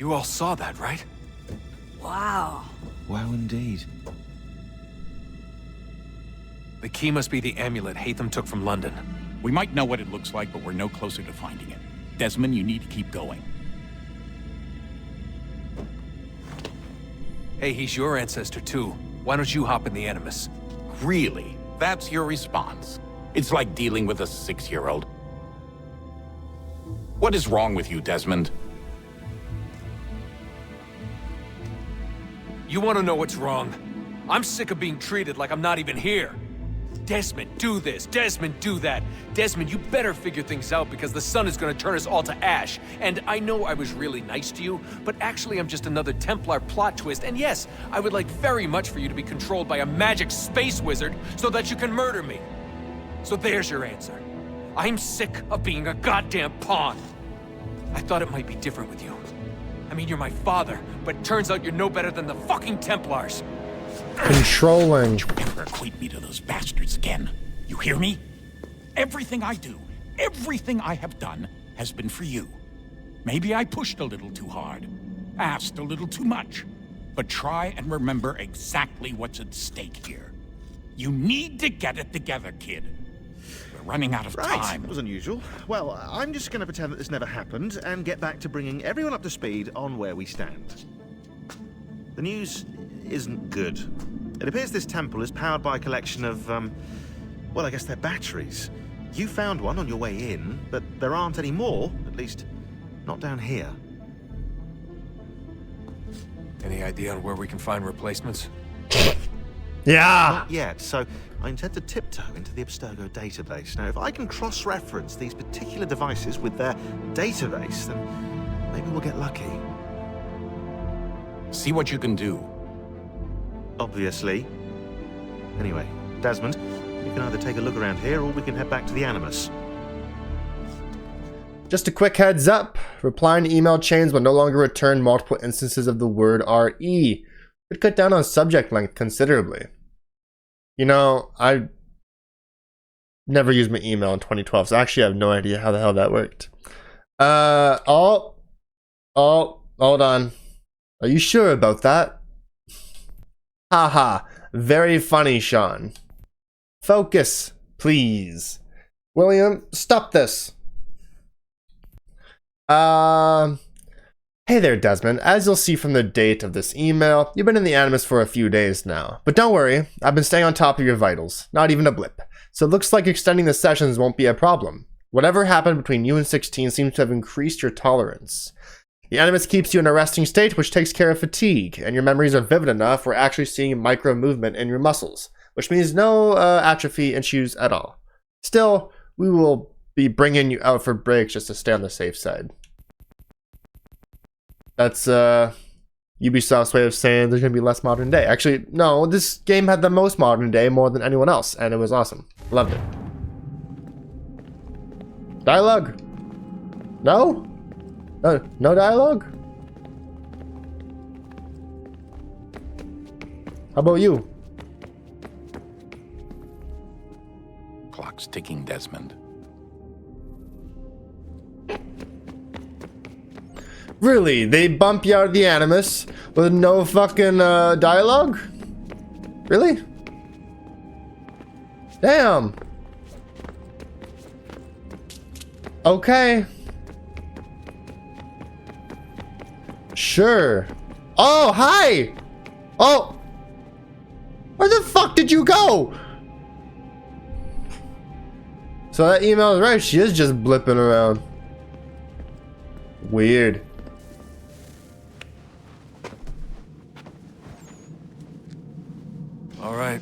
You all saw that, right? Wow. Wow, indeed. The key must be the amulet Hatham took from London. We might know what it looks like, but we're no closer to finding it. Desmond, you need to keep going. Hey, he's your ancestor too. Why don't you hop in the Animus? Really? That's your response? It's like dealing with a 6-year-old. What is wrong with you, Desmond? You want to know what's wrong? I'm sick of being treated like I'm not even here. Desmond, do this. Desmond, do that. Desmond, you better figure things out because the sun is going to turn us all to ash. And I know I was really nice to you, but actually I'm just another Templar plot twist. And yes, I would like very much for you to be controlled by a magic space wizard so that you can murder me. So there's your answer. I'm sick of being a goddamn pawn. I thought it might be different with you. I mean, you're my father, but turns out you're no better than the fucking Templars. Controlling. Don't you ever equate me to those bastards again. You hear me? Everything I do, everything I have done, has been for you. Maybe I pushed a little too hard, asked a little too much, but try and remember exactly what's at stake here. You need to get it together, kid. We're running out of time. Right, was unusual. Well, I'm just going to pretend that this never happened and get back to bringing everyone up to speed on where we stand. The news isn't good. It appears this temple is powered by a collection of, well, I guess they're batteries. You found one on your way in, but there aren't any more, at least not down here. Any idea on where we can find replacements? Yeah. Not yet, so I intend to tiptoe into the Abstergo database. Now, if I can cross-reference these particular devices with their database, then maybe we'll get lucky. See what you can do. Obviously. Anyway, Desmond, you can either take a look around here or we can head back to the Animus. Just a quick heads up, replying to email chains will no longer return multiple instances of the word RE. Could cut down on subject length considerably. You know, I never used my email in 2012, so I actually have no idea how the hell that worked. Hold on. Are you sure about that? Haha, very funny, Sean. Focus, please. William, stop this. Hey there, Desmond. As you'll see from the date of this email, you've been in the Animus for a few days now. But don't worry, I've been staying on top of your vitals. Not even a blip. So it looks like extending the sessions won't be a problem. Whatever happened between you and 16 seems to have increased your tolerance. The Animus keeps you in a resting state, which takes care of fatigue, and your memories are vivid enough we're actually seeing micro-movement in your muscles, which means no atrophy issues at all. Still, we will be bringing you out for breaks just to stay on the safe side. That's Ubisoft's way of saying there's going to be less modern day. Actually, no, this game had the most modern day more than anyone else, and it was awesome. Loved it. Dialogue? No? No dialogue? How about you? Clock's ticking, Desmond. Really? They bump you out of the Animus with no fucking dialogue? Really? Damn. Okay. Sure. Oh, hi! Oh! Where the fuck did you go? So that email is right, she is just blipping around. Weird. Alright,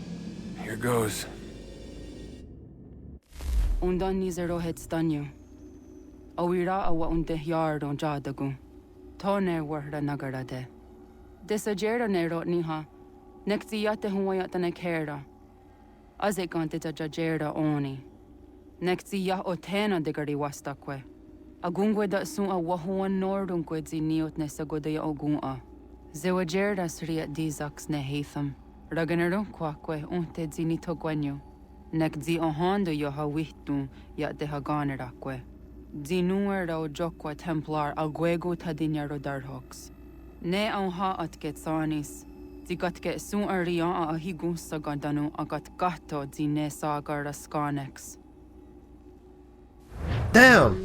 here goes. Undan nizero het stanyo. Awira awa unde yard on jadagu. Tone warda nagarade. Desajera nero niha. Nektiyate huwayat na kera. Azekante jajera oni. Nektiya otena degari wastakwe. Agungwe da sun a wahuan nordun kwedzi niot nesagodaya ogun'a. Zewajera sriat dizax ne Hatham. Raganero kwakwe unte zini togwanyo. Nekzi ohando yo hawihtun yat de haganerakwe. Zinuero jokwa templar alguego tadinero darhox. Ne on ha at get sanis. Zigat get soon arian a higun sagandanu agat gato zine sagara skanex. Damn!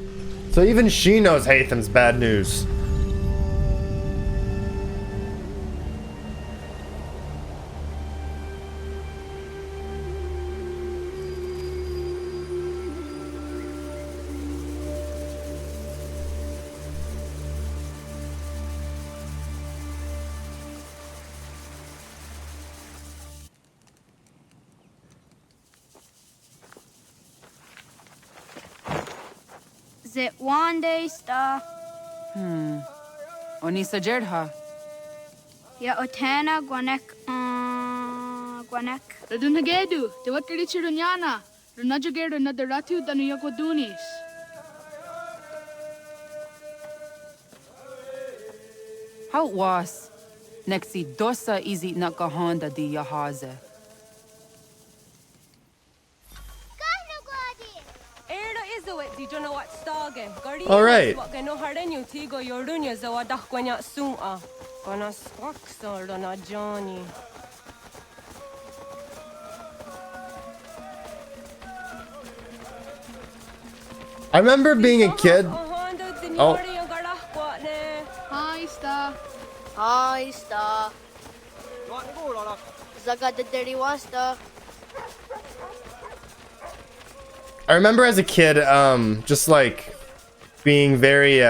So even she knows Hatham's bad news. Zit one day sta. Onisa Jerdha. Ya otana gwanek gwanek. Radunagedu, te wakari chirunyana. Runajagedu na daratu danu yakodunis. How was? Nexi dosa easy nakahanda di yahaze. All right. I remember being a kid. Oh. Hi, sta. Hi, sta. Zaga de deri wasta. I remember as a kid, just like being very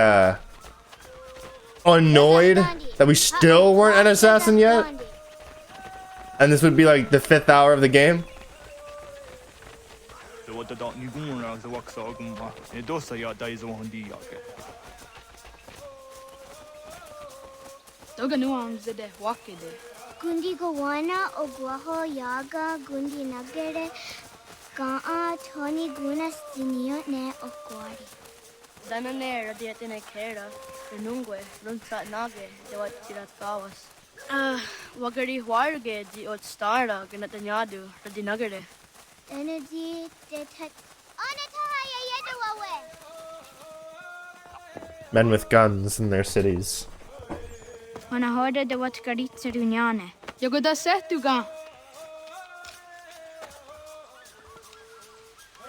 annoyed that we still weren't an assassin yet, and this would be like the 5th hour of the game. Toga nuam zede wakide. Gundi Gawana Oguaho Yaga Gundi Nagere Gaa Tony Gunas Dinio Ne Okwari. Dananera dietene kera. Renungue, runsat nage, de wat tirat kawas. Wagari warge di ot stara ganatanyadu, radinagare. Energy Detet Onatahaya Yedawawe. Men with guns in their cities. Wana hoda de wat karitsa dunyane. Yagoda setuga.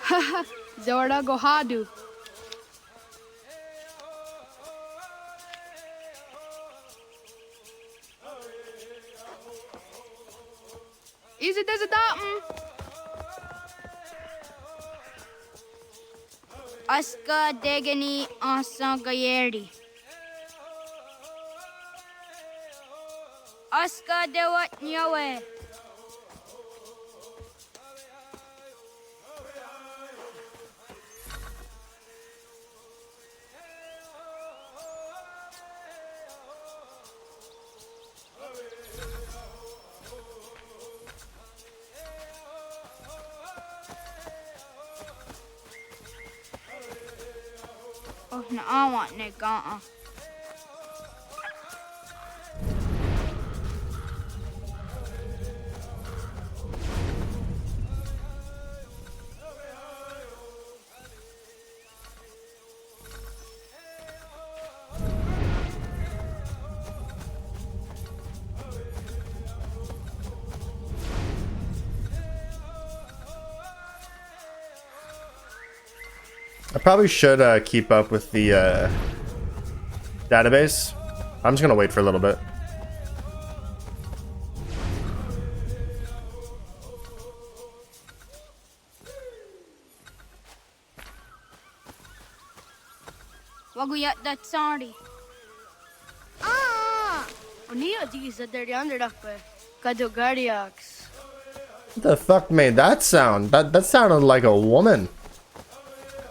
Haha, Zora Gohadu. Easy does it Aska degani asa gayeri. Aska de wat nyawe. Oh, no, I want nigga. I probably should keep up with the database. I'm just gonna wait for a little bit. Waguyat that sorry. Unia these are the under Kadogariax. What the fuck made that sound? That sounded like a woman.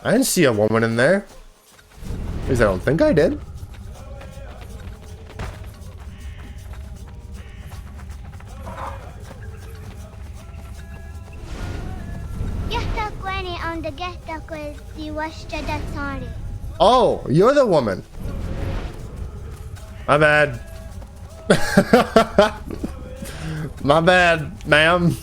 I didn't see a woman in there. At least I don't think I did. On the Getaque the Washta Datsari. Oh, you're the woman. My bad. My bad, ma'am.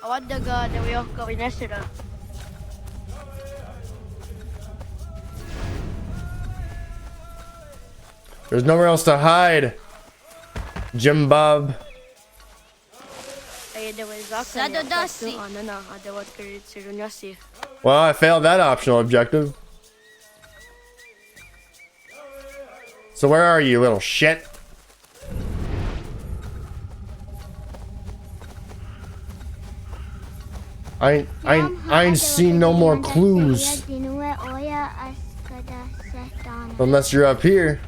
Awadaga Dewyoka Vinesira. There's nowhere else to hide. Jim Bob. Sadodasi. Anana Adawat Kirit Sirunyasi. Well, I failed that optional objective. So where are you, little shit? I ain't seen no more clues. Unless you're up here.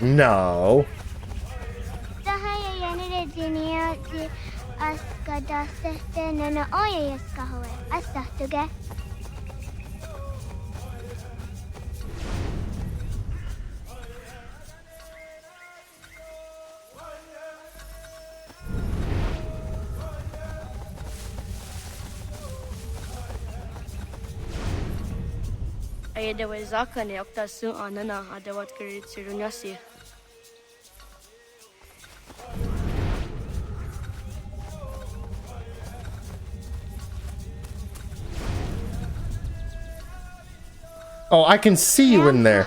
No. Ayadawazaka ne Oktasu Anana Adawat Kirit Sirunyasi. Oh, I can see you in there.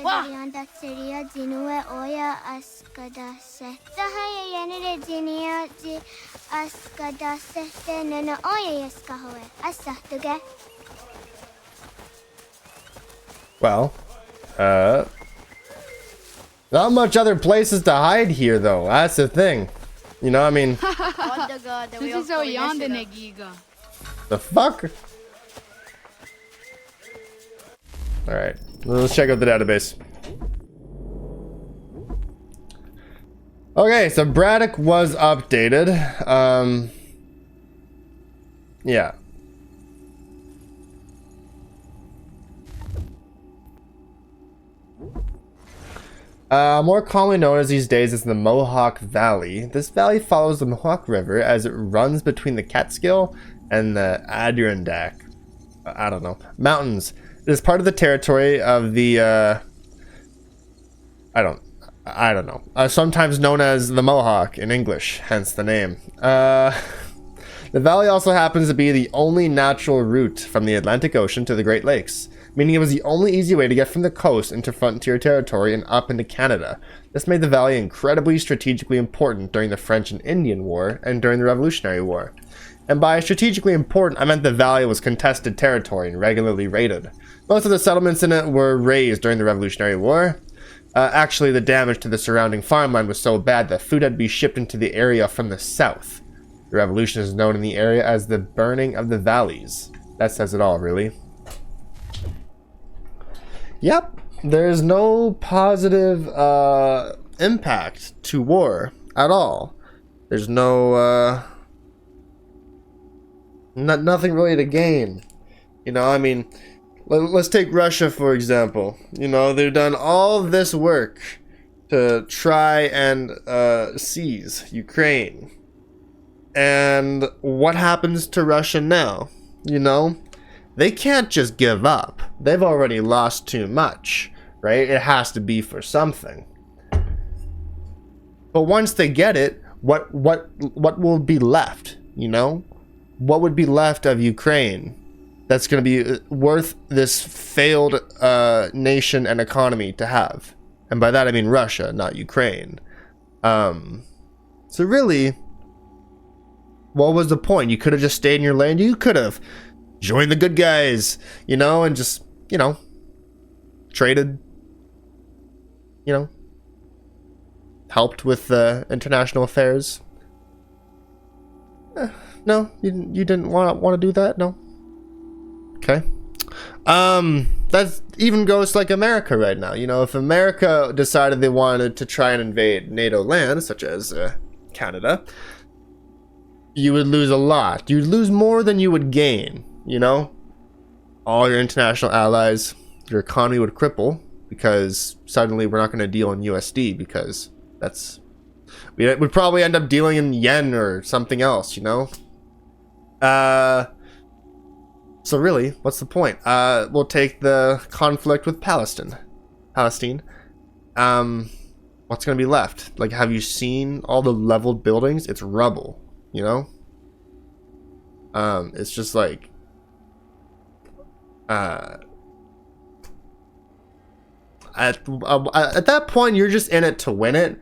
Well, not much other places to hide here, though. That's the thing. You know, I mean, the fuck? Alright, let's check out the database. Okay, so Braddock was updated. Yeah. More commonly known as these days as the Mohawk Valley. This valley follows the Mohawk River as it runs between the Catskill and the Adirondack. I don't know. Mountains. It is part of the territory of the, I don't know. Sometimes known as the Mohawk in English, hence the name. The valley also happens to be the only natural route from the Atlantic Ocean to the Great Lakes, meaning it was the only easy way to get from the coast into frontier territory and up into Canada. This made the valley incredibly strategically important during the French and Indian War and during the Revolutionary War. And by strategically important, I meant the valley was contested territory and regularly raided. Most of the settlements in it were razed during the Revolutionary War. Actually, the damage to the surrounding farmland was so bad that food had to be shipped into the area from the south. The revolution is known in the area as the Burning of the Valleys. That says it all, really. Yep, there's no positive impact to war at all. There's no nothing really to gain. You know, I mean, let's take Russia for example. You know, they've done all this work to try and seize Ukraine. And what happens to Russia now? You know, they can't just give up. They've already lost too much, right? It has to be for something. But once they get it, what will be left, you know? What would be left of Ukraine that's going to be worth this failed nation and economy to have? And by that I mean Russia, not Ukraine. So really, what was the point? You could have just stayed in your lane. You could have joined the good guys, you know, and just, you know, traded, you know, helped with international affairs. No, you didn't want to do that. No. Okay. That even goes like America right now. You know, if America decided they wanted to try and invade NATO lands, such as Canada, you would lose a lot. You'd lose more than you would gain. You know, all your international allies, your economy would cripple because suddenly we're not going to deal in USD because we'd probably end up dealing in yen or something else, you know. So really, what's the point? We'll take the conflict with Palestine. What's gonna be left? Like, have you seen all the leveled buildings? It's rubble, you know? It's just like, at that point, you're just in it to win it.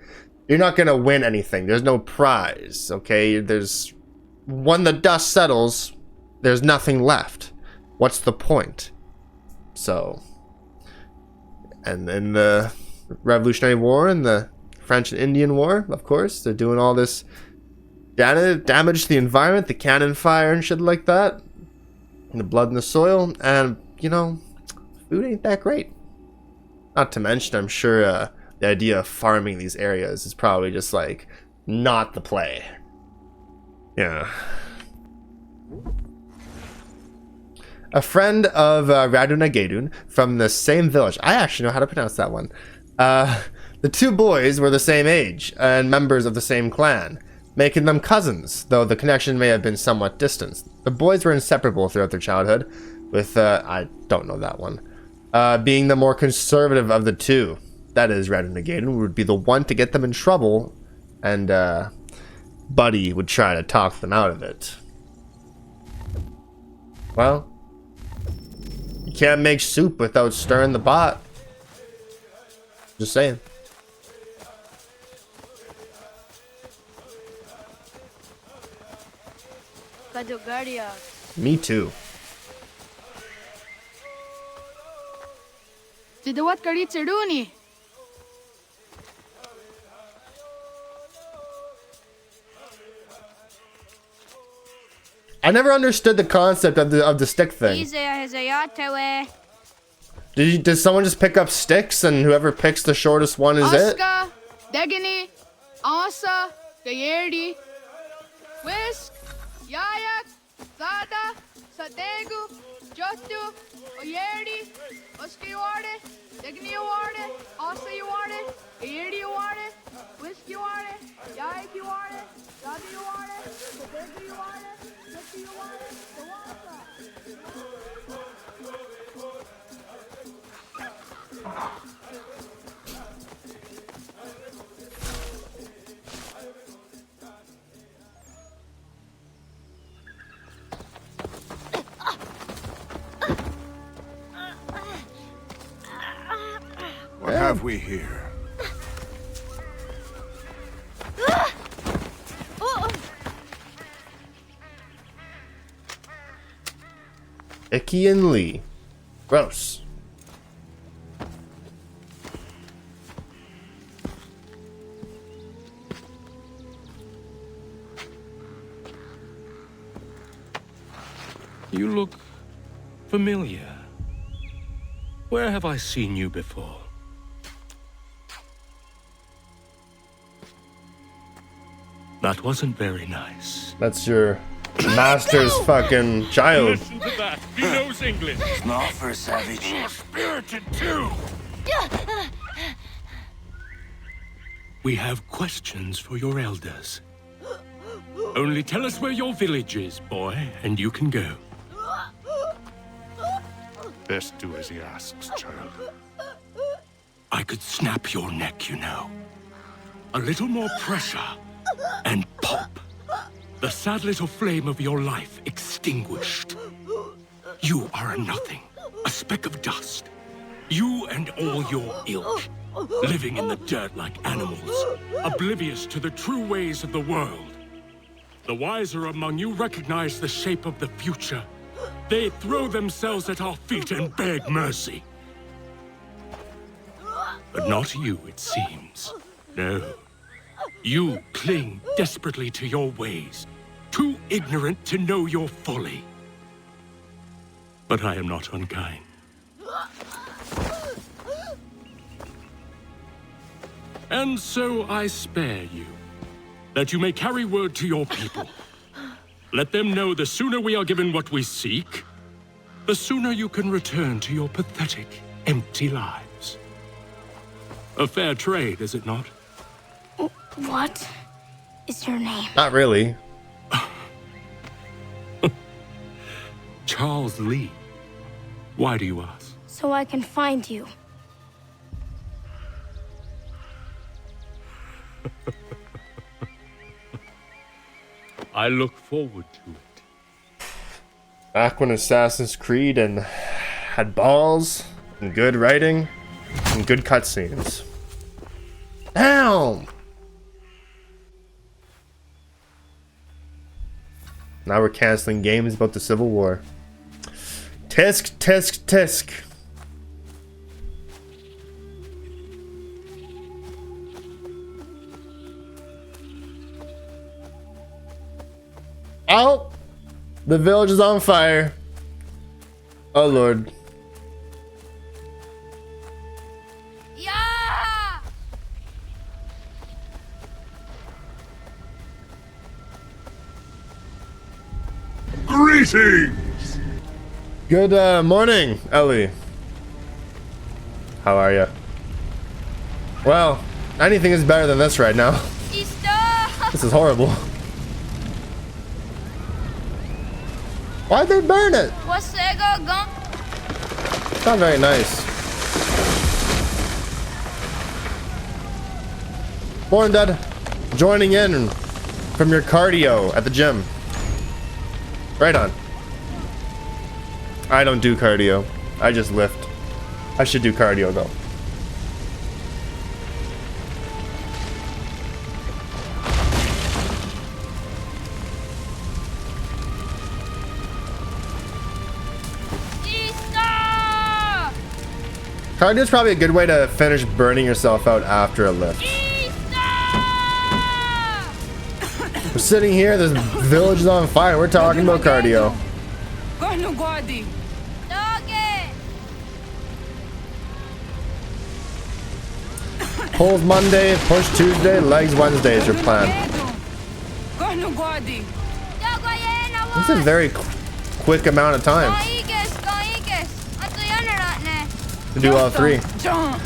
You're not gonna win anything. There's no prize, okay? When the dust settles, there's nothing left. What's the point? So, and in the Revolutionary War and the French and Indian War, of course, they're doing all this damage to the environment, the cannon fire and shit like that, and the blood in the soil, and, you know, food ain't that great. Not to mention, I'm sure the idea of farming these areas is probably just, like, not the play. Yeah. A friend of Radu Nagedun from the same village. I actually know how to pronounce that one. The two boys were the same age and members of the same clan, making them cousins, though the connection may have been somewhat distant. The boys were inseparable throughout their childhood, with, I don't know that one, being the more conservative of the two. That is, Radu Nagedun would be the one to get them in trouble, and Buddy would try to talk them out of it. Well, you can't make soup without stirring the pot. Just saying. Me too. Tidawat kari chiduni. I never understood the concept of the stick thing. Did someone just pick up sticks and whoever picks the shortest one is it? Aska, Degini, Asa, Gayerdi, Whisk, Yayak, Sada, Sadegu, Jotu, Oyerdi, Oskiware, Degni Ware, Asa Ware, Gayerdi Ware, Whisk Ware, Yayak Ware, Sada Ware, Sadegu Ware, Jotu Ware, Tawasa. What have we here? Icky and Lee. Gross. You look familiar. Where have I seen you before? That wasn't very nice. That's your master's fucking child. Listen to that. He knows English. Not for a savage. You're spirited too. We have questions for your elders. Only tell us where your village is, boy, and you can go. Best do as he asks, child. I could snap your neck, you know. A little more pressure, and pop. The sad little flame of your life extinguished. You are a nothing, a speck of dust. You and all your ilk, living in the dirt like animals, oblivious to the true ways of the world. The wiser among you recognize the shape of the future. They throw themselves at our feet and beg mercy. But not you, it seems. No. You cling desperately to your ways, too ignorant to know your folly. But I am not unkind. And so I spare you, that you may carry word to your people. Let them know the sooner we are given what we seek, the sooner you can return to your pathetic, empty lives. A fair trade, is it not? What is your name? Not really. Charles Lee. Why do you ask? So I can find you. I look forward to it. Back when Assassin's Creed and had balls and good writing and good cutscenes. Damn! Now we're canceling games about the Civil War. Tisk, tisk, tisk. Oh! The village is on fire. Oh lord. Yeah! Greetings! Good morning, Ellie. How are you? Well, anything is better than this right now. This is horrible. Why'd they burn it? What's that? It's not very nice. Morning, Dad. Joining in from your cardio at the gym. Right on. I don't do cardio. I just lift. I should do cardio though. Cardio is probably a good way to finish burning yourself out after a lift. We're sitting here, this village is on fire. We're talking about cardio. Pulls Monday, push Tuesday, legs Wednesday is your plan. This is a very quick amount of time to do all three.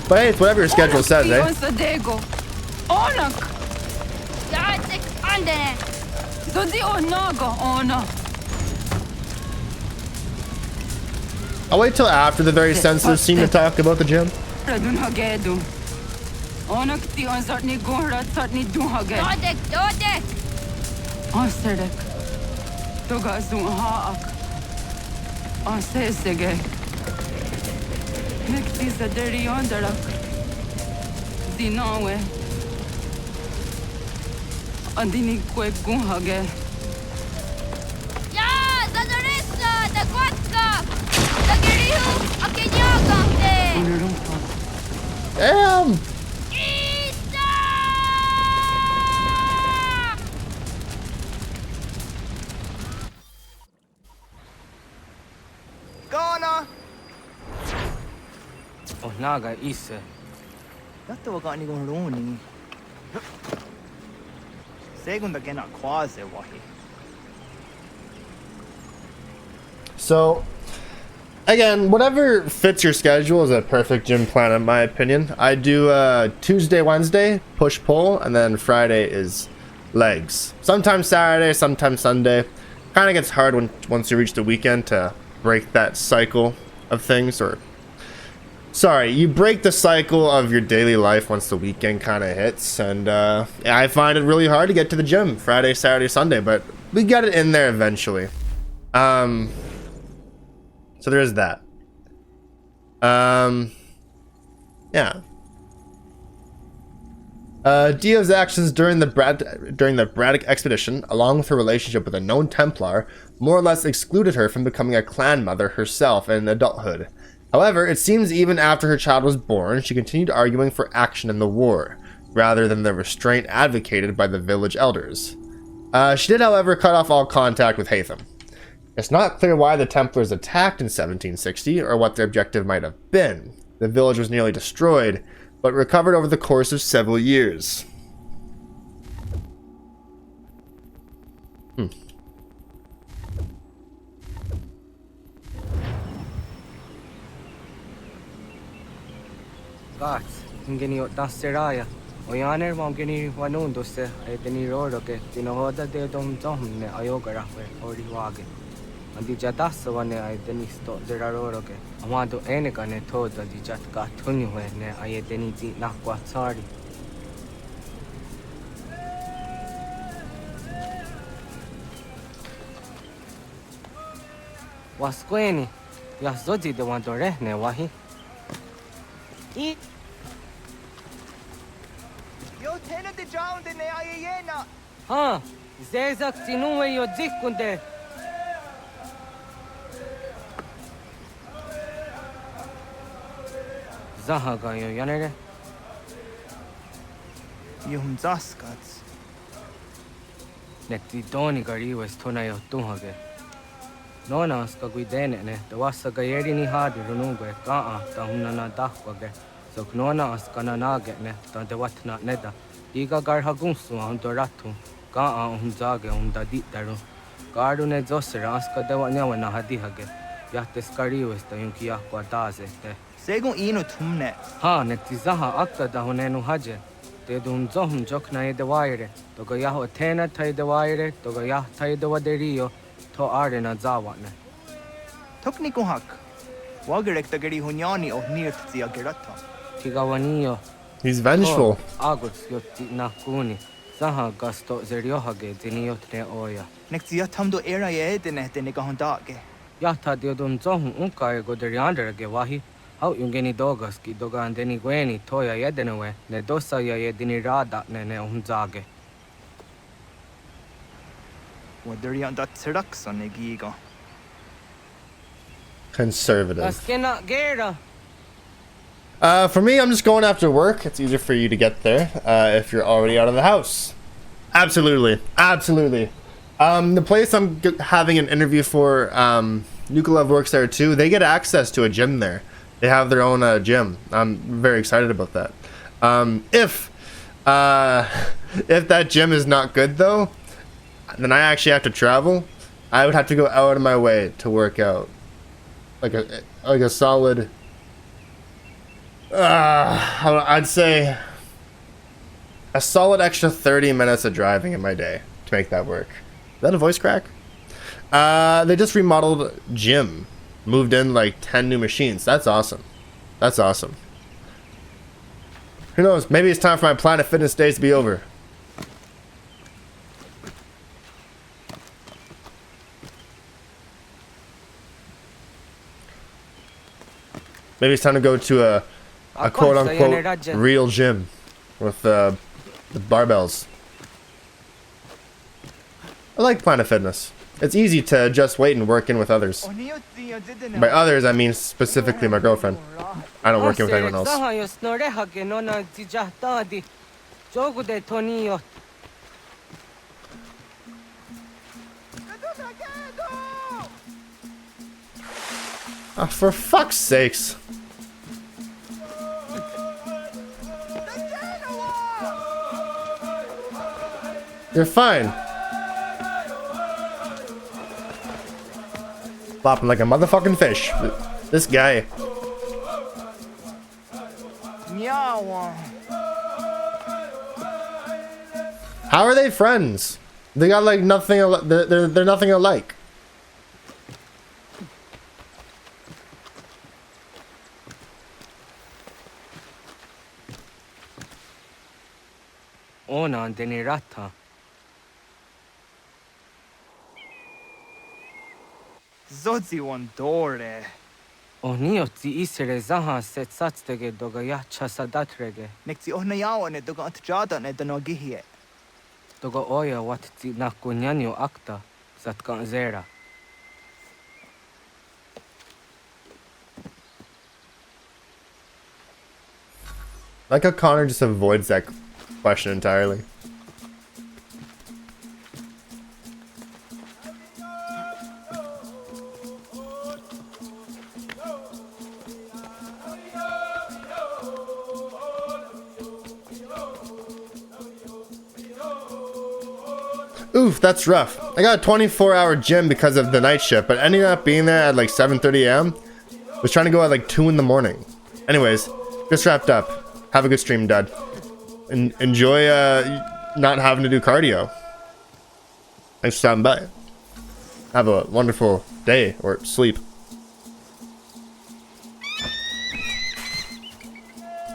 But hey, it's whatever your schedule says, eh? I'll wait till after the very sensitive scene to talk about the gym. Andini kwe gunhage. Ya, Zadoressa, da Quatka, da Girihu, Akenyagante. Damn! Isa! Ghana! Oh, naga isa. Dato waka ni kong roni. Segunda kena quase wahi. So, again, whatever fits your schedule is a perfect gym plan in my opinion. I do Tuesday, Wednesday, push-pull, and then Friday is legs. Sometimes Saturday, sometimes Sunday. Kind of gets hard once you reach the weekend to break that cycle of things, or sorry, you break the cycle of your daily life once the weekend kind of hits, and I find it really hard to get to the gym Friday, Saturday, Sunday, but we get it in there eventually. So there is that. Yeah. Dio's actions during the Braddock expedition, along with her relationship with a known Templar, more or less excluded her from becoming a clan mother herself in adulthood. However, it seems even after her child was born, she continued arguing for action in the war, rather than the restraint advocated by the village elders. She did, however, cut off all contact with Hatham. It's not clear why the Templars attacked in 1760, or what their objective might have been. The village was nearly destroyed, but recovered over the course of several years. Gats, ngeni o taseraya. Oyaner mongeni wanun dosse, eteni rodo ke tinohoda de dom ne ayogara we ori wage. Andi jadasa wane ay deni sto zeraroro ke. Amado ene kane to da di jat ka tunyu he ne ay deni ti nakwa tsari. Wasqueni, Yazodi de Wandore ne wahi. I. Yo tena de drown de ne ayena. Ha, Zezak Tinuwe yo dikunde. Zahaga yo yanere. Yum zaskats. Nekti doni gari wes tona yo tuhage. Nona ska guidene ne, da wasa gayeri ni hadi runungwe kaa ta hunana dahwage. So nona askana nage ne, ta de watna neda. Iga gar hagunsu ahunto ratu. Kaa hunzage hunda ditaru. Garu ne zosera aska de wanyawa na hadihage. Yahtes kariwes ta yunki yahkwa daze te. Segun ino tumne. Ha, nekti zaha akka da hunenu haje. Te dun zohum jokna e de waire. Toga yaho tena tai de waire, toga yah tai de waderio. To are na zawane. Tokni kuhak. Wagerek da gari hunyani o nirt zia gerata. Tigawanio. He's vengeful. Aguts yotti nakuni. Zaha gasto zeriohage ziniotne oya. Nek zia tamdo era ye dene de negahondage. Yata diodun zohum unka e goderianderage wahi. Hau yungeni dogas ki doga andeni gweni toya yedenewe. Ne dosa ya yedini rada ne unzage. Waderian dat seraksa negiga. Conservative. Gera. For me, I'm just going after work. It's easier for you to get there if you're already out of the house. Absolutely. Absolutely. The place I'm having an interview for, NukaDud works there too. They get access to a gym there. They have their own gym. I'm very excited about that. If that gym is not good though, then I actually have to travel. I would have to go out of my way to work out. Like a solid I'd say a solid extra 30 minutes of driving in my day to make that work. Is that a voice crack? They just remodeled gym. Moved in like 10 new machines. That's awesome. That's awesome. Who knows? Maybe it's time for my Planet Fitness days to be over. Maybe it's time to go to a quote-unquote real gym with the barbells. I like Planet Fitness. It's easy to adjust weight and work in with others. By others, I mean specifically my girlfriend. I don't work in with anyone else. Oh, for fuck's sakes. You're fine. Flopping like a motherfucking fish. This guy. How are they friends? They got like nothing. They're nothing alike. Ona denirata. Zodzi one dore. Onioti isere zaha set satstege doga yacha sadatrege. Nekti ohnayawa ne doga atjada ne danogihie. Doga oya watzi nakunyanyo akta zatkan zera. Like how Connor just avoids that question entirely. Oof, that's rough. I got a 24-hour gym because of the night shift, but ending up being there at like 7:30 a.m. was trying to go at like 2 in the morning. Anyways, just wrapped up. Have a good stream, Dud. Enjoy not having to do cardio. Thanks for stopping by. Have a wonderful day or sleep.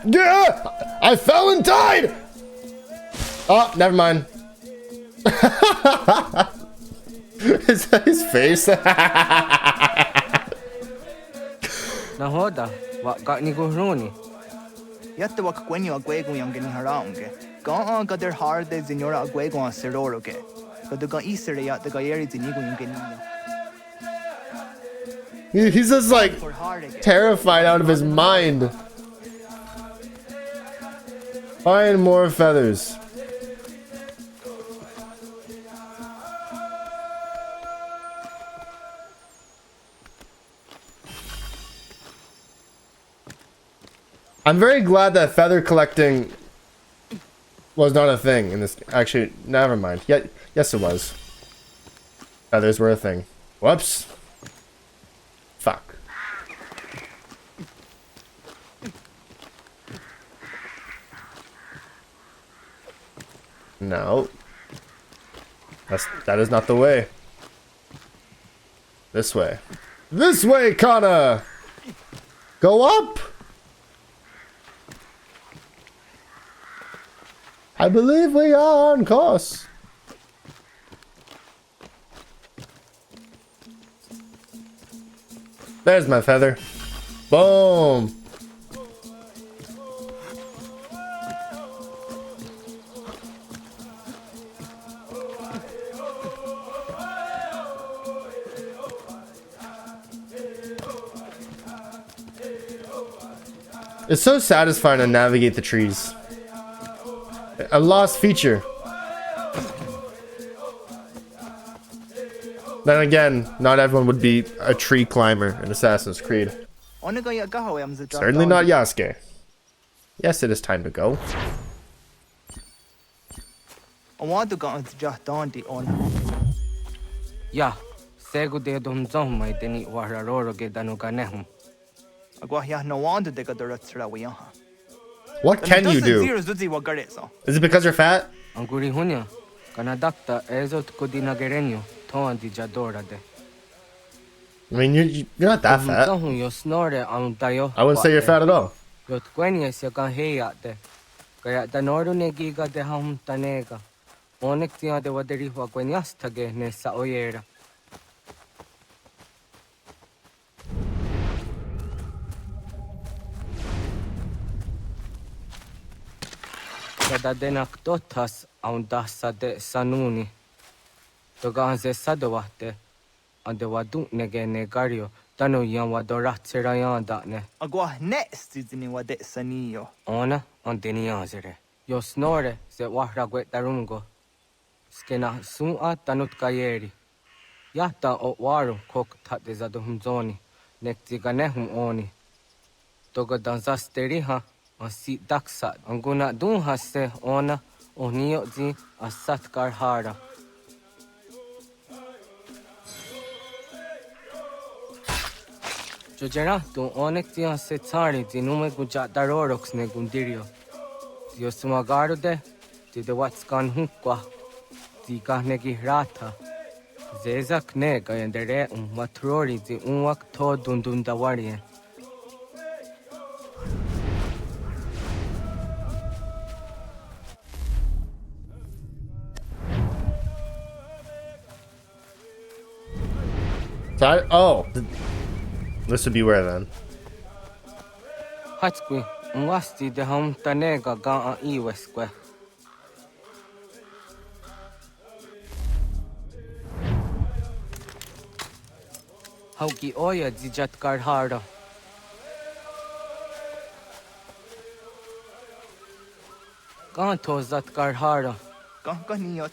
Yeah! I fell and died! Oh, never mind. Is that his face? Nahoda, what got ni guruni? Yatta wak kwenyo agwego yang gani haramge. Ga ga der har de zinora agwego an seroroge. Ga de ga isere ya de ga yeri zinigo yang gani. He's just like terrified out of his mind. Find more feathers. I'm very glad that feather collecting was not a thing in this. Actually, never mind. Yes, it was. Feathers were a thing. Whoops. Fuck. No. That is not the way. This way. This way, Kana! Go up! I believe we are on course. There's my feather. Boom! It's so satisfying to navigate the trees. A lost feature. Then again, not everyone would be a tree climber in Assassin's Creed. Certainly not Yasuke. Yes, it is time to go. Yeah, segu de dum zom mai deni wararoro ge danuga nehum. What can you do? Is it because you're fat? Anguri hunya, kanadakta ezot kodina gerenyo, toan di jadora de. I mean, you're not that fat. I wouldn't say you're fat at all. Yot kwenya se kan heya de. Kaya danoru ne giga de ham tanega. Onek tia de waderi wa kwenyas tage ne sa oyera. Kada denak totas aundasa de sanuni. Toganze sadowate. Ande wadu nege negario. Tano yan wadorat serayan da ne. Agwa next izini wade saniyo. Ona andeni yanzere. Yo snore se wahra gwet darungo. Skena sua tanut kayeri. Yata o waru kok tat de zadum zoni. Nekti ganehum oni. Toga danzasteri ha. Asi daksa anguna dun hasse ona onio zi asat karhara. Jojera tu onek ti hasse tsari zi nume guja darorox ne gundirio. Dio sumagaru de ti de watskan hukwa zi kahnegi rata. Zezak ne gayendere matrori zi unwak to dundundawarien. Oh, this would be where then? Hatskwi, mwasti de ham tanega ga iweskwe. Hauki oya dijat karhara. Kanto zat karhara. Kaniyot.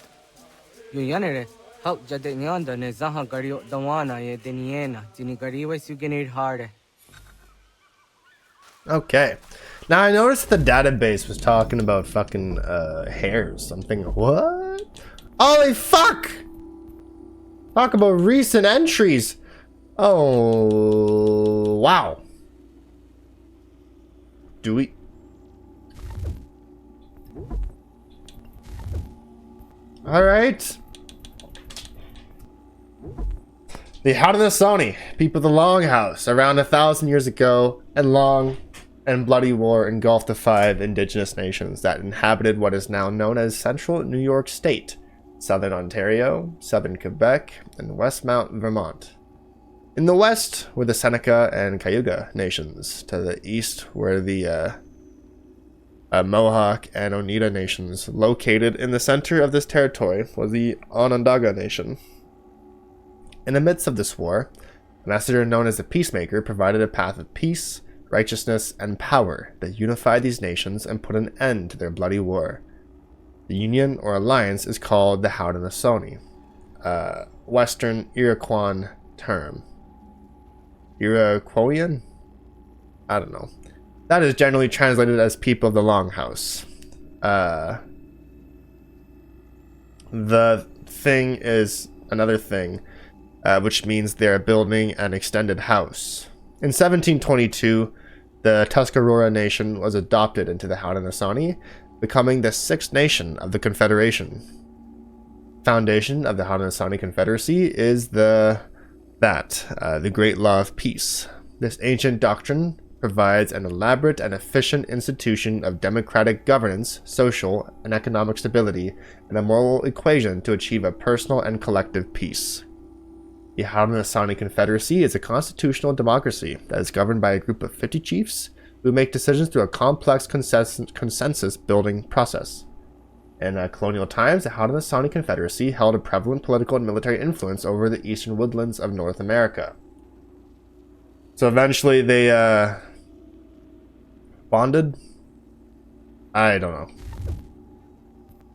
Yu yanere. How jade nyanda ne zaha gario dawana ye deniena jini gariwe sugenir harde. Okay. Now I noticed the database was talking about fucking hairs. I'm thinking, what? Holy fuck! Talk about recent entries. Oh wow. Do we? All right. The Haudenosaunee, people of the Longhouse, around 1,000 years ago, and long and bloody war engulfed the 5 indigenous nations that inhabited what is now known as Central New York State, Southern Ontario, Southern Quebec, and Westmount Vermont. In the west were the Seneca and Cayuga nations. To the east were the Mohawk and Oneida nations. Located in the center of this territory was the Onondaga Nation. In the midst of this war, a messenger known as the Peacemaker provided a path of peace, righteousness, and power that unified these nations and put an end to their bloody war. The union or alliance is called the Haudenosaunee, a Western Iroquois term. Iroquoian? I don't know. That is generally translated as people of the Longhouse. The thing is another thing, which means they're building an extended house. In 1722, the Tuscarora Nation was adopted into the Haudenosaunee, becoming the 6th nation of the Confederation. Foundation of the Haudenosaunee Confederacy is the Great Law of Peace. This ancient doctrine provides an elaborate and efficient institution of democratic governance, social and economic stability, and a moral equation to achieve a personal and collective peace. The Haudenosaunee Confederacy is a constitutional democracy that is governed by a group of 50 chiefs who make decisions through a complex consensus-building process. In colonial times, the Haudenosaunee Confederacy held a prevalent political and military influence over the eastern woodlands of North America. So eventually they bonded? I don't know.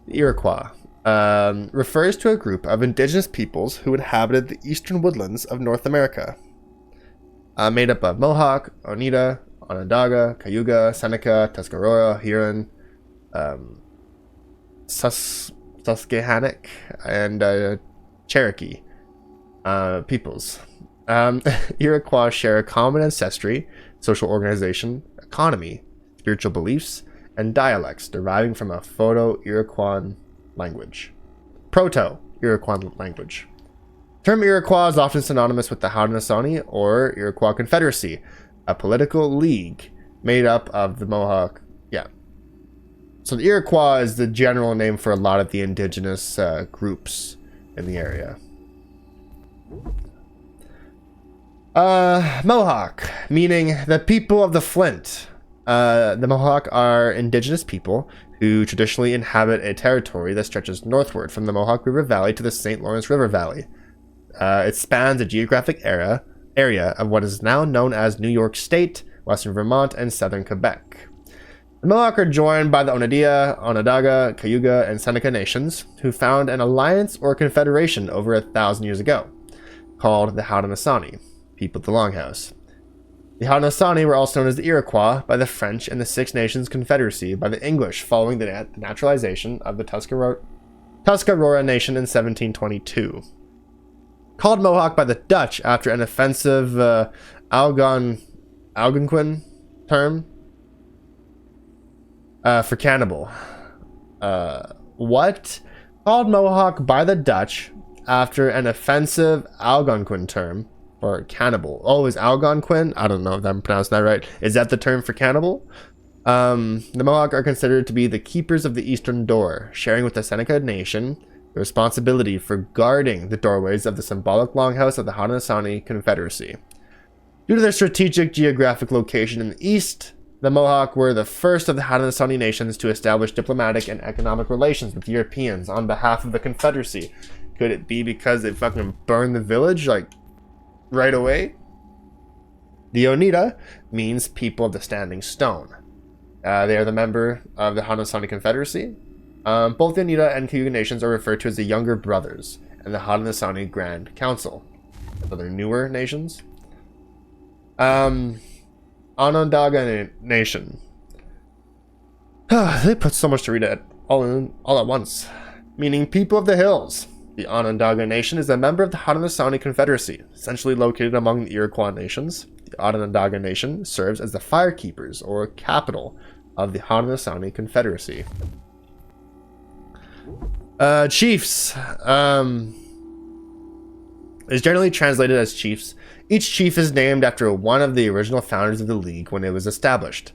The Iroquois refers to a group of indigenous peoples who inhabited the eastern woodlands of North America, made up of Mohawk, Oneida, Onondaga, Cayuga, Seneca, Tuscarora, Huron, Susquehannock, and Cherokee peoples. Iroquois share a common ancestry, social organization, economy, spiritual beliefs, and dialects deriving from a Proto-Iroquois language. Proto-Iroquois language. The term Iroquois is often synonymous with the Haudenosaunee or Iroquois Confederacy, a political league made up of the Mohawk. So the Iroquois is the general name for a lot of the indigenous groups in the area. Mohawk, meaning the people of the Flint. The Mohawk are indigenous people who traditionally inhabit a territory that stretches northward from the Mohawk River Valley to the St. Lawrence River Valley. It spans a geographic area of what is now known as New York State, western Vermont, and southern Quebec. The Mohawk are joined by the Oneida, Onondaga, Cayuga, and Seneca nations, who found an alliance or confederation over 1,000 years ago, called the Haudenosaunee, people of the Longhouse. The Haudenosaunee were also known as the Iroquois by the French and the Six Nations Confederacy by the English following the naturalization of the Tuscarora Nation in 1722. Called Mohawk by the Dutch after an offensive Algonquin term for cannibal. What? Called Mohawk by the Dutch after an offensive Algonquin term for cannibal. Oh, is Algonquin? I don't know if I'm pronouncing that right. Is that the term for cannibal? The Mohawk are considered to be the keepers of the eastern door, sharing with the Seneca Nation the responsibility for guarding the doorways of the symbolic longhouse of the Haudenosaunee Confederacy. Due to their strategic geographic location in the east, the Mohawk were the first of the Haudenosaunee nations to establish diplomatic and economic relations with Europeans on behalf of the Confederacy. Could it be because they fucking burned the village, like, right away? The Oneida means people of the standing stone. They are the member of the Haudenosaunee Confederacy. Both the Oneida and Cayuga nations are referred to as the Younger Brothers and the Haudenosaunee Grand Council. So they're newer nations. Onondaga Nation. They put so much to read it all at once. Meaning people of the hills. The Onondaga Nation is a member of the Haudenosaunee Confederacy, essentially located among the Iroquois nations. The Onondaga Nation serves as the firekeepers, or capital, of the Haudenosaunee Confederacy. Chiefs. is generally translated as chiefs. Each chief is named after one of the original founders of the league when it was established.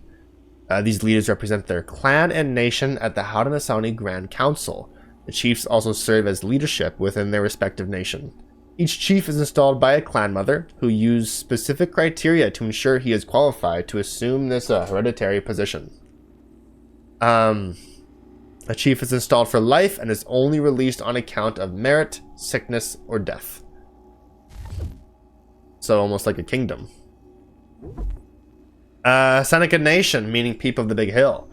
These leaders represent their clan and nation at the Haudenosaunee Grand Council. The chiefs also serve as leadership within their respective nation. Each chief is installed by a clan mother who use specific criteria to ensure he is qualified to assume this hereditary position. A chief is installed for life and is only released on account of merit, sickness, or death. So almost like a kingdom. Seneca Nation, meaning people of the Big Hill.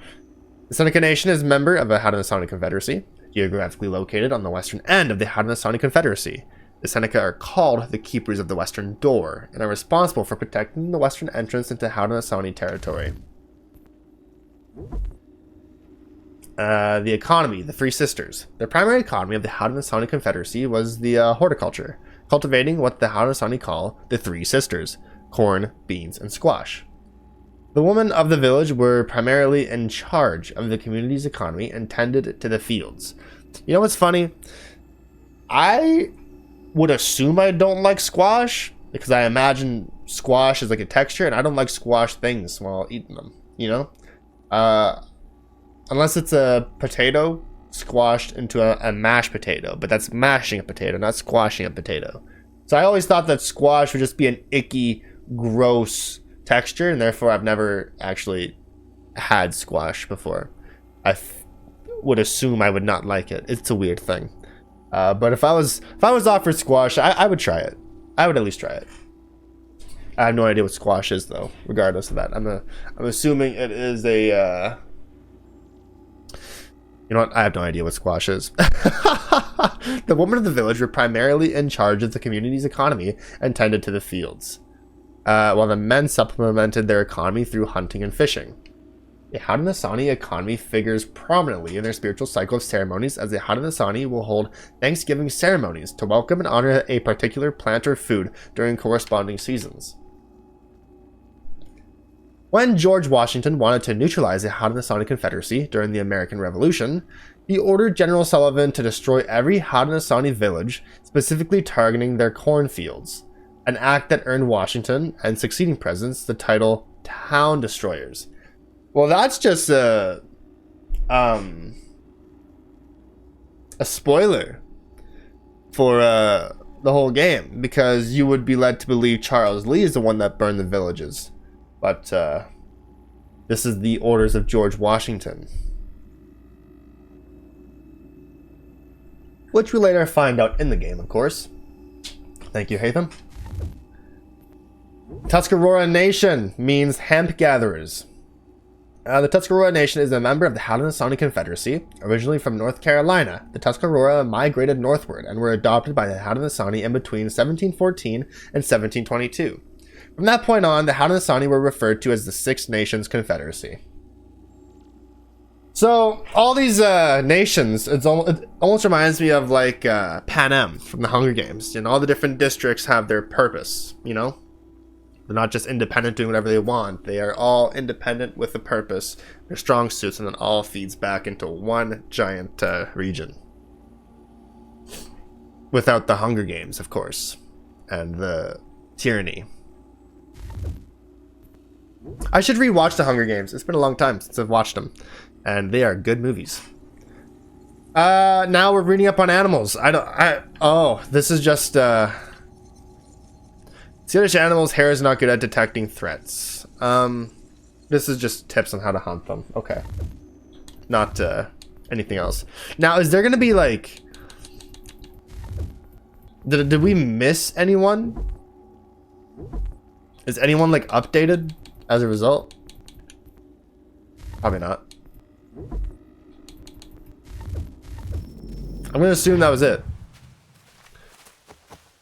The Seneca Nation is a member of the Haudenosaunee Confederacy, geographically located on the western end of the Haudenosaunee Confederacy. The Seneca are called the Keepers of the Western Door, and are responsible for protecting the western entrance into Haudenosaunee territory. The economy, the Three Sisters. The primary economy of the Haudenosaunee Confederacy was the horticulture, cultivating what the Haudenosaunee call the Three Sisters: corn, beans, and squash. The women of the village were primarily in charge of the community's economy and tended to the fields. You know what's funny? I would assume I don't like squash, because I imagine squash is like a texture, and I don't like squash things while eating them, you know? Unless it's a potato squashed into a mashed potato, but that's mashing a potato, not squashing a potato. So I always thought that squash would just be an icky, gross texture, and therefore I've never actually had squash before. I would assume I would not like it. It's a weird thing. But if I was offered squash, I would try it. I would at least try it. I have no idea what squash is, though. Regardless of that, I'm assuming it is a. You know what? I have no idea what squash is. The women of the village were primarily in charge of the community's economy and tended to the fields, while the men supplemented their economy through hunting and fishing. The Haudenosaunee economy figures prominently in their spiritual cycle of ceremonies, as the Haudenosaunee will hold Thanksgiving ceremonies to welcome and honor a particular plant or food during corresponding seasons. When George Washington wanted to neutralize the Haudenosaunee Confederacy during the American Revolution, he ordered General Sullivan to destroy every Haudenosaunee village, specifically targeting their cornfields, an act that earned Washington and succeeding presidents the title Town Destroyers. Well, that's just a spoiler for the whole game, because you would be led to believe Charles Lee is the one that burned the villages. But this is the orders of George Washington, which we later find out in the game, of course. Thank you, Hatham. Tuscarora Nation means hemp gatherers. The Tuscarora Nation is a member of the Haudenosaunee Confederacy. Originally from North Carolina, the Tuscarora migrated northward and were adopted by the Haudenosaunee in between 1714 and 1722. From that point on, the Haudenosaunee were referred to as the Six Nations Confederacy. So, all these nations, it almost reminds me of like Panem from the Hunger Games. You know, all the different districts have their purpose, you know? They're not just independent doing whatever they want. They are all independent with a purpose. They're strong suits, and then all feeds back into one giant region. Without the Hunger Games, of course, and the tyranny. I should rewatch the Hunger Games. It's been a long time since I've watched them, and they are good movies. Now we're reading up on animals. This is just Scottish animals, hair is not good at detecting threats. This is just tips on how to hunt them. Okay. Not anything else. Now, is there gonna be like... Did we miss anyone? Is anyone like updated as a result? Probably not. I'm gonna assume that was it.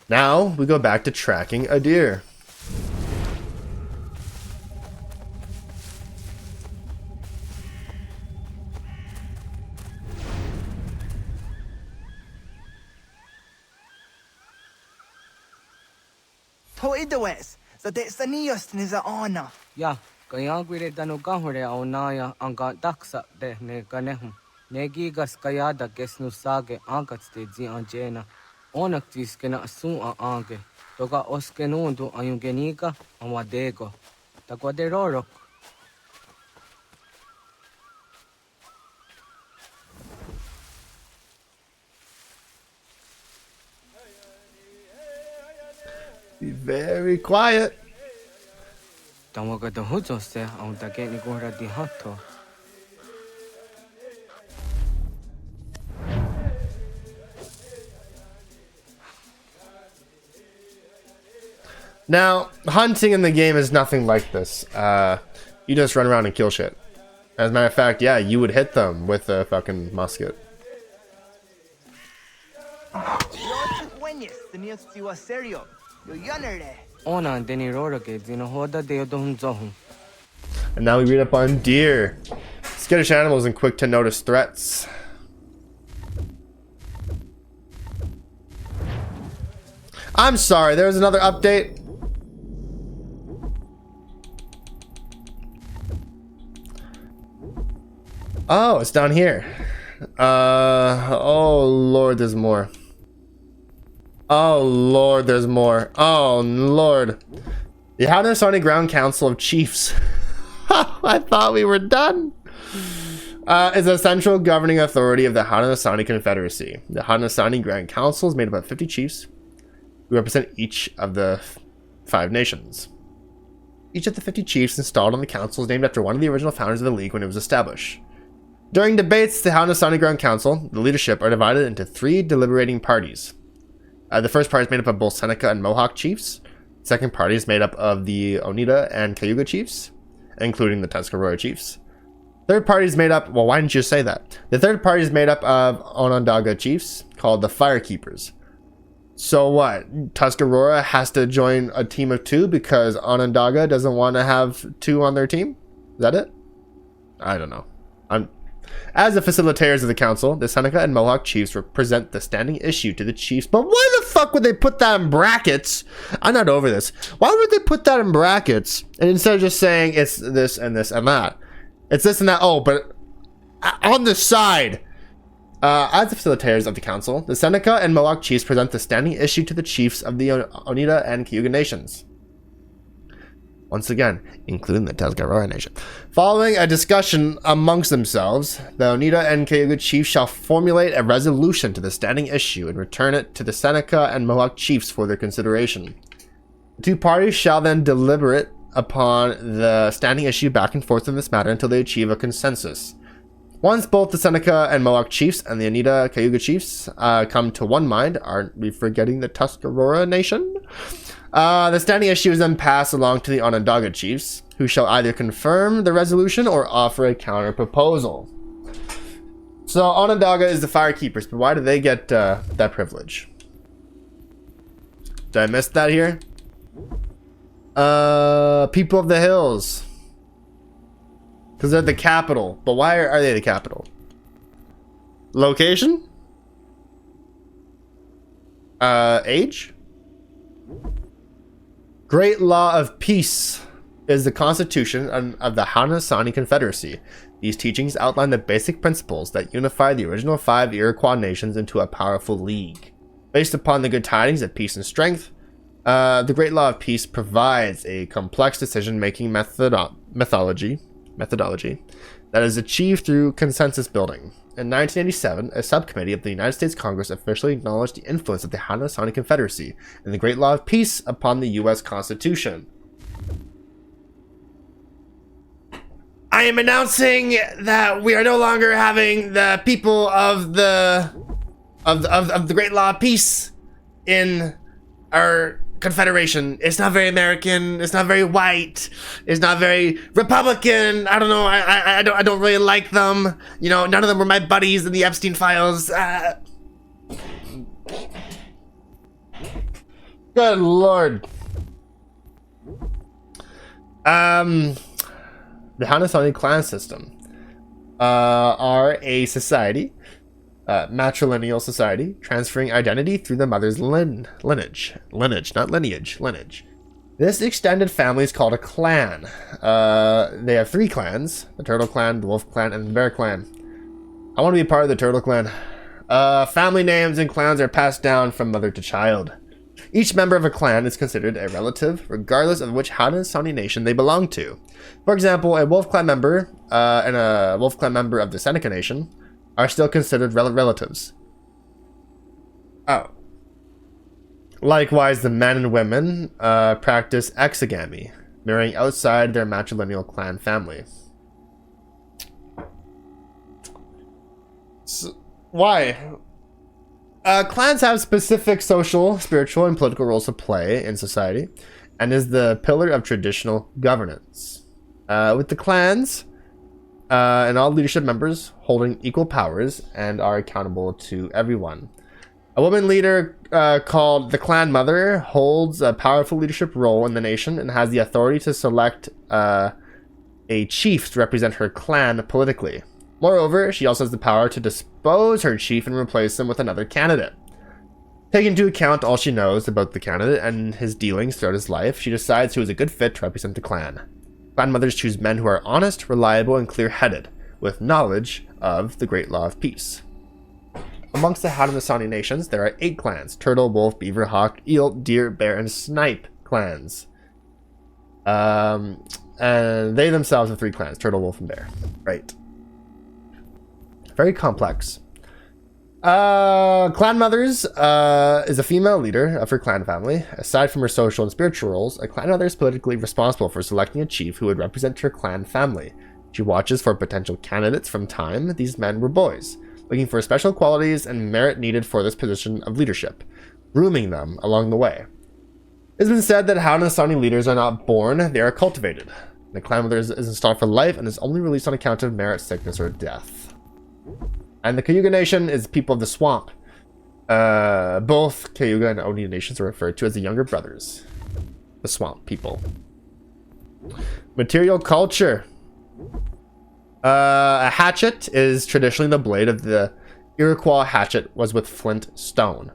Now we go back to tracking a deer. Toidawes, so that's the nearest is a honor. Yeah, kaya gwire danu kahore aunaya anga daksa de ne ganehum. Negi gas kaya da gesnu sage angats de zi anjena. Onak tis kena sun a ange. Toka oskenundu ayungenika amadego. Takwaderorok. Be very quiet. Tamaga the hujose on the getting gora di hato. Now, hunting in the game is nothing like this. You just run around and kill shit. As a matter of fact, yeah, you would hit them with a fucking musket. Ona deni rorake dino hoda de odon zohun. And now we read up on deer. Skittish animals and quick to notice threats. I'm sorry, there's another update. Oh, it's down here. Oh lord, there's more. Oh lord, there's more. Oh lord. The Haudenosaunee Ground Council of Chiefs. I thought we were done. Is a central governing authority of the Haudenosaunee Confederacy. The Haudenosaunee Grand Council is made up of 50 chiefs who represent each of the 5 nations. Each of the 50 chiefs installed on the council is named after one of the original founders of the league when it was established. During debates, the Haudenosaunee Grand Council, the leadership, are divided into 3 deliberating parties. The first party is made up of both Seneca and Mohawk chiefs. The second party is made up of the Oneida and Cayuga chiefs, including the Tuscarora chiefs. Third party is made up, well, why didn't you say that? The third party is made up of Onondaga chiefs called the Firekeepers. So what? Tuscarora has to join a team of 2 because Onondaga doesn't want to have 2 on their team? Is that it? I don't know. As the facilitators of the council, the Seneca and Mohawk chiefs represent the standing issue to the chiefs. But why the fuck would they put that in brackets? I'm not over this. Why would they put that in brackets? And instead of just saying it's this and this and that. It's this and that. Oh, but on the side. As the facilitators of the council, the Seneca and Mohawk chiefs present the standing issue to the chiefs of the Oneida and Cayuga nations. Once again, including the Tuscarora nation. Following a discussion amongst themselves, the Oneida and Cayuga chiefs shall formulate a resolution to the standing issue and return it to the Seneca and Mohawk chiefs for their consideration. The 2 parties shall then deliberate upon the standing issue back and forth in this matter until they achieve a consensus. Once both the Seneca and Mohawk chiefs and the Oneida Cayuga chiefs come to one mind, aren't we forgetting the Tuscarora nation? The standing issue is then passed along to the Onondaga chiefs, who shall either confirm the resolution or offer a counter proposal. So Onondaga is the Firekeepers, but why do they get that privilege? Did I miss that here? People of the Hills. Because they're the capital. But why are they the capital? Location? Age? Great Law of Peace is the constitution of the Haudenosaunee Confederacy. These teachings outline the basic principles that unify the original 5 Iroquois nations into a powerful league. Based upon the good tidings of peace and strength, the Great Law of Peace provides a complex decision-making methodology that is achieved through consensus building. In 1987, a subcommittee of the United States Congress officially acknowledged the influence of the Haudenosaunee Confederacy and the Great Law of Peace upon the U.S. Constitution. I am announcing that we are no longer having the people of the Great Law of Peace in our Confederation. It's not very American. It's not very white. It's not very Republican. I don't know. I don't really like them. You know, none of them were my buddies in the Epstein files. Good lord. The Haudenosaunee clan system are a society. Matrilineal society, transferring identity through the mother's lineage. Not lineage, lineage. This extended family is called a clan. They have 3 clans: the Turtle Clan, the Wolf Clan, and the Bear Clan. I want to be part of the Turtle Clan. Family names and clans are passed down from mother to child. Each member of a clan is considered a relative, regardless of which Haudenosaunee nation they belong to. For example, a Wolf Clan member and a Wolf Clan member of the Seneca Nation are still considered relatives. Oh. Likewise, the men and women practice exogamy, marrying outside their matrilineal clan family. So, why? Clans have specific social, spiritual, and political roles to play in society, and is the pillar of traditional governance. With the clans and all leadership members holding equal powers and are accountable to everyone. A woman leader called the Clan Mother holds a powerful leadership role in the nation and has the authority to select a chief to represent her clan politically. Moreover, she also has the power to dispose her chief and replace him with another candidate. Taking into account all she knows about the candidate and his dealings throughout his life, she decides who is a good fit to represent the clan. Clan mothers choose men who are honest, reliable, and clear-headed, with knowledge of the Great Law of Peace. Amongst the Haudenosaunee nations, there are 8 clans: Turtle, Wolf, Beaver, Hawk, Eel, Deer, Bear, and Snipe clans. And they themselves have 3 clans: Turtle, Wolf, and Bear. Right. Very complex. Clan Mothers is a female leader of her clan family. Aside from her social and spiritual roles, a clan mother is politically responsible for selecting a chief who would represent her clan family. She watches for potential candidates from time these men were boys, looking for special qualities and merit needed for this position of leadership, grooming them along the way. It has been said that Haudenosaunee leaders are not born, they are cultivated. The clan mother is installed for life and is only released on account of merit, sickness, or death. And the Cayuga Nation is people of the swamp. Both Cayuga and Oneida nations are referred to as the younger brothers. The swamp people. Material culture. A hatchet is traditionally the blade of the Iroquois hatchet was with flint stone.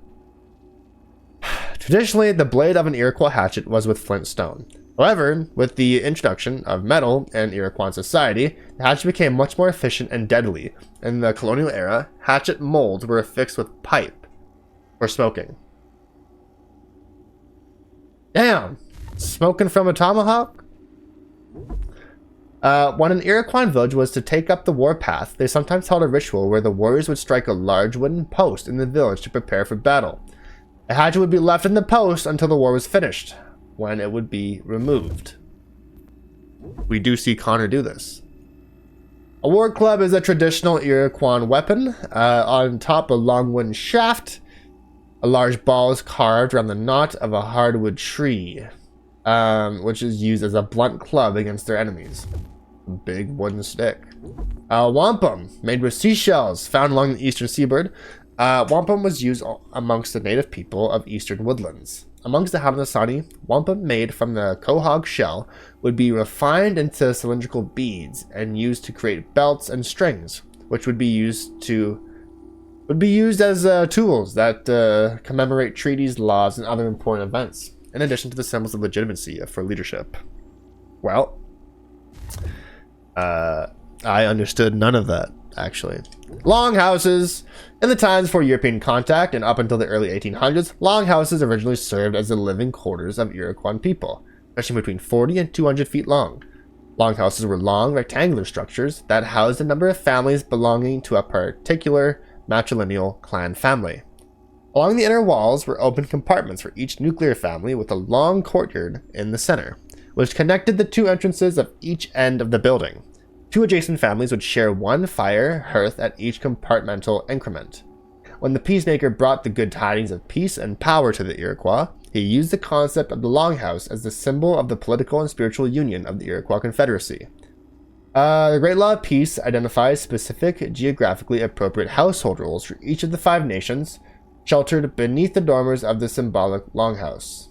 Traditionally, the blade of an Iroquois hatchet was with flint stone. However, with the introduction of metal in Iroquois society, the hatchet became much more efficient and deadly. In the colonial era, hatchet molds were affixed with pipe for smoking. Damn! Smoking from a tomahawk? When an Iroquois village was to take up the warpath, they sometimes held a ritual where the warriors would strike a large wooden post in the village to prepare for battle. The hatchet would be left in the post until the war was finished, when it would be removed. We do see Connor do this. A war club is a traditional Iroquois weapon. On top, a long wooden shaft. A large ball is carved around the knot of a hardwood tree, which is used as a blunt club against their enemies. A big wooden stick. Wampum, made with seashells found along the eastern seaboard. Wampum was used amongst the native people of eastern woodlands. Amongst the Haudenosaunee, wampum made from the quahog shell would be refined into cylindrical beads and used to create belts and strings, which would be used as tools that commemorate treaties, laws, and other important events, in addition to the symbols of legitimacy for leadership. Well, I understood none of that, actually. Longhouses. In the times before European contact and up until the early 1800s, longhouses originally served as the living quarters of Iroquois people, stretching between 40 and 200 feet long. Longhouses were long, rectangular structures that housed a number of families belonging to a particular matrilineal clan family. Along the inner walls were open compartments for each nuclear family with a long courtyard in the center, which connected the 2 entrances of each end of the building. 2 adjacent families would share one fire hearth at each compartmental increment. When the peacemaker brought the good tidings of peace and power to the Iroquois, he used the concept of the longhouse as the symbol of the political and spiritual union of the Iroquois Confederacy. The Great Law of Peace identifies specific, geographically appropriate household rules for each of the 5 nations, sheltered beneath the dormers of the symbolic longhouse.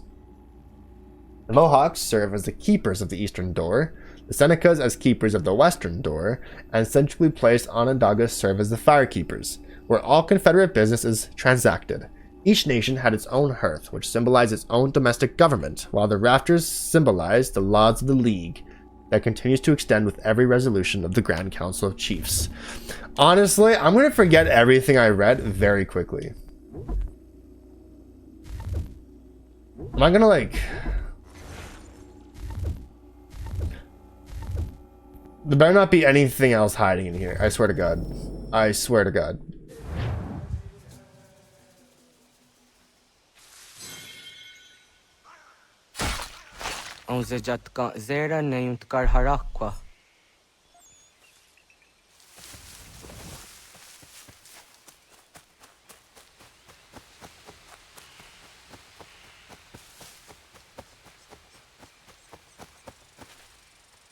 The Mohawks serve as the keepers of the eastern door, the Senecas as keepers of the western door, and centrally placed Onondagas serve as the firekeepers, where all Confederate business is transacted. Each nation had its own hearth, which symbolized its own domestic government, while the rafters symbolized the laws of the League. that continues to extend with every resolution of the Grand Council of Chiefs. Honestly, I'm going to forget everything I read very quickly. Am I going to like... There better not be anything else hiding in here. I swear to God. I swear to God.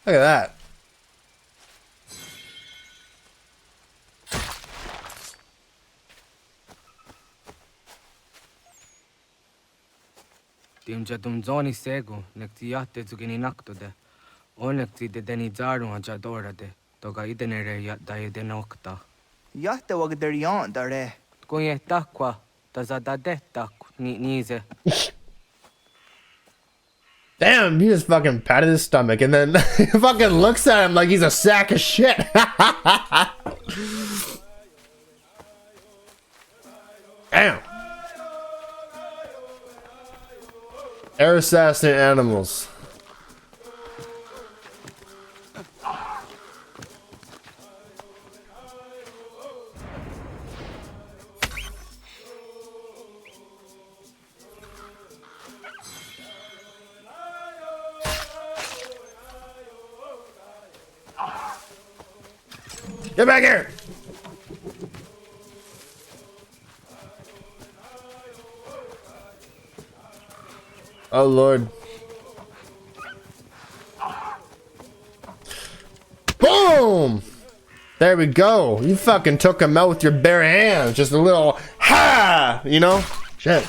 Look at that. Tim jatum zoni sego, nekti yatte zugini naktode. O nekti de deni zaru ajadora de. Toga idenere yat da ide nokta. Yatte wag der yan dare. Kunye takwa, tazada de tak ni nize. Damn, he just fucking patted his stomach and then he fucking looks at him like he's a sack of shit. Damn. Air assassin animals. Get back here! Oh Lord. Boom! There we go. You fucking took him out with your bare hands. Just a little ha! You know? Shit.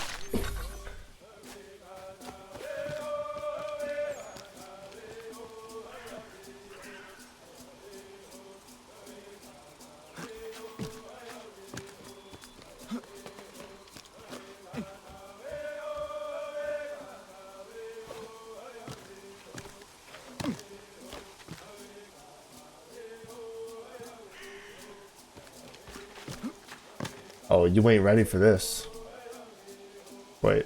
Oh, you ain't ready for this. Wait.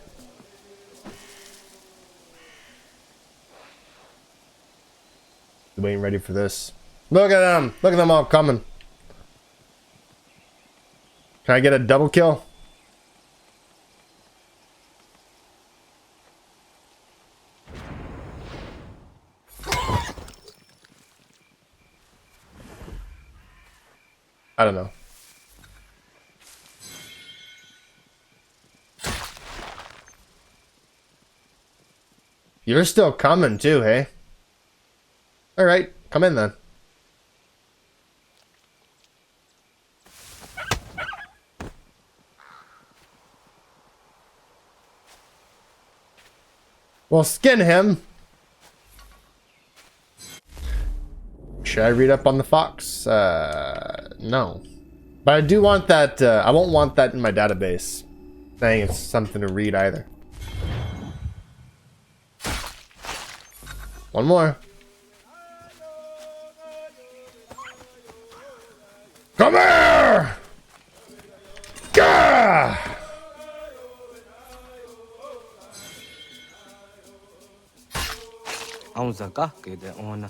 You ain't ready for this. Look at them! Look at them all coming. Can I get a double kill? I don't know. You're still coming too, hey? Alright, come in then. Well, skin him. Should I read up on the fox? No. But I do want that, I won't want that in my database. Saying it's something to read either. One more. Come here! Gah! De ona.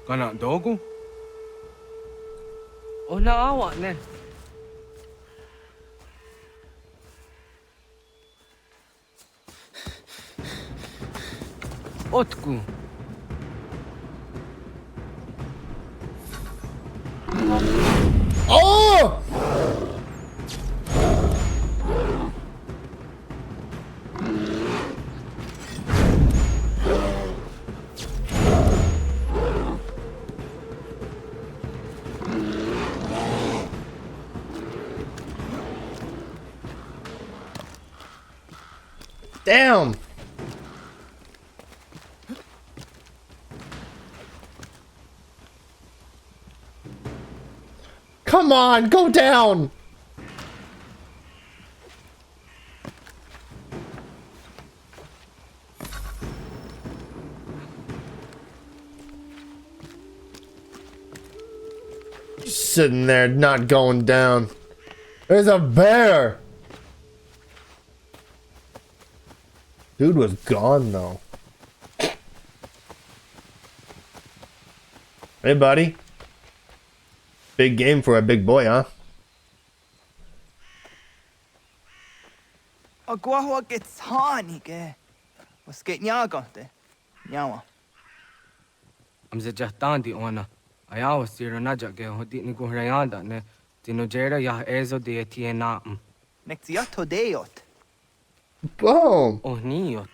Kana dogu? Ona awa ne. Otku. Oh! Damn. Come on, go down. Sitting there, not going down. There's a bear. Dude was gone though. Hey, buddy. Big game for a big boy, huh? Agua gets honey, was get nyagante. Nyawa. I'm the Jahtandi ona. I was here on Najak, who didn't go Rayanda, ne, Dinojera ya ezo de Tiena. Next yato deot. Boom. Oh, niot.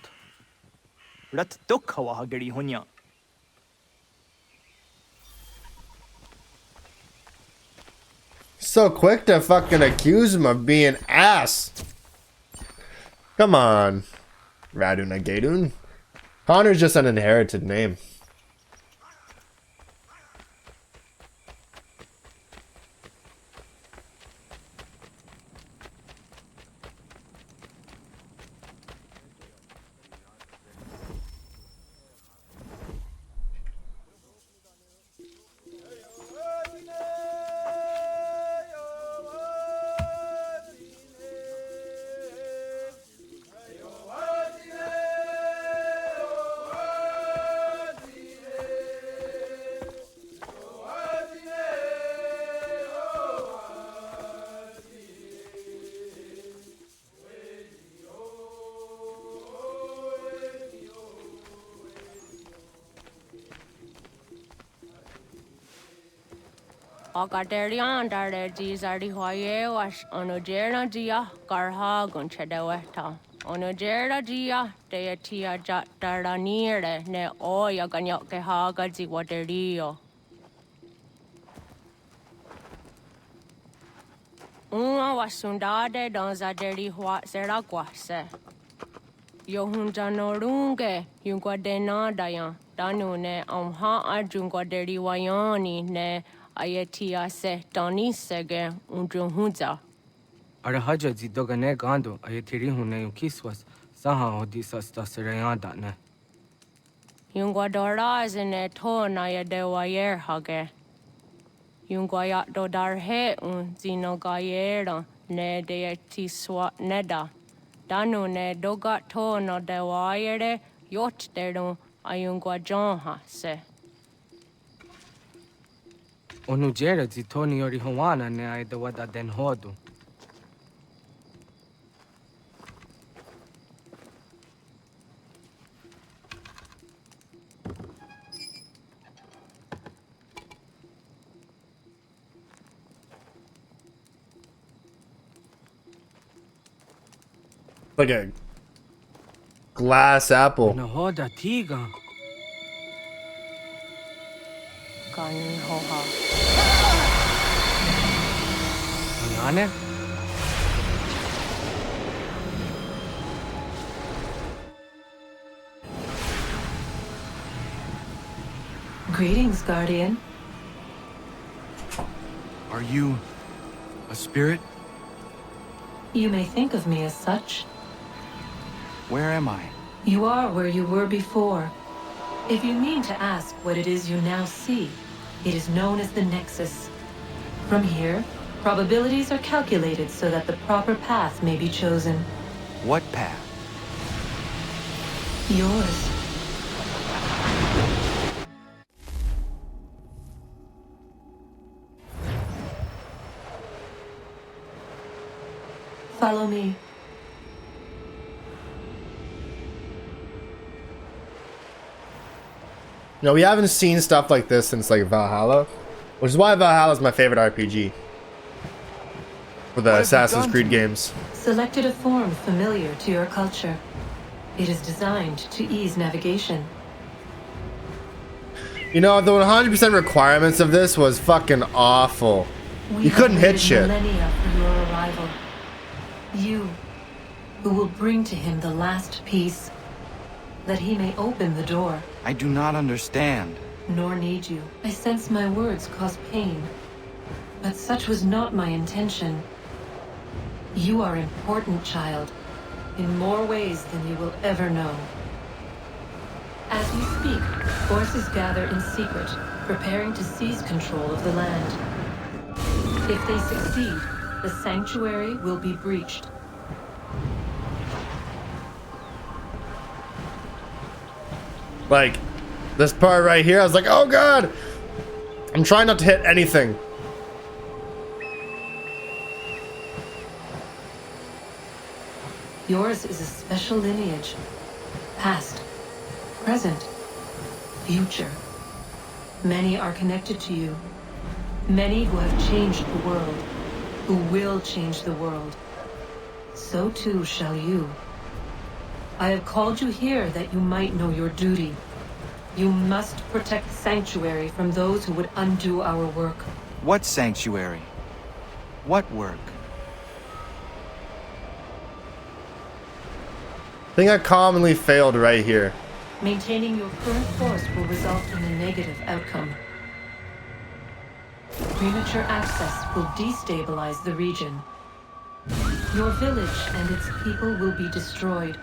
Rat dukawa hagari hunya. So quick to fucking accuse him of being ass. Come on, Raduna Gadun. Connor's just an inherited name. Ogaderian dare Gizardi Hoye was Onogera Gia Garha Gunchedeweta. Onogera Gia Deatia Jatardanire ne Oya Ganyoke Haga Ziwaterio. Una was Sundade Donzaderi Hua Seraguase. Yohunjanorunge, Yunguadena Dayan, Danune, Arjunguaderi Wayani ne. Ayatia se Donisege Undruhunza. Arahaja Zidogane Gando, Ayatiri Hune Kiswas, Saha Odisas Tasirayanda ne. Yunguadora is in a ton I de wayer hage. Yunguayat dodar he un zinogayera ne de tiswa neda. Danu ne dogat ton o de wayere yot deru ayunguajonha se. Onujera Zitoni Ori Hawana ne I the Wada Den Hodu. Like a glass apple. Nahoda Tiga. Kan hoha. Anane? Greetings, Guardian. Are you a spirit? You may think of me as such. Where am I? You are where you were before. If you mean to ask what it is you now see, it is known as the Nexus. From here, probabilities are calculated so that the proper path may be chosen. What path? Yours. Follow me. You know, we haven't seen stuff like this since like Valhalla, which is why Valhalla is my favorite RPG for the Assassin's Creed games. Selected a form familiar to your culture. It is designed to ease navigation. You know, the 100% requirements of this was fucking awful. You couldn't hit shit. Millennia for your arrival. You who will bring to him the last piece, that he may open the door. I do not understand. Nor need you. I sense my words cause pain. But such was not my intention. You are important, child, in more ways than you will ever know. As we speak, forces gather in secret, preparing to seize control of the land. If they succeed, the sanctuary will be breached. Like, this part right here, I was like, oh god! I'm trying not to hit anything. Yours is a special lineage. Past, present, future. Many are connected to you. Many who have changed the world, who will change the world. So too shall you. I have called you here that you might know your duty. You must protect Sanctuary from those who would undo our work. What sanctuary? What work? I think I commonly failed right here. Maintaining your current force will result in a negative outcome. Premature access will destabilize the region. Your village and its people will be destroyed.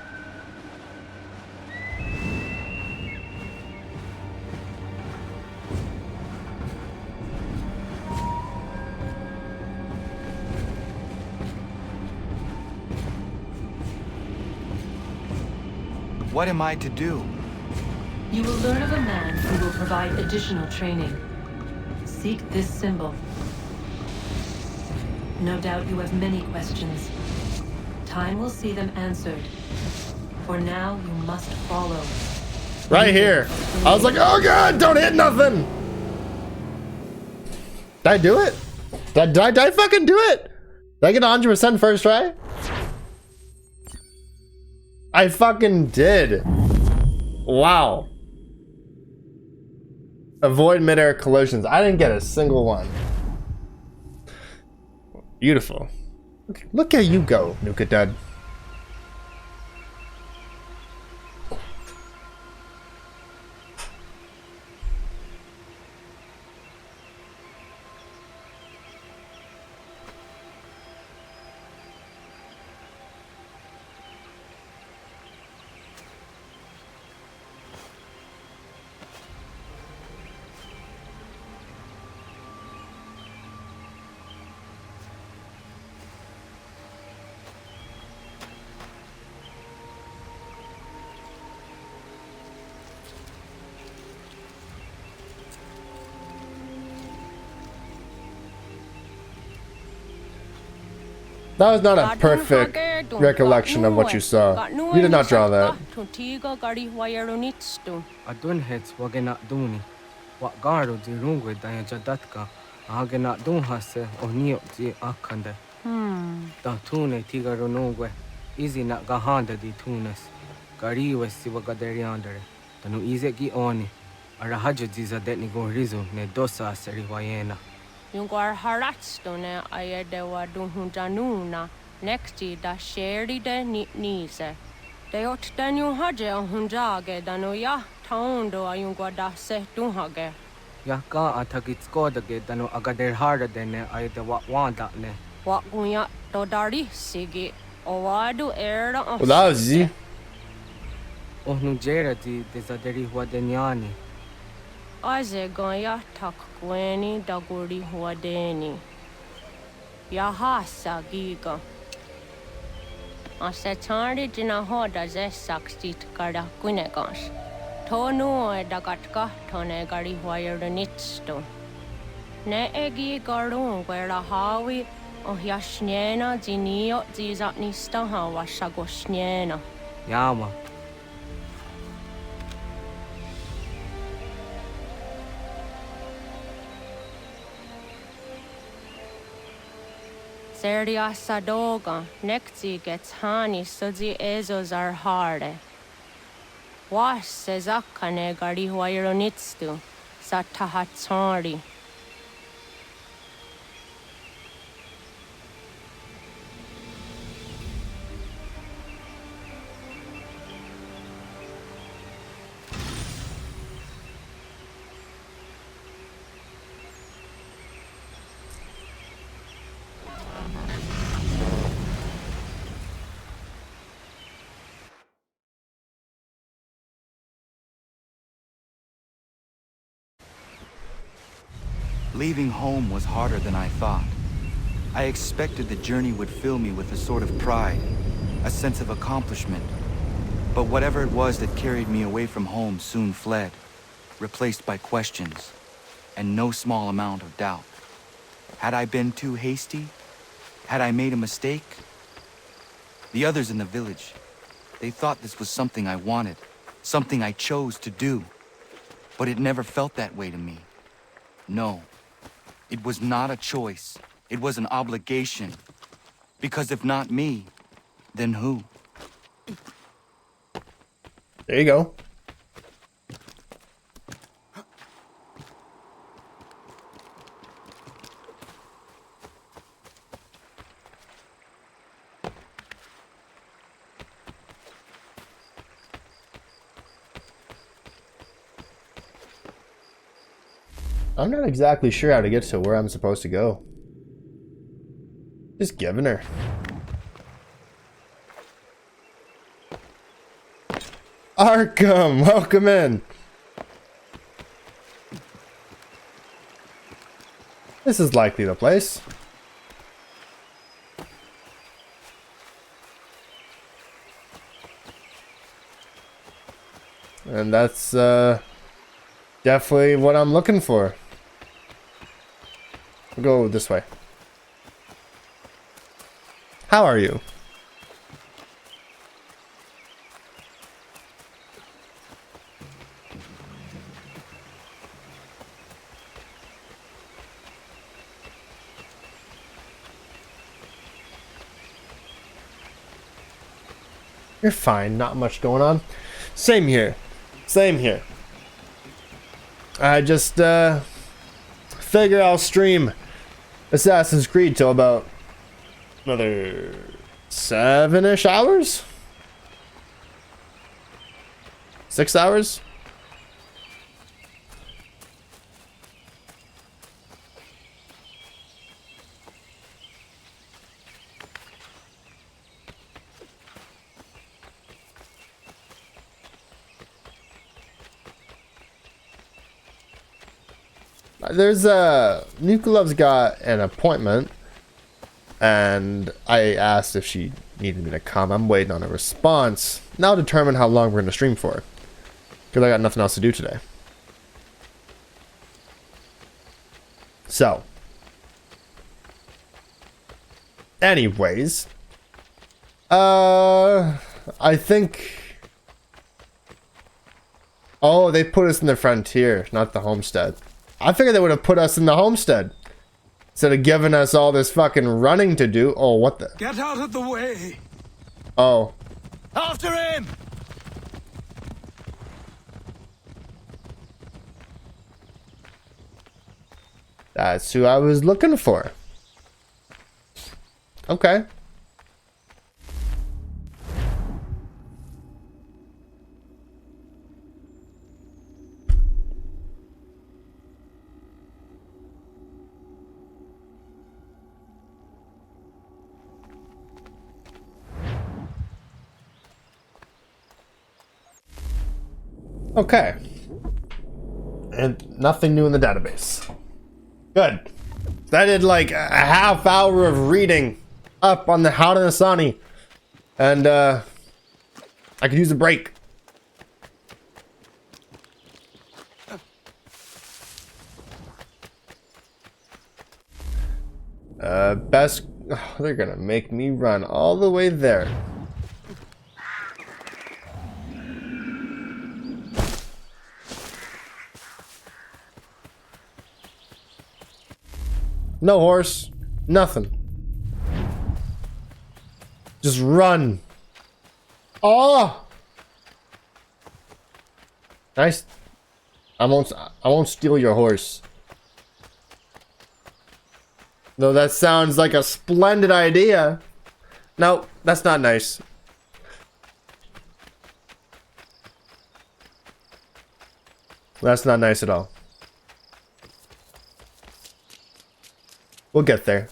What am I to do? You will learn of a man who will provide additional training. Seek this symbol. No doubt you have many questions. Time will see them answered. For now, you must follow. Right here. I was like, oh god, don't hit nothing! Did I do it? Did I fucking do it? Did I get 100% first try? I fucking did. Wow. Avoid midair collisions. I didn't get a single one. Beautiful. Look at you go, NukaDud. That was not a perfect recollection of what you saw. You did not draw that. Adun heads wagena duni. What garo di rungwe daya jadatka. Agena dun hase onio di akande. Da tune tigaro nungwe. Easy na gahanda di tunes. Gariwe siwagaderiandere. Tanu ize gi oni. Arahaja diza detni go rizu ne dosa seriwayena. Jungar haratstone ayedewa dunhunjanuna nexti da sheri de nise. De ot danu haje hunjage danu ya taundo ayungwa da se dunhage. Ya ka atagitskodige danu agader harda dene ayedewa wanda ne. Wa gunya to dari sigi owadu era Well, that was easy. Ohnu jera di desaderi huadeniani. Aze goya tak gweni daguri huadeni. Yahasa giga. Ase tari jina hoda ze sakstit kada kunegans. Tonu e dagatka tone gari huayernitsto. Ne egi garun gwera hawi o yashnena zinio zizatnista hawa shagoshnena. Yama. Seria sadoga, nekti gets hani sudzi ezos are harde. Was sezakane gari huayronitstu, satahatsari. Leaving home was harder than I thought. I expected the journey would fill me with a sort of pride, a sense of accomplishment. But whatever it was that carried me away from home soon fled, replaced by questions, and no small amount of doubt. Had I been too hasty? Had I made a mistake? The others in the village, they thought this was something I wanted, something I chose to do. But it never felt that way to me. No, it was not a choice. It was an obligation. Because if not me, then who? There you go. I'm not exactly sure how to get to where I'm supposed to go. Just giving her. Arkham, welcome in. This is likely the place. And that's definitely what I'm looking for. We'll go this way. How are you? You're fine, not much going on. Same here. Same here. I just figure I'll stream Assassin's Creed till about another 7-ish hours? 6 hours? There's NukaDud's got an appointment, and I asked if she needed me to come. I'm waiting on a response. Now I'll determine how long we're going to stream for, because I got nothing else to do today. So, anyways, I think, oh, they put us in the frontier, not the homestead. I figured they would have put us in the homestead instead of giving us all this fucking running to do. Oh, what the? Get out of the way! Oh. After him! That's who I was looking for. Okay. Okay. And nothing new in the database. Good. I did like a half hour of reading up on the Haudenosaunee. And I could use a break. Best... Oh, they're gonna make me run all the way there. No horse. Nothing. Just run. Oh! Nice. I won't steal your horse. Though that sounds like a splendid idea. No, that's not nice. That's not nice at all. We'll get there.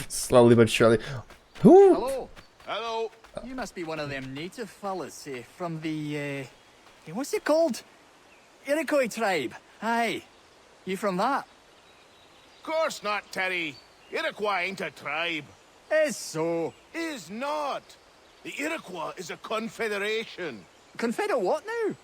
Slowly but surely. Who? Hello. Hello. You must be one of them native fellas from the, what's it called? Iroquois tribe. Aye. You from that? Course not, Terry. Iroquois ain't a tribe. Is so. Is not. The Iroquois is a confederation. Confederate what now?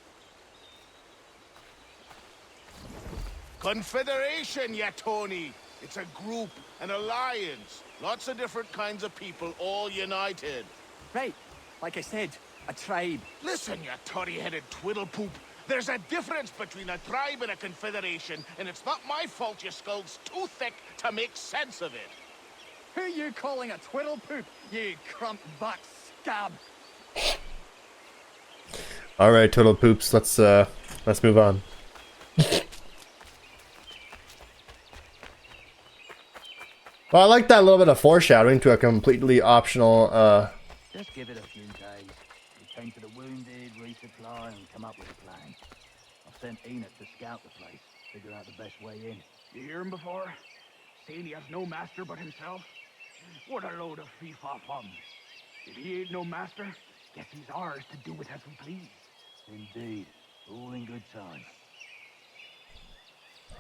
Confederation, ya Tony. It's a group, an alliance. Lots of different kinds of people, all united. Right. Like I said, a tribe. Listen, you toddy-headed twiddlepoop. There's a difference between a tribe and a confederation, and it's not my fault your skull's too thick to make sense of it. Who you calling a twiddlepoop, you crump butt scab? All right, Twiddle Poops, let's move on. Well, I like that little bit of foreshadowing to a completely optional. Just give it a few days. We tend to the wounded, resupply, and come up with a plan. I've sent Enoch to scout the place, figure out the best way in. You hear him before? Saying he has no master but himself? What a load of fee-fa-fum. If he ain't no master, guess he's ours to do with as we please. Indeed. All in good time.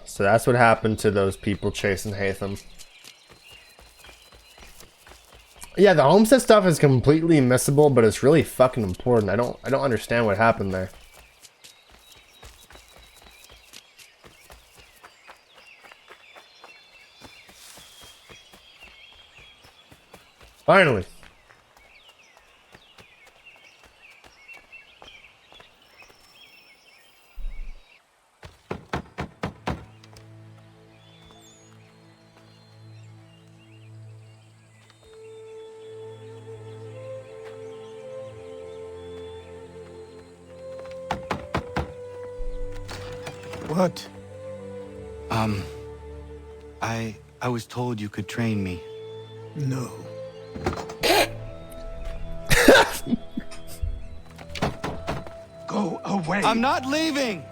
So that's what happened to those people chasing Hatham. Yeah, the homestead stuff is completely missable, but it's really fucking important. I don't understand what happened there. Finally. What? I was told you could train me. No. Go away! I'm not leaving!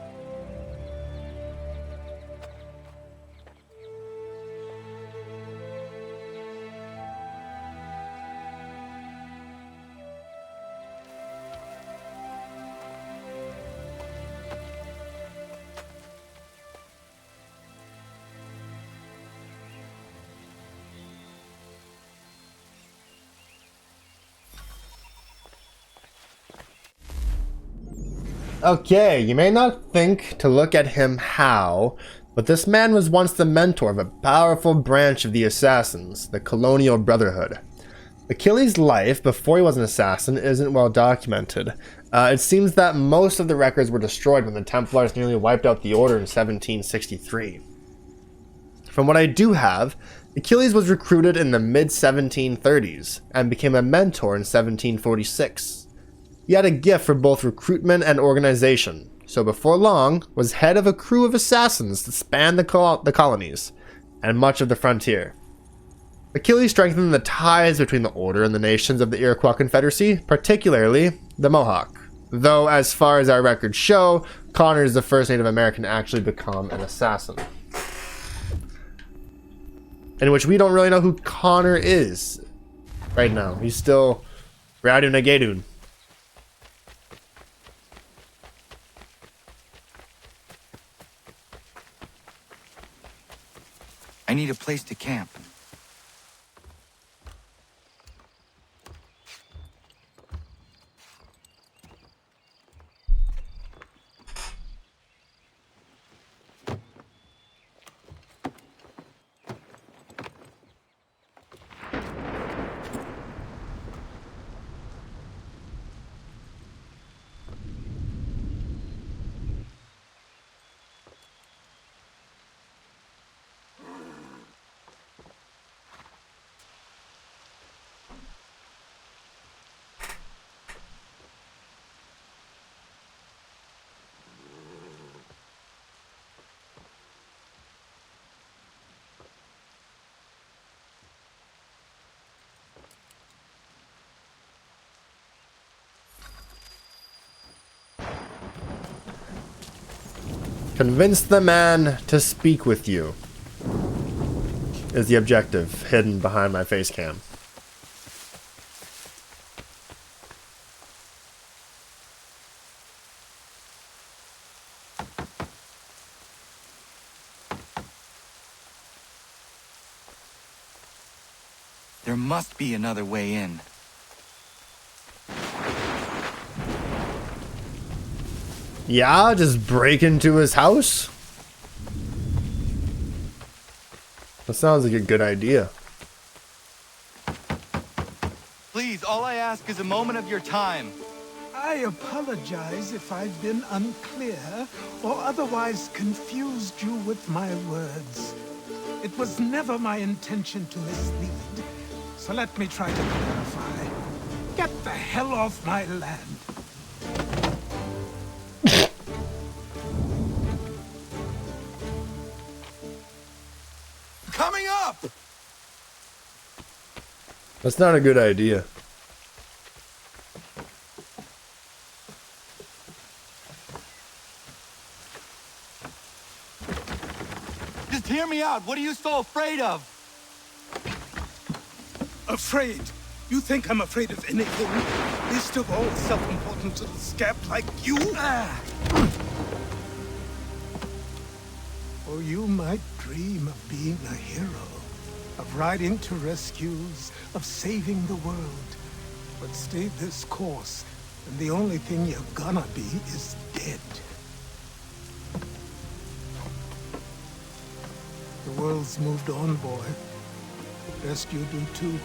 Okay, you may not think to look at him how, but this man was once the mentor of a powerful branch of the Assassins, the Colonial Brotherhood. Achilles' life before he was an assassin isn't well documented. It seems that most of the records were destroyed when the Templars nearly wiped out the Order in 1763. From what I do have, Achilles was recruited in the mid-1730s and became a mentor in 1746. He had a gift for both recruitment and organization, so before long was head of a crew of assassins that spanned the colonies and much of the frontier. Achilles strengthened the ties between the Order and the nations of the Iroquois Confederacy, particularly the Mohawk. Though, as far as our records show, Connor is the first Native American to actually become an assassin. In which we don't really know who Connor is right now. He's still Radu Nagedun. I need a place to camp. Convince the man to speak with you is the objective hidden behind my face cam. There must be another way in. Yeah, just break into his house? That sounds like a good idea. Please, all I ask is a moment of your time. I apologize if I've been unclear or otherwise confused you with my words. It was never my intention to mislead, so let me try to clarify. Get the hell off my land. Coming up! That's not a good idea. Just hear me out. What are you so afraid of? Afraid? You think I'm afraid of anything? Least of all, self-important little scab like you? Or you might dream of being a hero, of riding to rescues, of saving the world. But stay this course, and the only thing you're gonna be is dead. The world's moved on, boy. Best you do too.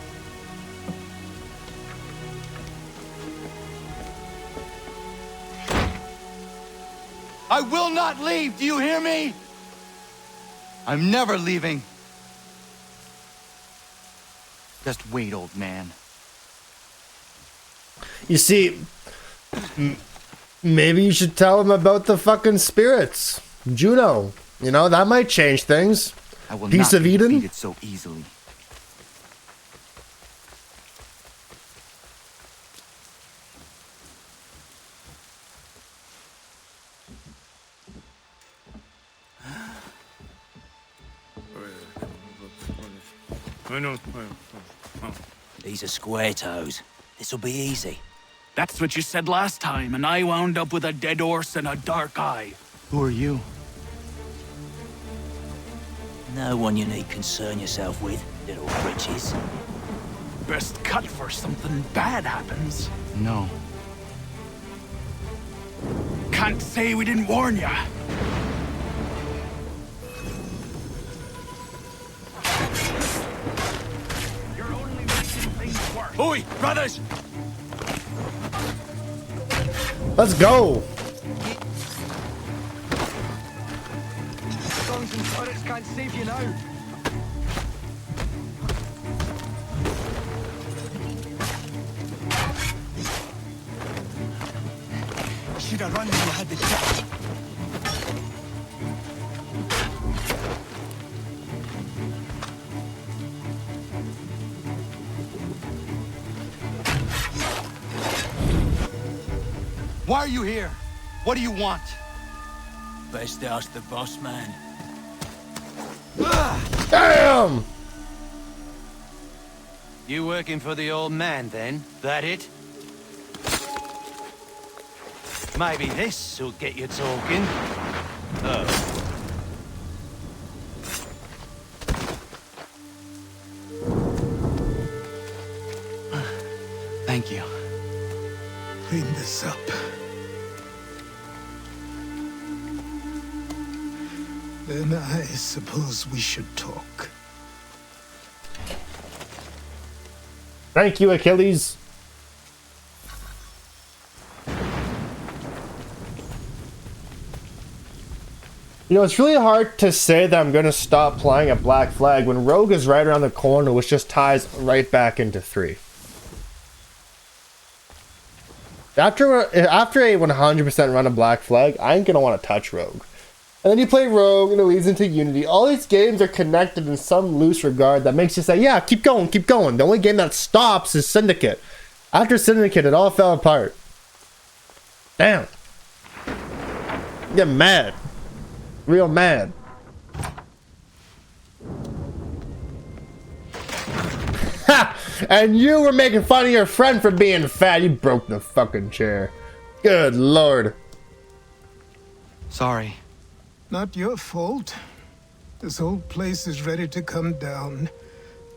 I will not leave, do you hear me? I'm never leaving. Just wait, old man. You see, maybe you should tell him about the fucking spirits. Juno. You know, that might change things. I will Piece not of be Eden? defeated so easily. These are square toes. This'll be easy. That's what you said last time, and I wound up with a dead horse and a dark eye. Who are you? No one you need concern yourself with, little britches. Best cut for something bad happens. No. Can't say we didn't warn ya. You're only making things worse. Oi, brothers! Let's go! Songs and turrets can't save you now. Should have run when you had the chance. Why are you here? What do you want? Best ask the boss man. Damn! You working for the old man, then? That it? Maybe this'll get you talking. Oh. Thank you. Clean this up. Then I suppose we should talk. Thank you, Achilles. You know, it's really hard to say that I'm going to stop playing at Black Flag when Rogue is right around the corner, which just ties right back into 3. After a 100% run of Black Flag, I ain't going to want to touch Rogue. And then you play Rogue and it leads into Unity. All these games are connected in some loose regard that makes you say, yeah, keep going, keep going. The only game that stops is Syndicate. After Syndicate, it all fell apart. Damn. Get mad. Real mad. Ha! And you were making fun of your friend for being fat. You broke the fucking chair. Good lord. Sorry. Not your fault. This whole place is ready to come down.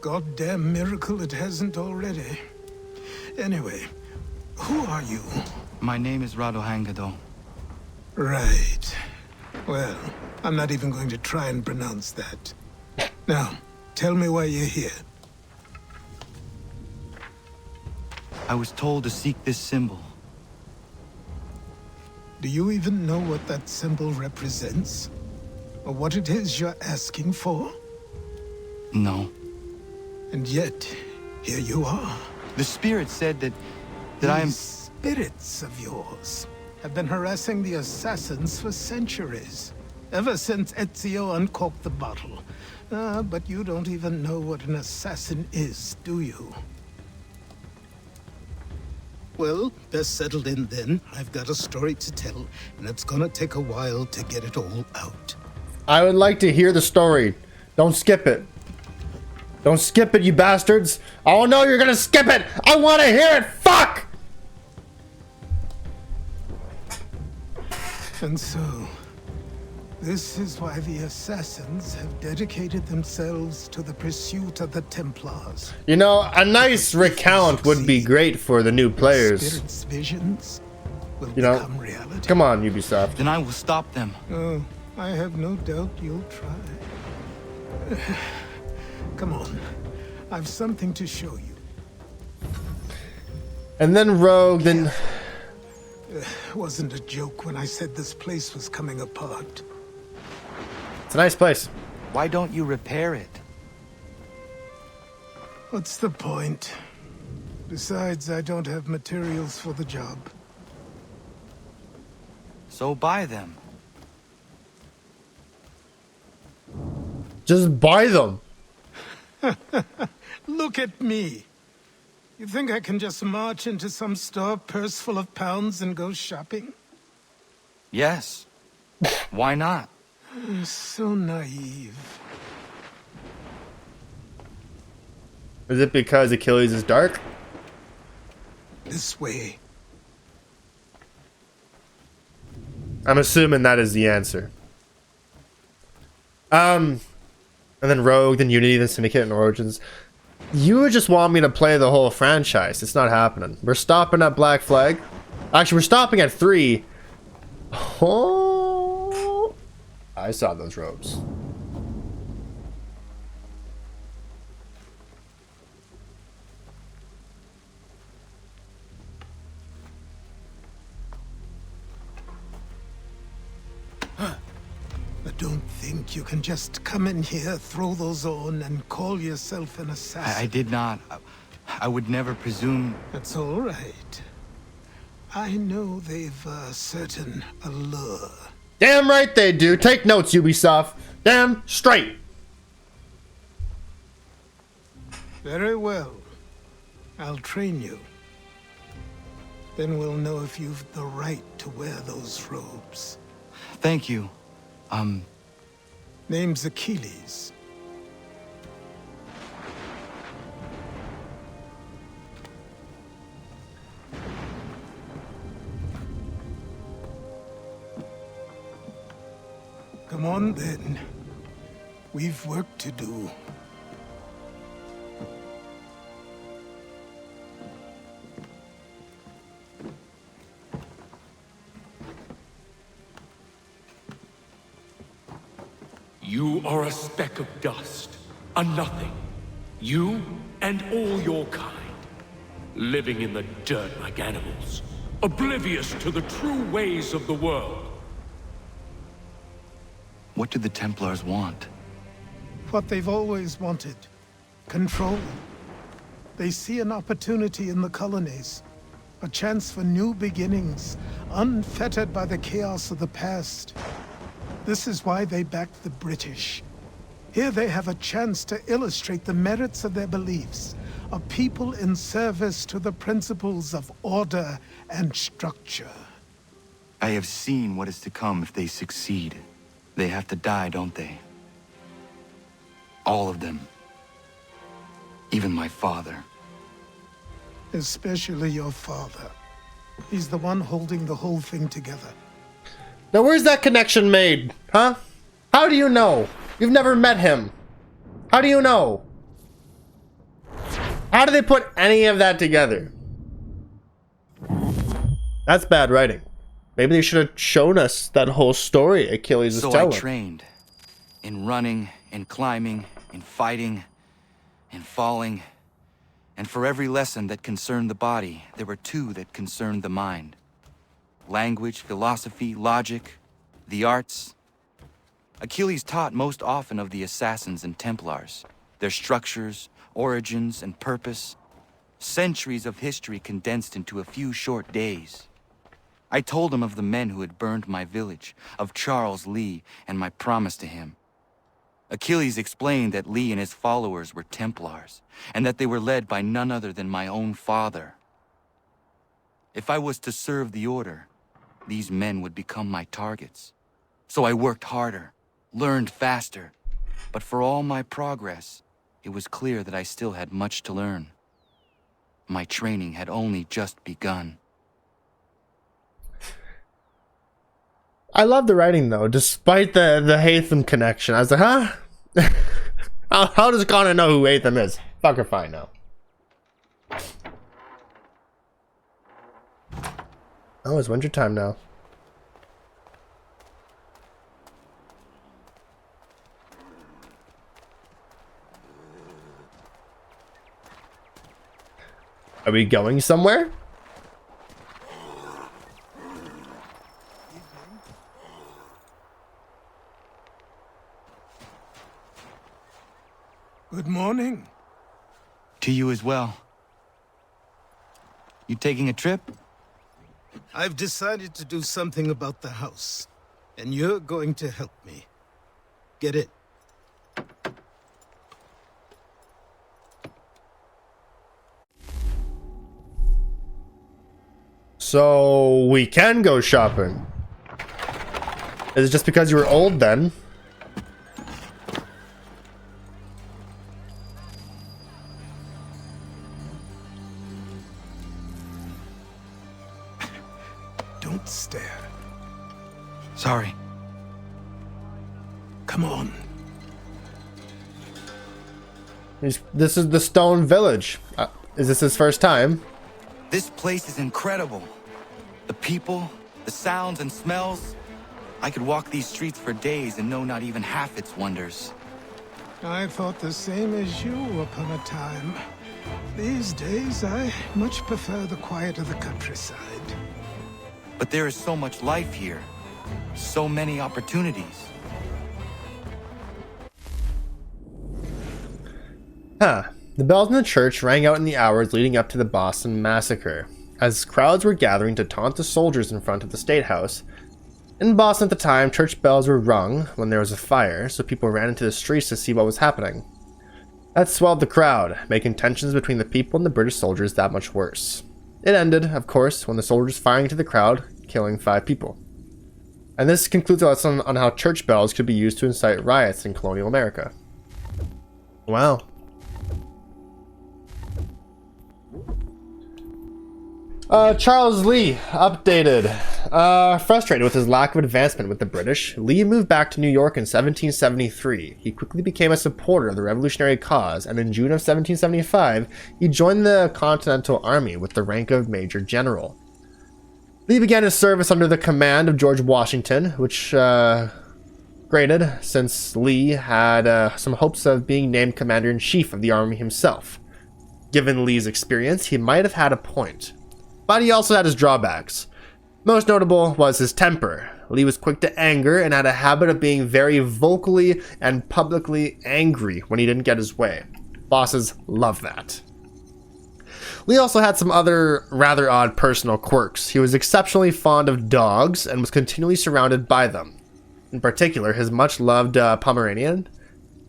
Goddamn miracle it hasn't already. Anyway, who are you? My name is Radohangado. Right. Well, I'm not even going to try and pronounce that. Now, tell me why you're here. I was told to seek this symbol. Do you even know what that symbol represents? Or what it is you're asking for? No. And yet, here you are. The spirit said that I am... These spirits of yours have been harassing the assassins for centuries. Ever since Ezio uncorked the bottle. But you don't even know what an assassin is, do you? Well, best settled in then. I've got a story to tell, and it's gonna take a while to get it all out. I would like to hear the story. Don't skip it. Don't skip it, you bastards. Oh no, you're gonna skip it. I want to hear it. Fuck! And so, this is why the assassins have dedicated themselves to the pursuit of the Templars. You know, a nice recount would be great for the new players. Spirit's visions will You know, become reality. come on, Ubisoft. Then I will stop them. Oh, I have no doubt you'll try. Come on, I've something to show you. And then Rogue, then... Wasn't a joke when I said this place was coming apart. It's a nice place. Why don't you repair it? What's the point? Besides, I don't have materials for the job. So buy them. Just buy them. Look at me. You think I can just march into some store, purse full of pounds, and go shopping? Yes. Why not? So naive. Is it because Achilles is dark? This way. I'm assuming that is the answer. And then Rogue, then Unity, then Syndicate, and Origins. You would just want me to play the whole franchise. It's not happening. We're stopping at Black Flag. Actually, we're stopping at 3. Oh, I saw those robes. I don't think you can just come in here, throw those on, and call yourself an assassin. I did not. I would never presume... That's all right. I know they've a certain allure. Damn right they do. Take notes, Ubisoft. Damn straight. Very well. I'll train you. Then we'll know if you've the right to wear those robes. Thank you. Name's Achilles. Come on then. We've work to do. You are a speck of dust, a nothing. You and all your kind. Living in the dirt like animals. Oblivious to the true ways of the world. What do the Templars want? What they've always wanted. Control. They see an opportunity in the colonies. A chance for new beginnings, unfettered by the chaos of the past. This is why they backed the British. Here they have a chance to illustrate the merits of their beliefs. A people in service to the principles of order and structure. I have seen what is to come if they succeed. They have to die, don't they? All of them. Even my father. Especially your father. He's the one holding the whole thing together. Now where's that connection made? Huh? How do you know? You've never met him. How do you know? How do they put any of that together? That's bad writing. Maybe they should have shown us that whole story Achilles is So telling. I trained in running, in climbing, in fighting, in falling. And for every lesson that concerned the body, there were two that concerned the mind. Language, philosophy, logic, the arts. Achilles taught most often of the assassins and Templars, their structures, origins, and purpose. Centuries of history condensed into a few short days. I told him of the men who had burned my village, of Charles Lee and my promise to him. Achilles explained that Lee and his followers were Templars, and that they were led by none other than my own father. If I was to serve the order, these men would become my targets. So I worked harder, learned faster, but for all my progress, it was clear that I still had much to learn. My training had only just begun. I love the writing though, despite the Hatham connection. I was like, huh? how does Connor know who Hatham is? Fuck if I know. Oh, it's winter time now. Are we going somewhere? Good morning. To you as well. You taking a trip? I've decided to do something about the house, and you're going to help me. Get it? So we can go shopping. Is it just because you were old then? Don't stare. Sorry. Come on. This is the Stone Village. Is this his first time? This place is incredible. The people, the sounds and smells. I could walk these streets for days and know not even half its wonders. I thought the same as you upon a time. These days, I much prefer the quiet of the countryside. But there is so much life here. So many opportunities. Huh. The bells in the church rang out in the hours leading up to the Boston Massacre, as crowds were gathering to taunt the soldiers in front of the State House. In Boston at the time, church bells were rung when there was a fire, so people ran into the streets to see what was happening. That swelled the crowd, making tensions between the people and the British soldiers that much worse. It ended, of course, when the soldiers firing into the crowd, killing 5 people. And this concludes a lesson on how church bells could be used to incite riots in colonial America. Wow. Charles Lee, updated. Frustrated with his lack of advancement with the British, Lee moved back to New York in 1773. He quickly became a supporter of the revolutionary cause, and in June of 1775, he joined the Continental Army with the rank of Major General. Lee began his service under the command of George Washington, which, graded, since Lee had some hopes of being named Commander-in-Chief of the Army himself. Given Lee's experience, he might have had a point. But he also had his drawbacks. Most notable was his temper. Lee was quick to anger and had a habit of being very vocally and publicly angry when he didn't get his way. Bosses love that. Lee also had some other rather odd personal quirks. He was exceptionally fond of dogs and was continually surrounded by them. In particular, his much-loved Pomeranian.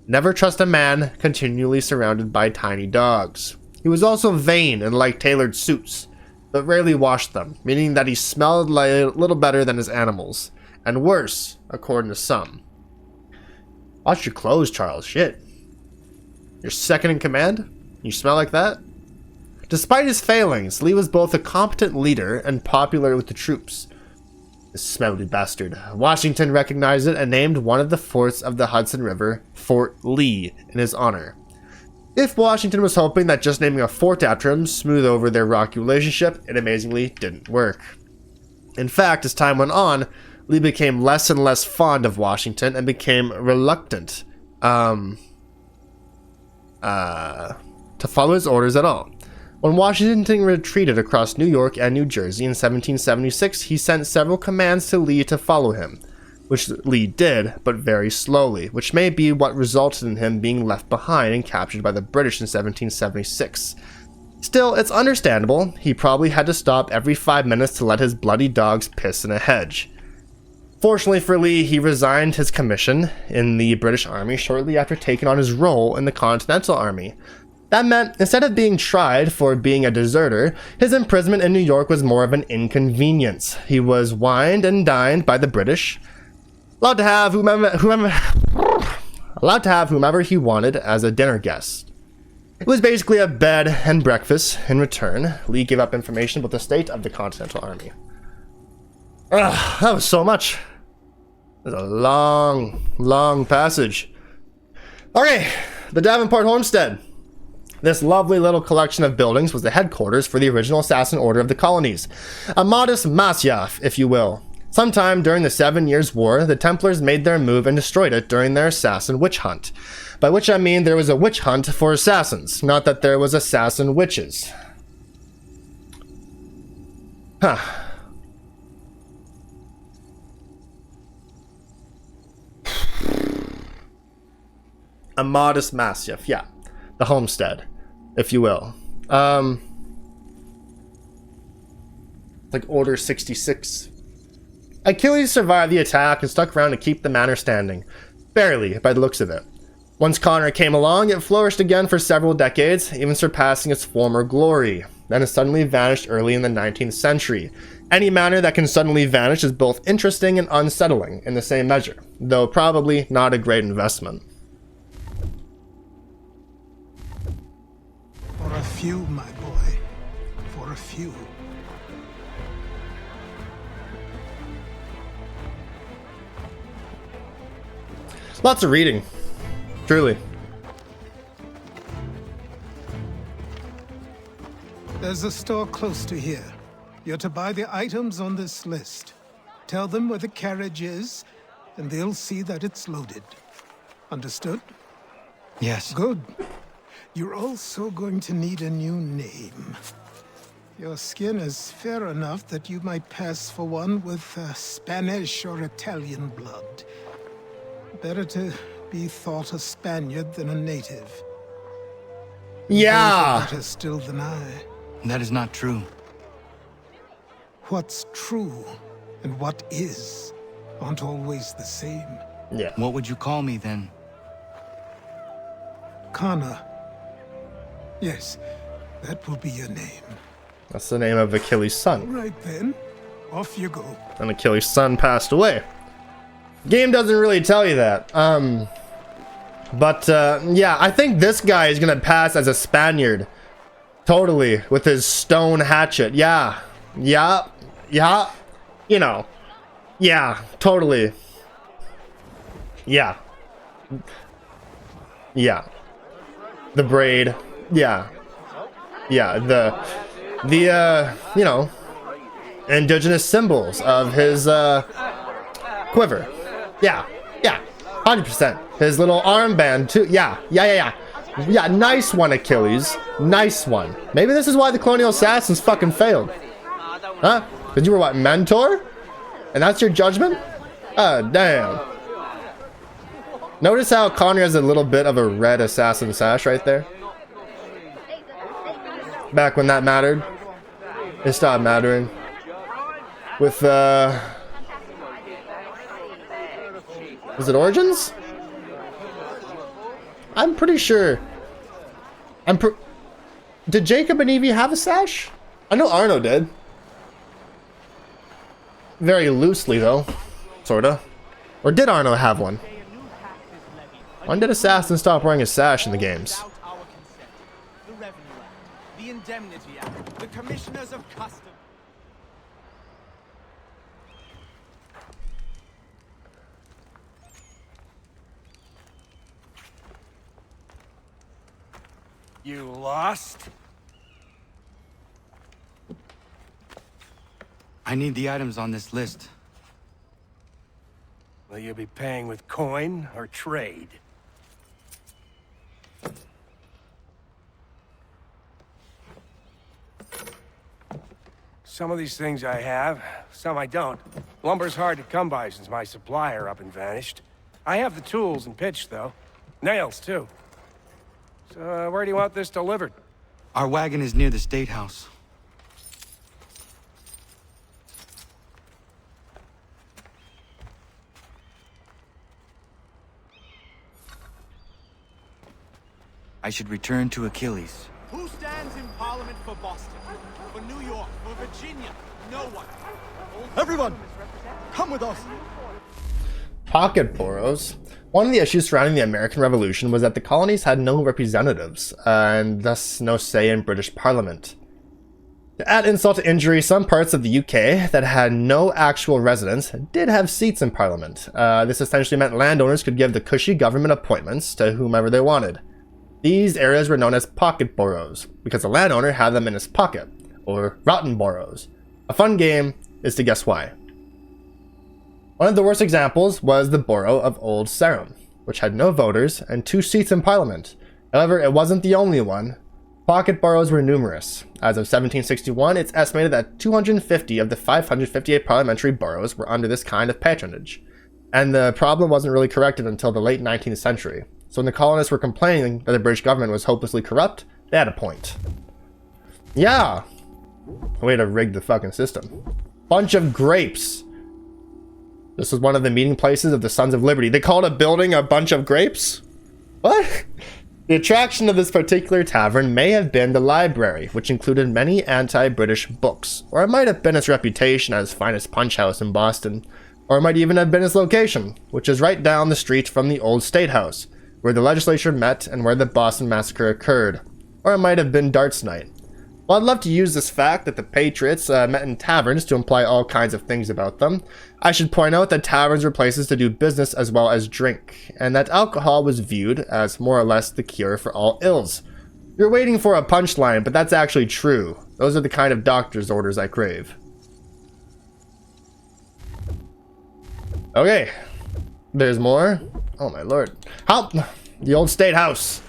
Never trust a man continually surrounded by tiny dogs. He was also vain and liked tailored suits, but rarely washed them, meaning that he smelled a little better than his animals, and worse, according to some. Wash your clothes, Charles. Shit. You're second in command? You smell like that? Despite his failings, Lee was both a competent leader and popular with the troops. This smelly bastard. Washington recognized it and named one of the forts of the Hudson River Fort Lee in his honor. If Washington was hoping that just naming a fort after him smooth over their rocky relationship, it amazingly didn't work. In fact, as time went on, Lee became less and less fond of Washington and became reluctant to follow his orders at all. When Washington retreated across New York and New Jersey in 1776, he sent several commands to Lee to follow him, which Lee did, but very slowly, which may be what resulted in him being left behind and captured by the British in 1776. Still, it's understandable. He probably had to stop every 5 minutes to let his bloody dogs piss in a hedge. Fortunately for Lee, he resigned his commission in the British Army shortly after taking on his role in the Continental Army. That meant, instead of being tried for being a deserter, his imprisonment in New York was more of an inconvenience. He was wined and dined by the British, allowed to have whomever he wanted as a dinner guest. It was basically a bed and breakfast. In return, Lee gave up information about the state of the Continental Army. Ugh, that was so much. It was a long passage. Okay, the Davenport Homestead. This lovely little collection of buildings was the headquarters for the original assassin order of the colonies. A modest Masyaf, if you will. Sometime during the 7 Years' War, the Templars made their move and destroyed it during their assassin witch hunt. By which I mean there was a witch hunt for assassins, not that there was assassin witches. Huh. A modest Masyaf, yeah. The homestead, if you will. Like Order 66. Achilles survived the attack and stuck around to keep the manor standing. Barely, by the looks of it. Once Connor came along, it flourished again for several decades, even surpassing its former glory. Then it suddenly vanished early in the 19th century. Any manor that can suddenly vanish is both interesting and unsettling in the same measure, though probably not a great investment. For a few, my boy. For a few. Lots of reading. Truly. There's a store close to here. You're to buy the items on this list. Tell them where the carriage is, and they'll see that it's loaded. Understood? Yes. Good. You're also going to need a new name. Your skin is fair enough that you might pass for one with Spanish or Italian blood. Better to be thought a Spaniard than a native. Yeah. Better still than I. That is not true. What's true and what is aren't always the same. Yeah. What would you call me then? Kana. Yes, that will be your name. That's the name of Achilles' son. Right then, off you go. And Achilles' son passed away. Game doesn't really tell you that. Yeah, I think this guy is gonna pass as a Spaniard. Totally, with his stone hatchet. Yeah. You know. Yeah, totally. Yeah. The braid. Yeah, the you know, indigenous symbols of his quiver. Yeah, 100%. His little armband too. Yeah, nice one, Achilles. Nice one. Maybe this is why the colonial assassins fucking failed. Huh? Because you were what, mentor? And that's your judgment? Damn. Notice how Connor has a little bit of a red assassin sash right there? Back when that mattered. It stopped mattering. With, was it Origins? I'm pretty sure. Did Jacob and Evie have a sash? I know Arno did. Very loosely, though. Sorta. Or did Arno have one? When did Assassin stop wearing a sash in the games? The Revenue Act, the Indemnity Act, the Commissioners of Customs. You lost? I need the items on this list. Will you be paying with coin or trade? Some of these things I have, some I don't. Lumber's hard to come by since my supplier up and vanished. I have the tools and pitch, though. Nails, too. So, where do you want this delivered? Our wagon is near the State House. I should return to Achilles. Who stands in Parliament for Boston? For New York? For Virginia? No one. Everyone, come with us. Pocket boroughs. One of the issues surrounding the American Revolution was that the colonies had no representatives, and thus no say in British Parliament. To add insult to injury, some parts of the UK that had no actual residents did have seats in Parliament. This essentially meant landowners could give the cushy government appointments to whomever they wanted. These areas were known as pocket boroughs, because the landowner had them in his pocket, or rotten boroughs. A fun game is to guess why. One of the worst examples was the borough of Old Sarum, which had no voters and 2 seats in Parliament. However, it wasn't the only one. Pocket boroughs were numerous. As of 1761, it's estimated that 250 of the 558 parliamentary boroughs were under this kind of patronage. And the problem wasn't really corrected until the late 19th century. So when the colonists were complaining that the British government was hopelessly corrupt, they had a point. Yeah! Way to rig the fucking system. Bunch of grapes! This was one of the meeting places of the Sons of Liberty. They called a building a bunch of grapes? What? The attraction of this particular tavern may have been the library, which included many anti-British books. Or it might have been its reputation as finest punch house in Boston. Or it might even have been its location, which is right down the street from the old State House, where the legislature met and where the Boston Massacre occurred. Or it might have been darts night. Well, I'd love to use this fact that the Patriots met in taverns to imply all kinds of things about them. I should point out that taverns were places to do business as well as drink, and that alcohol was viewed as more or less the cure for all ills. You're waiting for a punchline, but that's actually true. Those are the kind of doctor's orders I crave. Okay, there's more. Oh my lord. How? The old State House.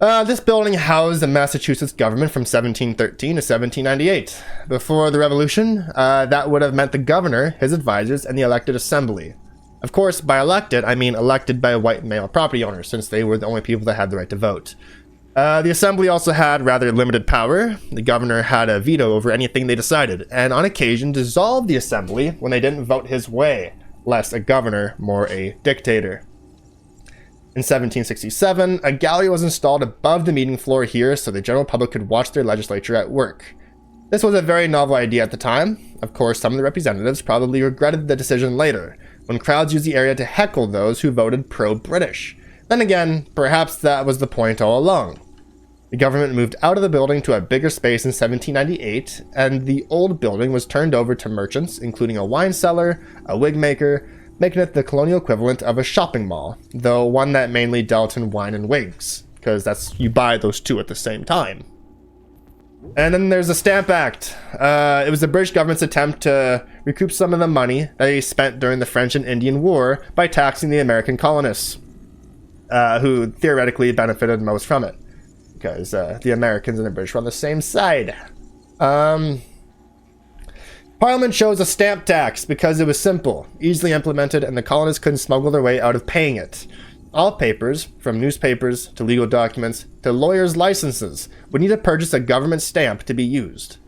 This building housed the Massachusetts government from 1713 to 1798. Before the Revolution, that would have meant the governor, his advisors, and the elected assembly. Of course, by elected, I mean elected by white male property owners, since they were the only people that had the right to vote. The assembly also had rather limited power. The governor had a veto over anything they decided, and on occasion dissolved the assembly when they didn't vote his way, less a governor, more a dictator. In 1767, a gallery was installed above the meeting floor here so the general public could watch their legislature at work. This was a very novel idea at the time. Of course, some of the representatives probably regretted the decision later, when crowds used the area to heckle those who voted pro-British. Then again, perhaps that was the point all along. The government moved out of the building to a bigger space in 1798, and the old building was turned over to merchants, including a wine cellar, a wig maker, making it the colonial equivalent of a shopping mall, though one that mainly dealt in wine and wigs, because that's you buy those two at the same time. And then there's the Stamp Act. It was the British government's attempt to recoup some of the money that they spent during the French and Indian War by taxing the American colonists, who theoretically benefited most from it, because the Americans and the British were on the same side. Parliament chose a stamp tax because it was simple, easily implemented, and the colonists couldn't smuggle their way out of paying it. All papers, from newspapers to legal documents to lawyers' licenses, would need to purchase a government stamp to be used.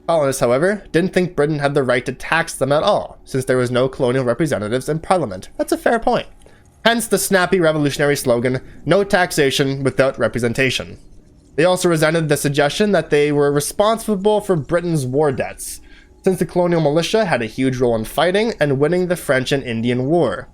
Colonists, however, didn't think Britain had the right to tax them at all, since there was no colonial representatives in Parliament. That's a fair point. Hence the snappy revolutionary slogan, "No taxation without representation." They also resented the suggestion that they were responsible for Britain's war debts, since the colonial militia had a huge role in fighting and winning the French and Indian War.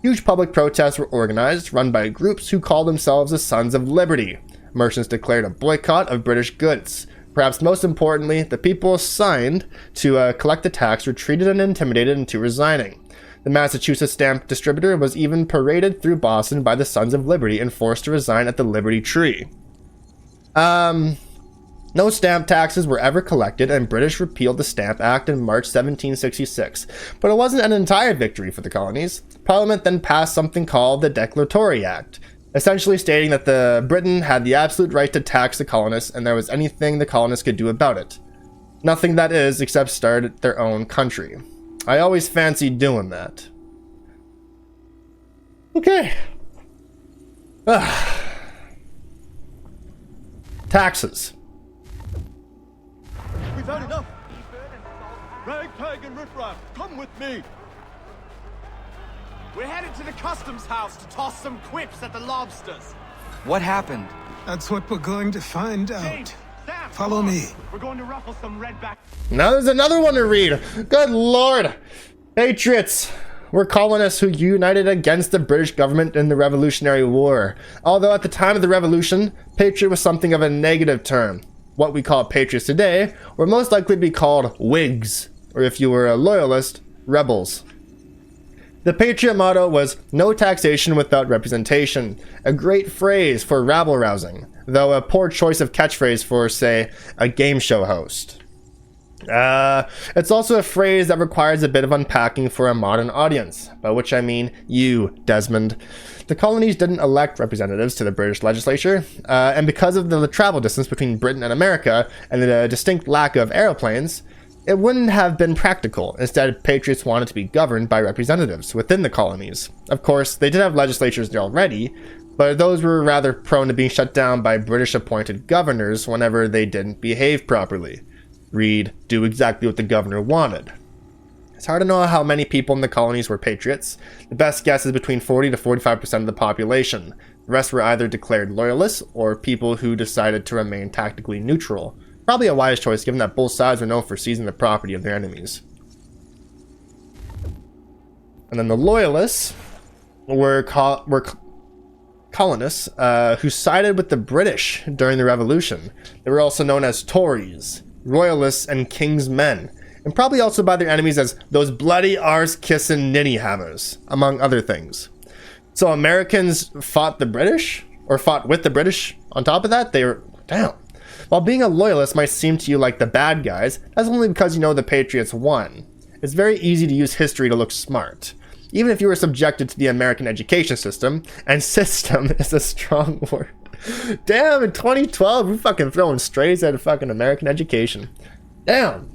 Huge public protests were organized, run by groups who called themselves the Sons of Liberty. Merchants declared a boycott of British goods. Perhaps most importantly, the people assigned to collect the tax were treated and intimidated into resigning. The Massachusetts stamp distributor was even paraded through Boston by the Sons of Liberty and forced to resign at the Liberty Tree. No stamp taxes were ever collected, and British repealed the Stamp Act in March 1766. But it wasn't an entire victory for the colonies. Parliament then passed something called the Declaratory Act, essentially stating that Britain had the absolute right to tax the colonists, and there was anything the colonists could do about it. Nothing, that is, except start their own country. I always fancied doing that. Okay. Taxes. We've had enough. Ragtag and riffraff, come with me. We're headed to the customs house to toss some quips at the lobsters. What happened? That's what we're going to find out. James, Sam, Follow me. We're going to ruffle some redback. Now there's another one to read. Good lord. Patriots were colonists who united against the British government in the Revolutionary War. Although at the time of the Revolution, patriot was something of a negative term. What we call patriots today were most likely to be called Whigs, or if you were a loyalist, rebels. The patriot motto was no taxation without representation, a great phrase for rabble-rousing, though a poor choice of catchphrase for, say, a game show host. It's also a phrase that requires a bit of unpacking for a modern audience, by which I mean you, Desmond. The colonies didn't elect representatives to the British legislature, and because of the travel distance between Britain and America and the distinct lack of aeroplanes, it wouldn't have been practical. Instead, patriots wanted to be governed by representatives within the colonies. Of course, they did have legislatures there already, but those were rather prone to being shut down by British-appointed governors whenever they didn't behave properly. Read, do exactly what the governor wanted. It's hard to know how many people in the colonies were patriots. The best guess is between 40 to 45% of the population. The rest were either declared loyalists or people who decided to remain tactically neutral. Probably a wise choice given that both sides were known for seizing the property of their enemies. And then the loyalists were colonists who sided with the British during the Revolution. They were also known as Tories, royalists, and king's men, and probably also by their enemies as those bloody arse-kissing ninny-hammers, among other things. So Americans fought the British, or fought with the British. On top of that, they were, damn. While being a loyalist might seem to you like the bad guys, that's only because you know the Patriots won. It's very easy to use history to look smart, even if you were subjected to the American education system, and system is a strong word. Damn, in 2012, we're fucking throwing strays at fucking American education. Damn.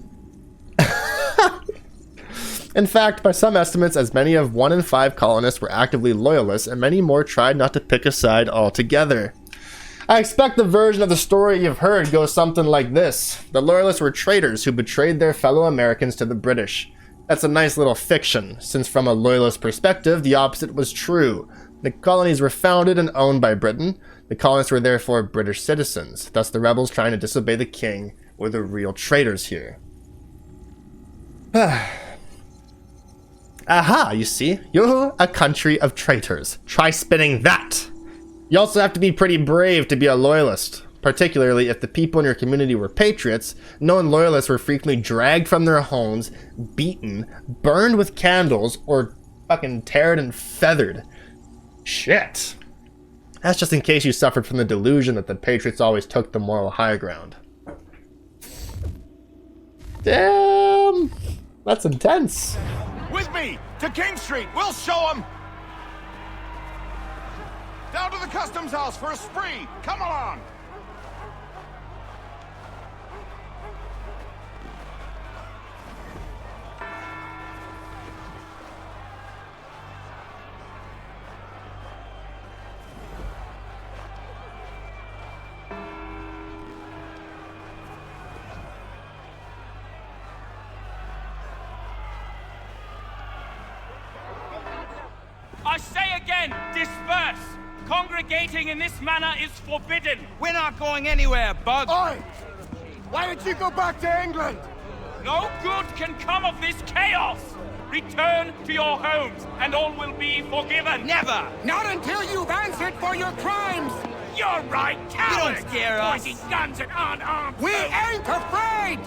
In fact, by some estimates, as many as 1 in 5 colonists were actively loyalists, and many more tried not to pick a side altogether. I expect the version of the story you've heard goes something like this. The loyalists were traitors who betrayed their fellow Americans to the British. That's a nice little fiction, since from a loyalist perspective, the opposite was true. The colonies were founded and owned by Britain. The colonists were therefore British citizens. Thus, the rebels trying to disobey the king were the real traitors here. Aha, you see? You're a country of traitors. Try spinning that! You also have to be pretty brave to be a loyalist, particularly if the people in your community were patriots. Known loyalists were frequently dragged from their homes, beaten, burned with candles, or fucking tarred and feathered. Shit. That's just in case you suffered from the delusion that the patriots always took the moral high ground. Damn! That's intense. With me to King Street. We'll show them. Down to the customs house for a spree. Come along. I say again, disperse! Congregating in this manner is forbidden! We're not going anywhere, Bug! Oi! Why don't you go back to England? No good can come of this chaos! Return to your homes, and all will be forgiven! Never! Not until you've answered for your crimes! You're right, cowards! You don't scare us! Pointing guns at unarmed We ain't afraid!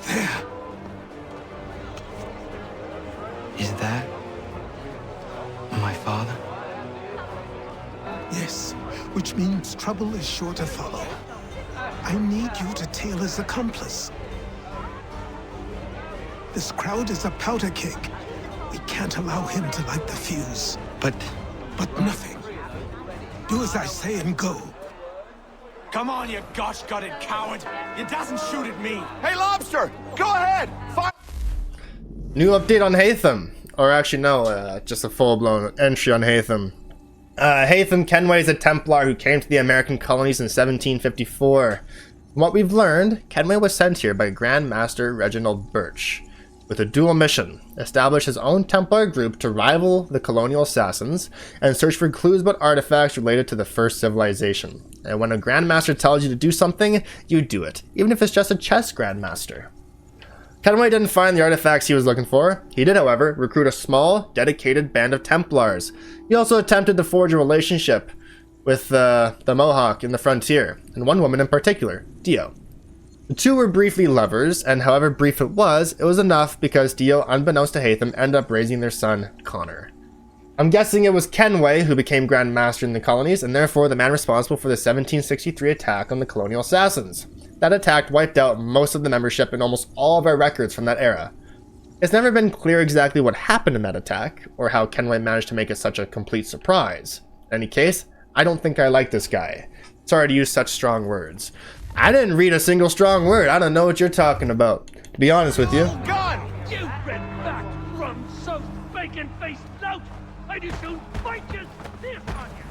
Is that my father? Yes, which means trouble is sure to follow. I need you to tail his accomplice. This crowd is a powder keg. We can't allow him to light the fuse. But nothing. Do as I say and go. Come on, you gosh-gutted coward! You doesn't shoot at me! Hey, Lobster! Go ahead! Fire! New update on Hatham. Or actually, no, just a full-blown entry on Hatham. Hatham Kenway is a Templar who came to the American colonies in 1754. From what we've learned, Kenway was sent here by Grand Master Reginald Birch with a dual mission: establish his own Templar group to rival the colonial assassins and search for clues about artifacts related to the first civilization. And when a Grand Master tells you to do something, you do it, even if it's just a chess Grand Master. Kenway didn't find the artifacts he was looking for. He did, however, recruit a small, dedicated band of Templars. He also attempted to forge a relationship with the Mohawk in the frontier, and one woman in particular, Dio. The two were briefly lovers, and however brief it was enough because Dio, unbeknownst to Hatham, ended up raising their son, Connor. I'm guessing it was Kenway who became Grand Master in the colonies, and therefore the man responsible for the 1763 attack on the colonial assassins. That attack wiped out most of the membership in almost all of our records from that era. It's never been clear exactly what happened in that attack, or how Kenway managed to make it such a complete surprise. In any case, I don't think I like this guy. Sorry to use such strong words. I didn't read a single strong word. I don't know what you're talking about, to be honest with you. Gun! You red back from so bacon-faced lout! I do soon fight you stiff on you!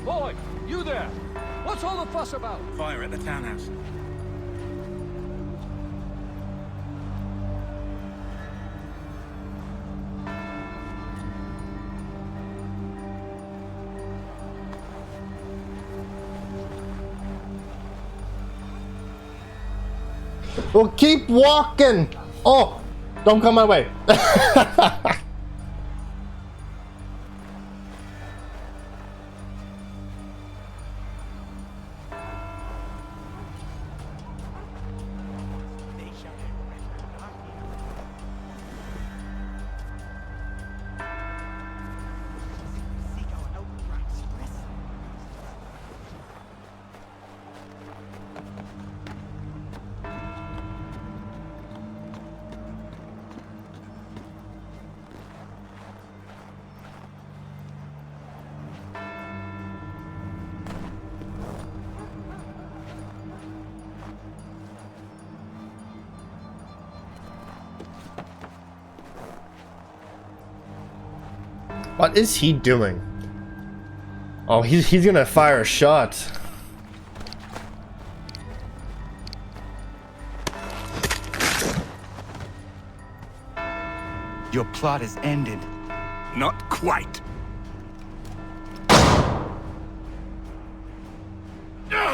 Boy, you there! What's all the fuss about? Fire at the townhouse. Well, keep walking! Oh! Don't come my way. What is he doing? Oh, he's gonna fire a shot. Your plot is ended. Not quite.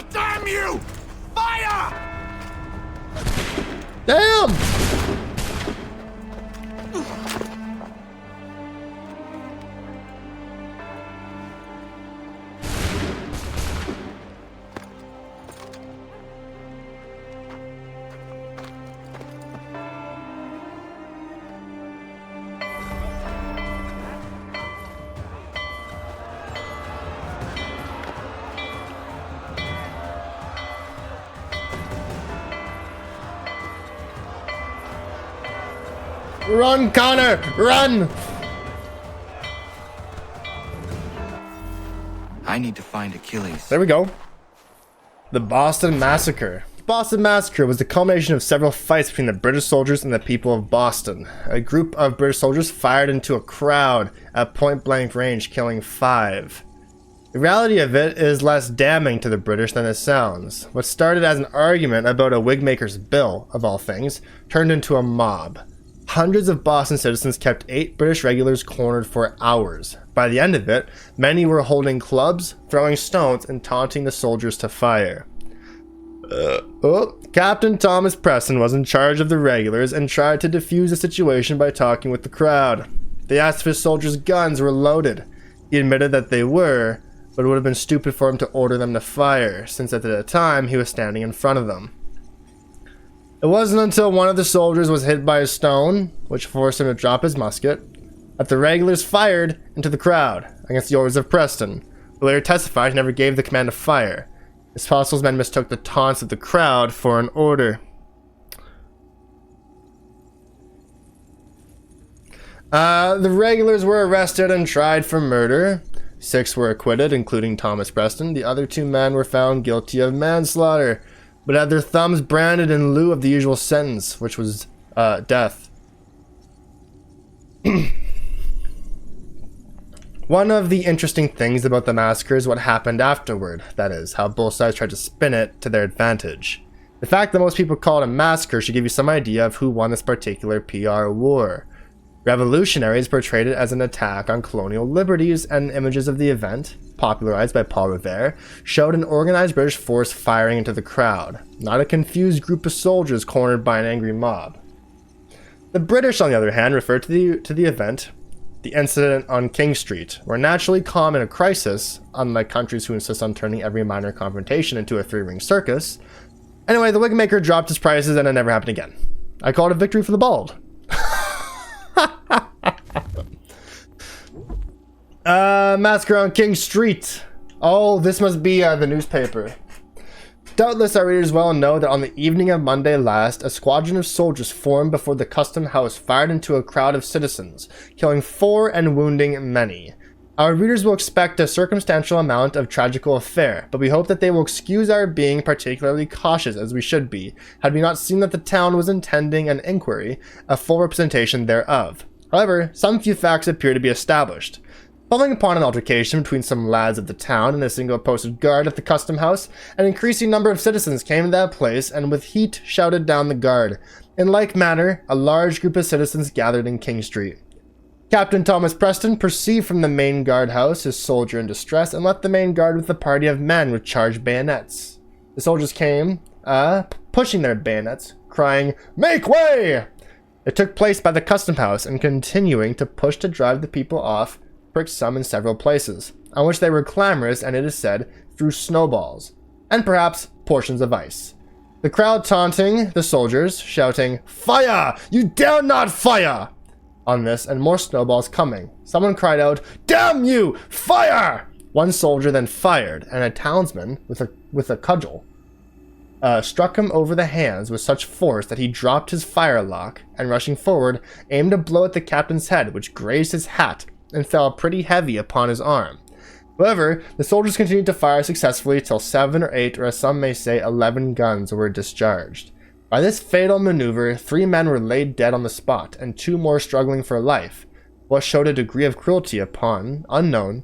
Damn you! Fire! Damn! Run, Connor! Run! I need to find Achilles. There we go. The Boston Massacre. The Boston Massacre was the culmination of several fights between the British soldiers and the people of Boston. A group of British soldiers fired into a crowd at point-blank range, killing 5. The reality of it is less damning to the British than it sounds. What started as an argument about a wigmaker's bill, of all things, turned into a mob. Hundreds of Boston citizens kept 8 British regulars cornered for hours. By the end of it, many were holding clubs, throwing stones, and taunting the soldiers to fire. Captain Thomas Preston was in charge of the regulars and tried to defuse the situation by talking with the crowd. They asked if his soldiers' guns were loaded. He admitted that they were, but it would have been stupid for him to order them to fire, since at the time he was standing in front of them. It wasn't until one of the soldiers was hit by a stone, which forced him to drop his musket, that the regulars fired into the crowd against the orders of Preston, who later testified he never gave the command to fire. It's possible his men mistook the taunts of the crowd for an order. The regulars were arrested and tried for murder. 6 were acquitted, including Thomas Preston. The other 2 men were found guilty of manslaughter, but had their thumbs branded in lieu of the usual sentence, which was death. One of the interesting things about the massacre is what happened afterward. That is, how both sides tried to spin it to their advantage. The fact that most people call it a massacre should give you some idea of who won this particular PR war. Revolutionaries portrayed it as an attack on colonial liberties, and images of the event, popularized by Paul Revere, showed an organized British force firing into the crowd, not a confused group of soldiers cornered by an angry mob. The British, on the other hand, referred to the event, the incident on King Street, where naturally calm in a crisis, unlike countries who insist on turning every minor confrontation into a 3-ring circus. Anyway, the wigmaker dropped his prices and it never happened again. I called a victory for the bald. Massacre on King Street. Oh, this must be the newspaper. Doubtless our readers well know that on the evening of Monday last, a squadron of soldiers formed before the custom house fired into a crowd of citizens, killing 4 and wounding many. Our readers will expect a circumstantial amount of tragical affair, but we hope that they will excuse our being particularly cautious, as we should be, had we not seen that the town was intending an inquiry, a full representation thereof. However, some few facts appear to be established. Following upon an altercation between some lads of the town and a single posted guard at the custom house, an increasing number of citizens came to that place and with heat shouted down the guard. In like manner, a large group of citizens gathered in King Street. Captain Thomas Preston perceived from the main guard house his soldier in distress and left the main guard with a party of men with charged bayonets. The soldiers came, pushing their bayonets, crying, "Make way!" It took place by the custom house and continuing to push to drive the people off, pricked some in several places, on which they were clamorous and, it is said, threw snowballs, and perhaps portions of ice. The crowd taunting the soldiers, shouting, "Fire! You dare not fire!" On this, and more snowballs coming, someone cried out, "Damn you! Fire!" One soldier then fired, and a townsman, with a cudgel, struck him over the hands with such force that he dropped his firelock, and rushing forward, aimed a blow at the captain's head, which grazed his hat, and fell pretty heavy upon his arm. However, the soldiers continued to fire successfully till 7 or 8, or as some may say 11 guns were discharged. By this fatal maneuver, 3 men were laid dead on the spot, and 2 more struggling for life, what showed a degree of cruelty unknown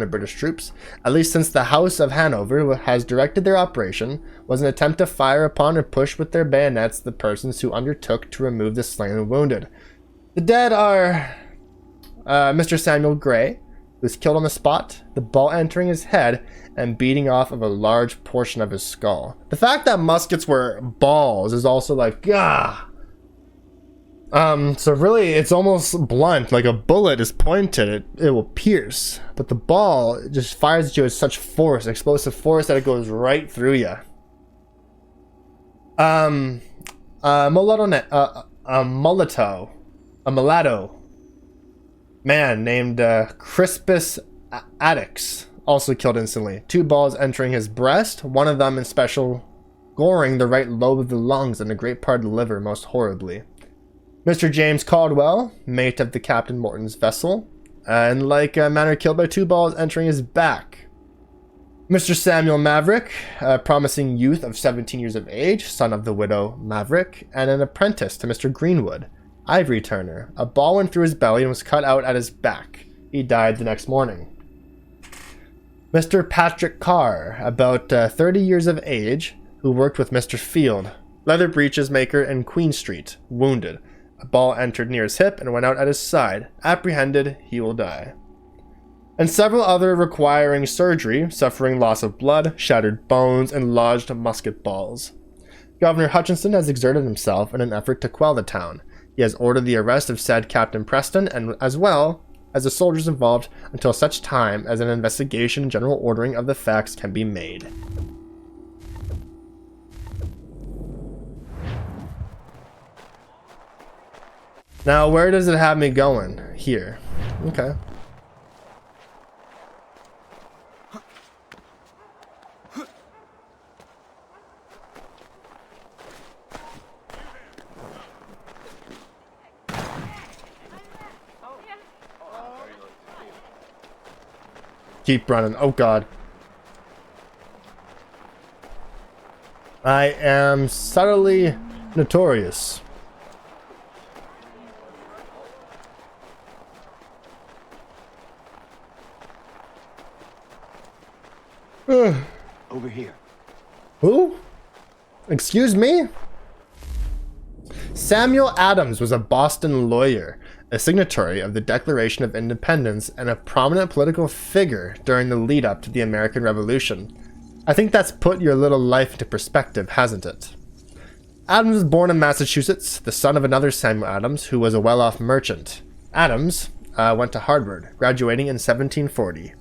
to British troops, at least since the House of Hanover has directed their operation, was an attempt to fire upon or push with their bayonets the persons who undertook to remove the slain and wounded. The dead are Mr. Samuel Gray, who was killed on the spot, the ball entering his head and beating off of a large portion of his skull. The fact that muskets were balls is also like, gah! So really, it's almost blunt, like a bullet is pointed, it will pierce. But the ball just fires at you with such force, explosive force, that it goes right through you. A mulatto man named Crispus Attucks, also killed instantly. 2 balls entering his breast, one of them in special goring the right lobe of the lungs and a great part of the liver most horribly. Mr. James Caldwell, mate of the Captain Morton's vessel, in like manner killed by 2 balls entering his back. Mr. Samuel Maverick, a promising youth of 17 years of age, son of the widow Maverick, and an apprentice to Mr. Greenwood, ivory turner. A ball went through his belly and was cut out at his back. He died the next morning. Mr. Patrick Carr, about 30 years of age, who worked with Mr. Field, leather breeches maker in Queen Street, wounded. A ball entered near his hip and went out at his side. Apprehended, he will die. And several other requiring surgery, suffering loss of blood, shattered bones, and lodged musket balls. Governor Hutchinson has exerted himself in an effort to quell the town. He has ordered the arrest of said Captain Preston, and as well as the soldiers involved, until such time as an investigation and general ordering of the facts can be made. Now, where does it have me going? Here. Okay. Keep running. Oh god. I am subtly notorious. Over here. Who? Excuse me? Samuel Adams was a Boston lawyer, a signatory of the Declaration of Independence, and a prominent political figure during the lead-up to the American Revolution. I think that's put your little life into perspective, hasn't it? Adams was born in Massachusetts, the son of another Samuel Adams, who was a well-off merchant. Adams went to Harvard, graduating in 1740.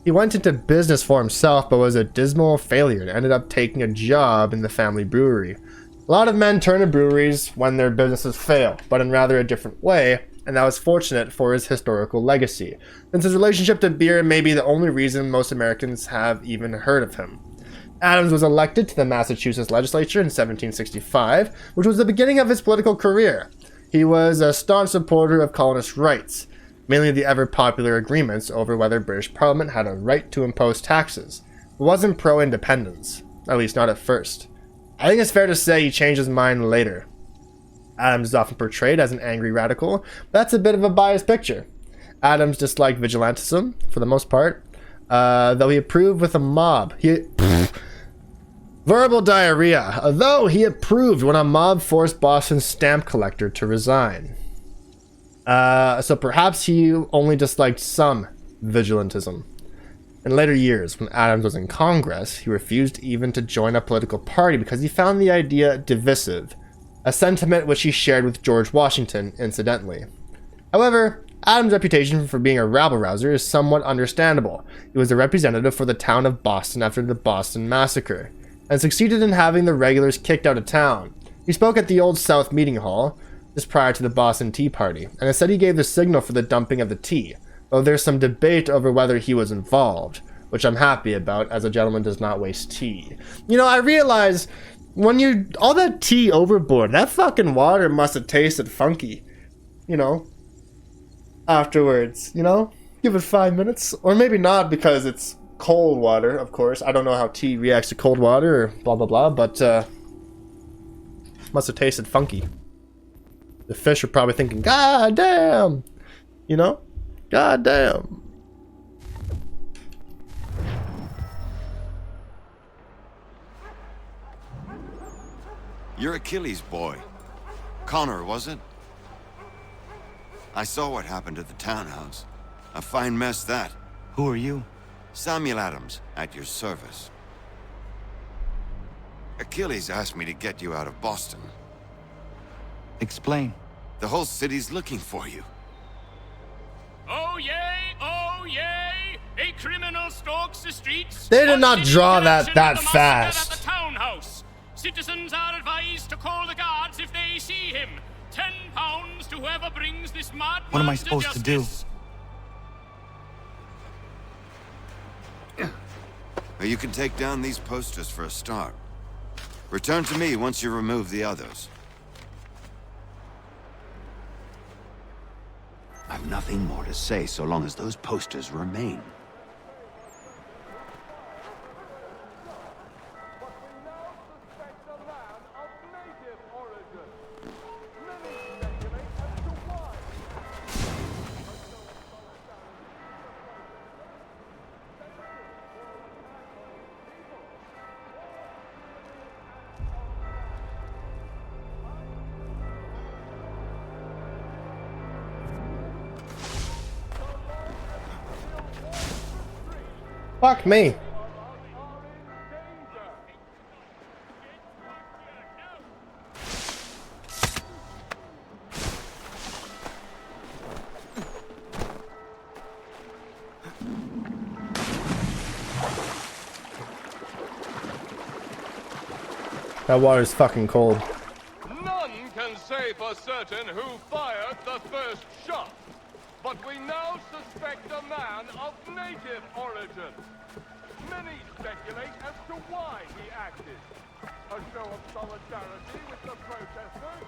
He went into business for himself, but was a dismal failure and ended up taking a job in the family brewery. A lot of men turn to breweries when their businesses fail, but in rather a different way, and that was fortunate for his historical legacy, since his relationship to beer may be the only reason most Americans have even heard of him. Adams was elected to the Massachusetts legislature in 1765, which was the beginning of his political career. He was a staunch supporter of colonist rights, mainly the ever-popular agreements over whether British Parliament had a right to impose taxes. He wasn't pro-independence, at least not at first. I think it's fair to say he changed his mind later. Adams is often portrayed as an angry radical, but that's a bit of a biased picture. Adams disliked vigilantism, for the most part, though he approved with a mob. Verbal diarrhea. Though he approved when a mob forced Boston's stamp collector to resign. So perhaps he only disliked some vigilantism. In later years, when Adams was in Congress, he refused even to join a political party because he found the idea divisive, a sentiment which he shared with George Washington, incidentally. However, Adams' reputation for being a rabble-rouser is somewhat understandable. He was a representative for the town of Boston after the Boston Massacre, and succeeded in having the regulars kicked out of town. He spoke at the Old South Meeting Hall, just prior to the Boston Tea Party, and it said he gave the signal for the dumping of the tea, though there's some debate over whether he was involved, which I'm happy about, as a gentleman does not waste tea. You know, I realize, when you, all that tea overboard, that fucking water must have tasted funky, you know, afterwards, you know? Give it 5 minutes, or maybe not, because it's cold water, of course. I don't know how tea reacts to cold water, or blah blah blah, but, must have tasted funky. The fish are probably thinking, God damn! You know? God damn. You're Achilles' boy. Connor, was it? I saw what happened at the townhouse. A fine mess, that. Who are you? Samuel Adams, at your service. Achilles asked me to get you out of Boston. Explain. The whole city's looking for you. Oh yay! Oh yay! A criminal stalks the streets. They did not draw that fast. At the townhouse. Citizens are advised to call the guards if they see him. £10 to whoever brings this mad. What am I supposed to do? Well, you can take down these posters for a start. Return to me once you remove the others. I've nothing more to say so long as those posters remain. Fuck me. That water's fucking cold. None can say for certain who fired the but we now suspect a man of native origin. Many speculate as to why he acted. A show of solidarity with the protesters?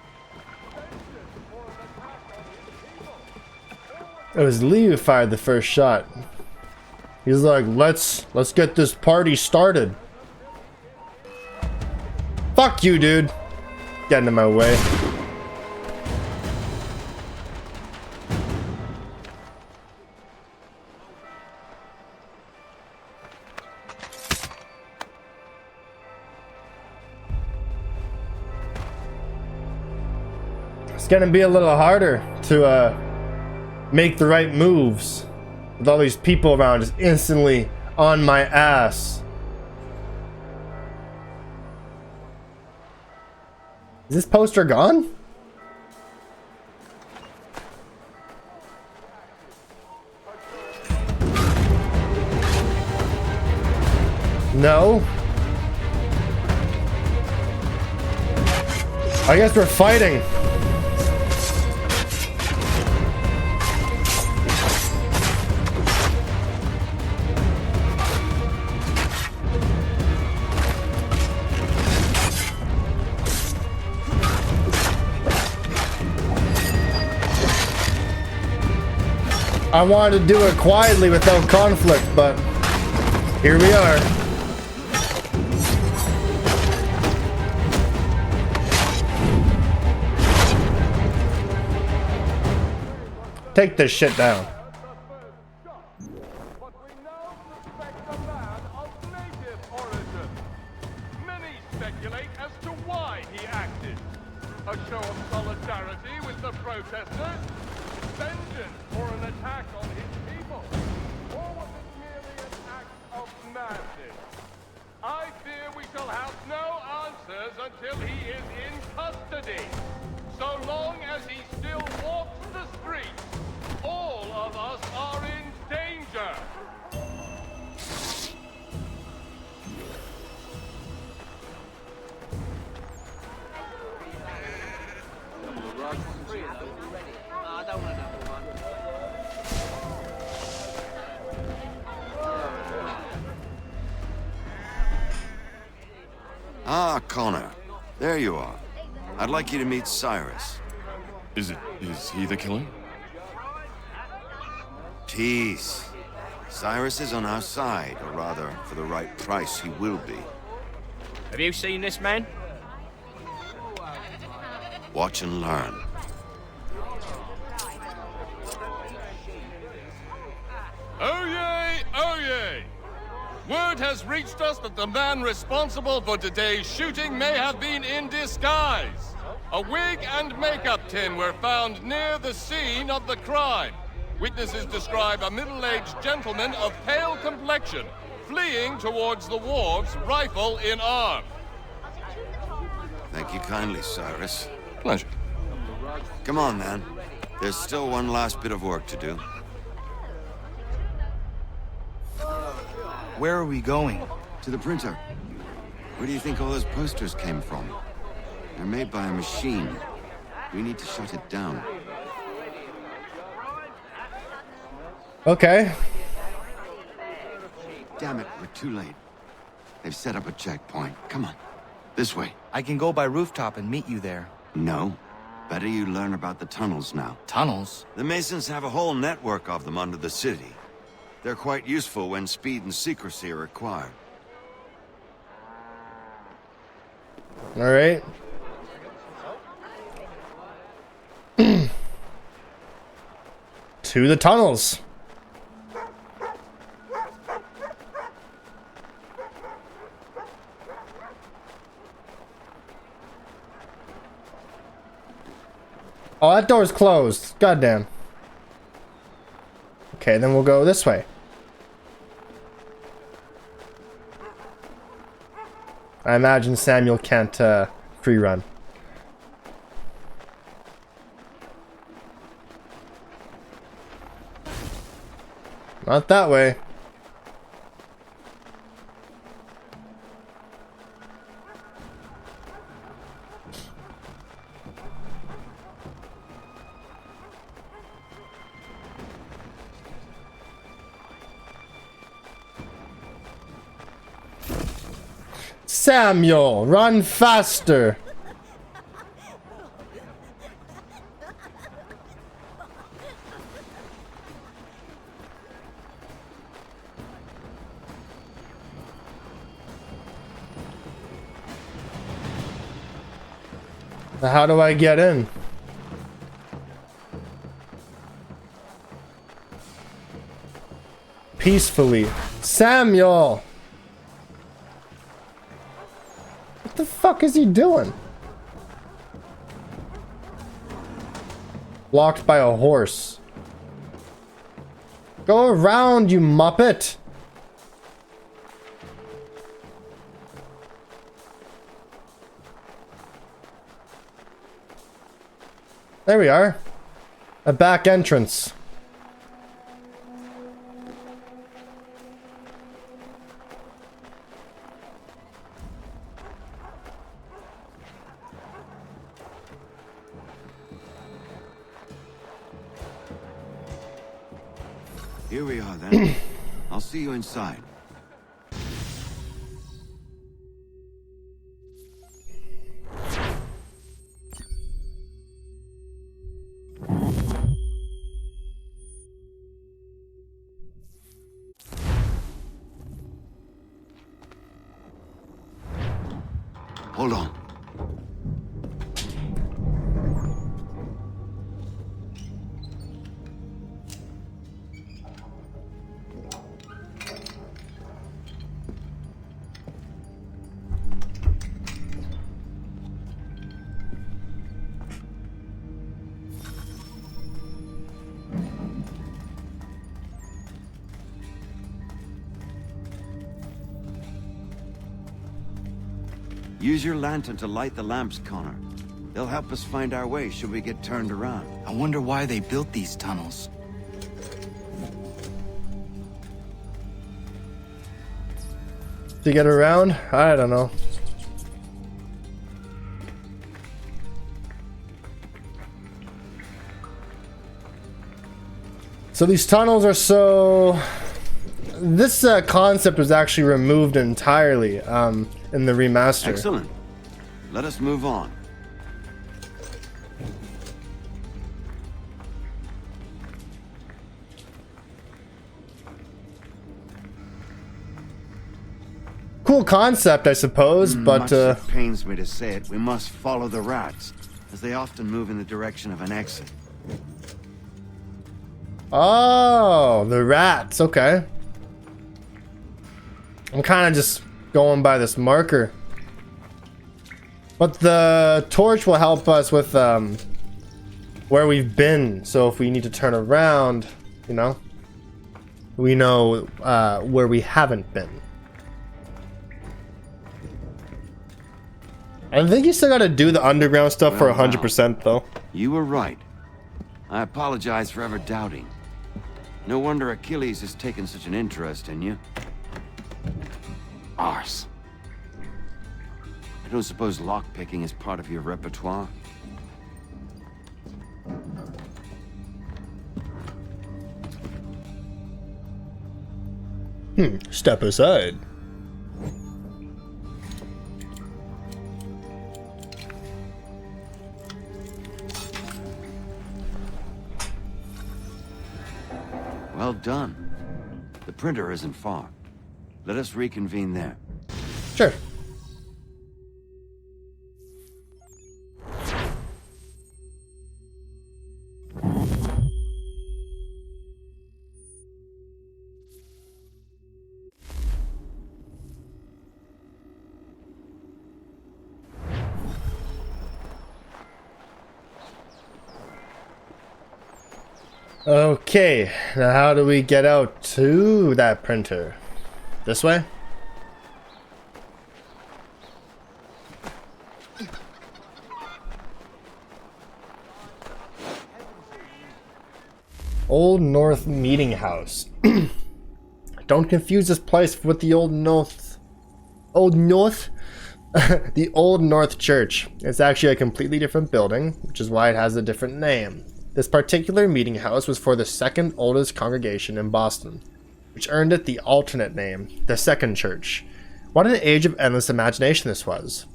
Vengeance for an attack on his people? It was Lee who fired the first shot. He's like, let's get this party started. Fuck you, dude. Getting in my way. It's gonna be a little harder to make the right moves with all these people around just instantly on my ass. Is this poster gone? No. I guess we're fighting. I wanted to do it quietly without conflict, but here we are. Take this shit down. Many speculate as to why he acted. A show of solidarity with the protesters? Vengeance for an attack on his people? Or was it merely an act of madness? I fear we shall have no answers until he is in custody. So long as he still walks the streets, all of us are in danger. Ah, Connor. There you are. I'd like you to meet Cyrus. Is he the killer? Peace. Cyrus is on our side, or rather, for the right price, he will be. Have you seen this man? Watch and learn. Oh yay, oh yay! Word has reached us that the man responsible for today's shooting may have been in disguise. A wig and makeup tin were found near the scene of the crime. Witnesses describe a middle-aged gentleman of pale complexion fleeing towards the wharves, rifle in arm. Thank you kindly, Cyrus. Pleasure. Come on, man. There's still one last bit of work to do. Where are we going? To the printer. Where do you think all those posters came from? They're made by a machine. We need to shut it down. Okay. Damn it, we're too late. They've set up a checkpoint. Come on. This way. I can go by rooftop and meet you there. No. Better you learn about the tunnels now. Tunnels? The Masons have a whole network of them under the city. They're quite useful when speed and secrecy are required. All right. To the tunnels. Oh, that door's closed. Goddamn. Okay, then we'll go this way. I imagine Samuel can't free run. Not that way. Samuel, run faster. How do I get in? Peacefully. Samuel! What the fuck is he doing? Blocked by a horse. Go around, you muppet! There we are. A back entrance. Here we are then. I'll see you inside. Hold on. Use your lantern to light the lamps, Connor. They'll help us find our way should we get turned around. I wonder why they built these tunnels. To get around? I don't know. So these tunnels are so... This concept was actually removed entirely in the remaster. Excellent. Let us move on. Cool concept, I suppose, but Much as it pains me to say it, we must follow the rats, as they often move in the direction of an exit. Oh, the rats, okay. I'm kind of just going by this marker. But the torch will help us with where we've been. So if we need to turn around, you know, we know where we haven't been. I think you still got to do the underground stuff for 100% though. You were right. I apologize for ever doubting. No wonder Achilles has taken such an interest in you. Arse. I don't suppose lockpicking is part of your repertoire? Step aside. Well done. The printer isn't far. Let us reconvene there. Sure. Okay, now how do we get out to that printer? This way? Old North Meeting House. Don't confuse this place with the Old North. The Old North Church. It's actually a completely different building, which is why it has a different name. This particular meeting house was for the second oldest congregation in Boston, which earned it the alternate name, the Second Church, What an age of endless imagination this was.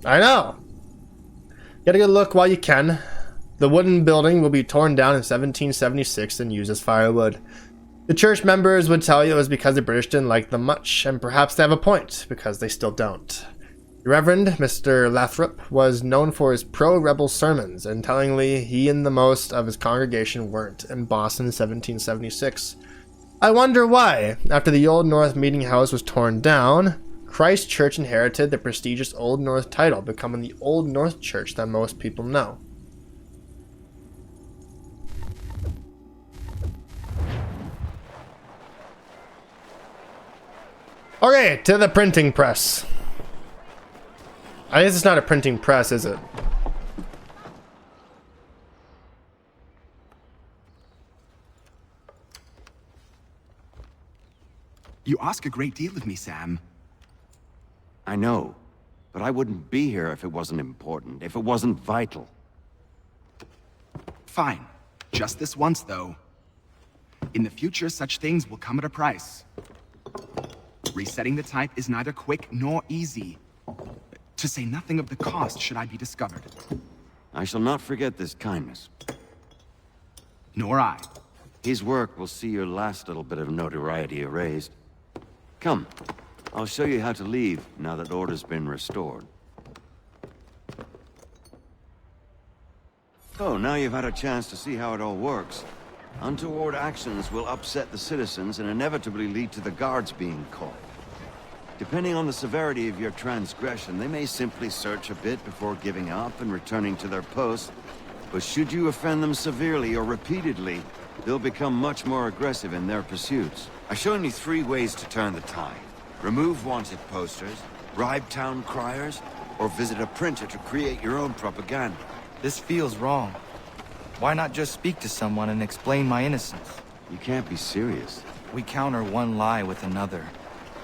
I know. Get a good look while you can. The wooden building will be torn down in 1776 and used as firewood. The church members would tell you it was because the British didn't like them much, and perhaps they have a point, because they still don't. The Reverend Mr. Lathrop was known for his pro-rebel sermons, and tellingly, he and the most of his congregation weren't in Boston in 1776. I wonder why, after the Old North Meeting House was torn down, Christ Church inherited the prestigious Old North title, becoming the Old North Church that most people know. Okay, to the printing press. I guess it's not a printing press, is it? You ask a great deal of me, Sam. I know, but I wouldn't be here if it wasn't important, if it wasn't vital. Fine. Just this once, though. In the future, such things will come at a price. Resetting the type is neither quick nor easy. To say nothing of the cost should I be discovered. I shall not forget this kindness. Nor I. His work will see your last little bit of notoriety erased. Come, I'll show you how to leave now that order's been restored. So, now you've had a chance to see how it all works. Untoward actions will upset the citizens and inevitably lead to the guards being called. Depending on the severity of your transgression, they may simply search a bit before giving up and returning to their posts. But should you offend them severely or repeatedly, they'll become much more aggressive in their pursuits. I've shown you 3 ways to turn the tide. Remove wanted posters, bribe town criers, or visit a printer to create your own propaganda. This feels wrong. Why not just speak to someone and explain my innocence? You can't be serious. We counter one lie with another.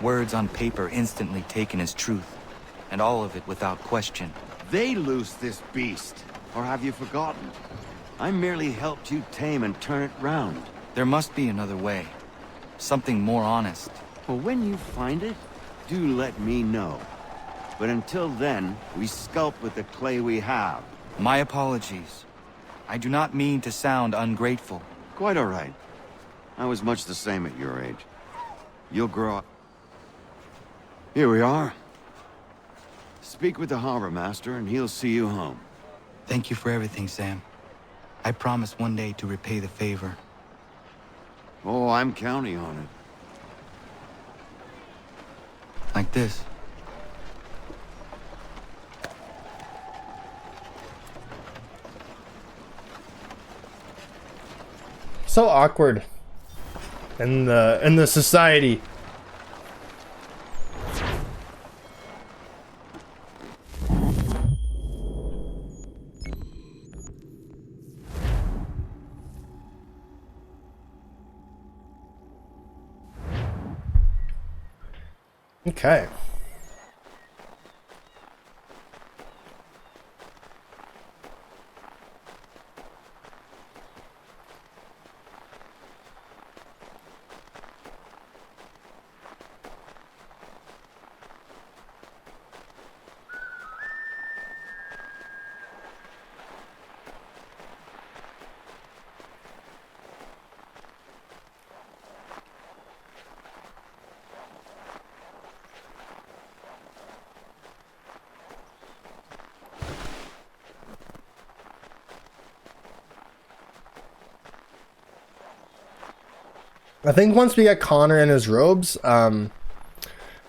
Words on paper instantly taken as truth, and all of it without question. They loose this beast, or have you forgotten? I merely helped you tame and turn it round. There must be another way. Something more honest. Well, when you find it, do let me know. But until then, we sculpt with the clay we have. My apologies. I do not mean to sound ungrateful. Quite all right. I was much the same at your age. You'll grow up. Here we are. Speak with the harbor master and he'll see you home. Thank you for everything, Sam. I promise one day to repay the favor. Oh, I'm counting on it. Like this. So awkward in the society. Okay. I think once we get Connor in his robes, we're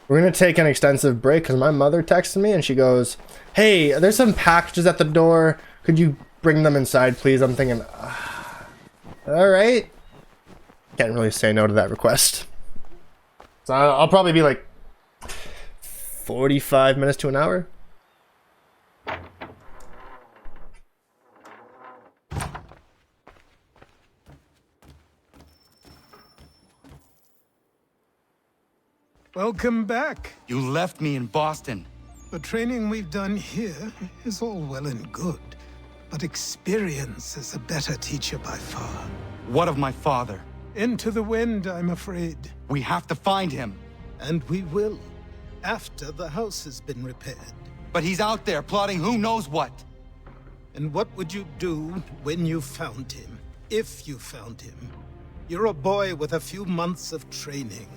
going to take an extensive break because my mother texted me and she goes, hey, there's some packages at the door. Could you bring them inside, please? I'm thinking, all right. Can't really say no to that request. So I'll probably be like 45 minutes to an hour. Welcome back. You left me in Boston. The training we've done here is all well and good, but experience is a better teacher by far. What of my father? Into the wind, I'm afraid. We have to find him. And we will. after the house has been repaired. But he's out there plotting who knows what. And what would you do when you found him? If you found him? You're a boy with a few months of training.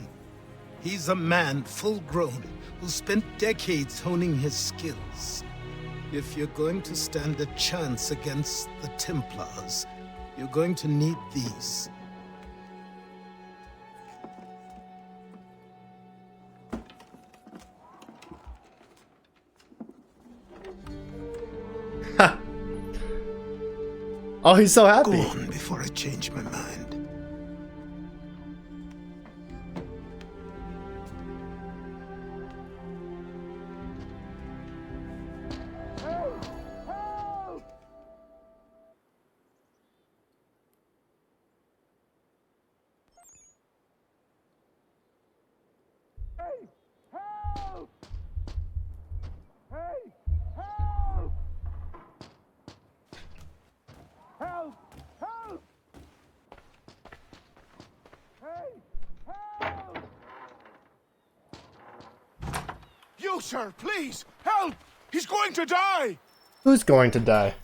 He's a man full grown who spent decades honing his skills. If you're going to stand a chance against the Templars, you're going to need these. Oh, he's so happy. Go on before I change my mind. You, sir, please, help! He's going to die! Who's going to die?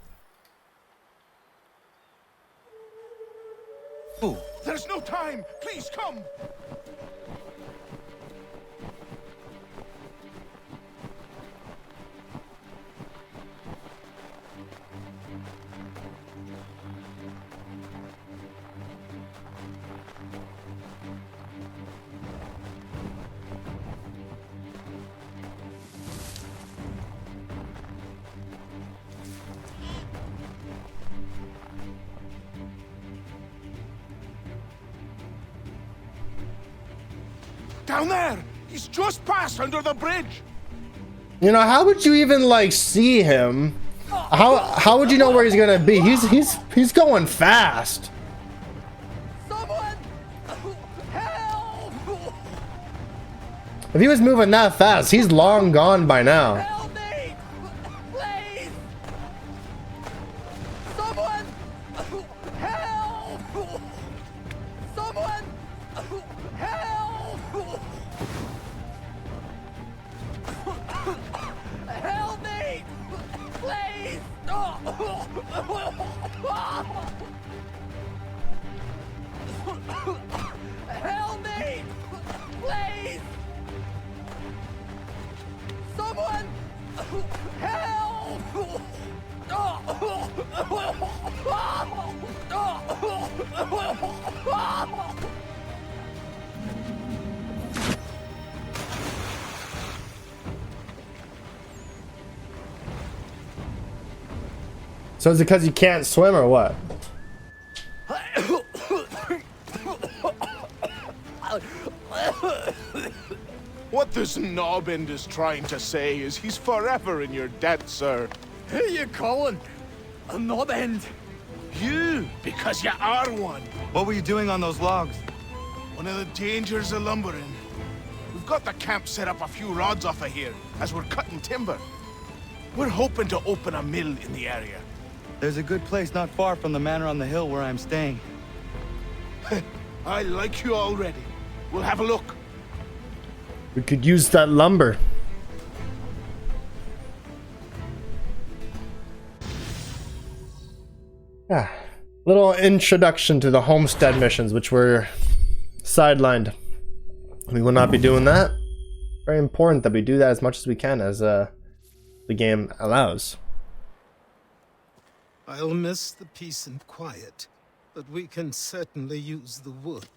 Who? There's no time! Please, come! Down there! He's just passed under the bridge! You know, how would you even like see him? How would you know where he's gonna be? He's going fast. Someone help! If he was moving that fast, he's long gone by now. Help me! Please! Someone help! Someone help! Help me! Please! Help me! Please! Someone help! So is it because you can't swim or what? What this knobend is trying to say is he's forever in your debt, sir. Who you calling? A knobend? You, because you are one. What were you doing on those logs? One of the dangers of lumbering. We've got the camp set up a few rods off of here, as we're cutting timber. We're hoping to open a mill in the area. There's a good place not far from the manor on the hill where I'm staying. I like you already. We'll have a look. We could use that lumber. Yeah. Little introduction to the homestead missions, which were sidelined. We will not be doing that. Very important that we do that as much as we can as the game allows. I'll miss the peace and quiet, but we can certainly use the wood.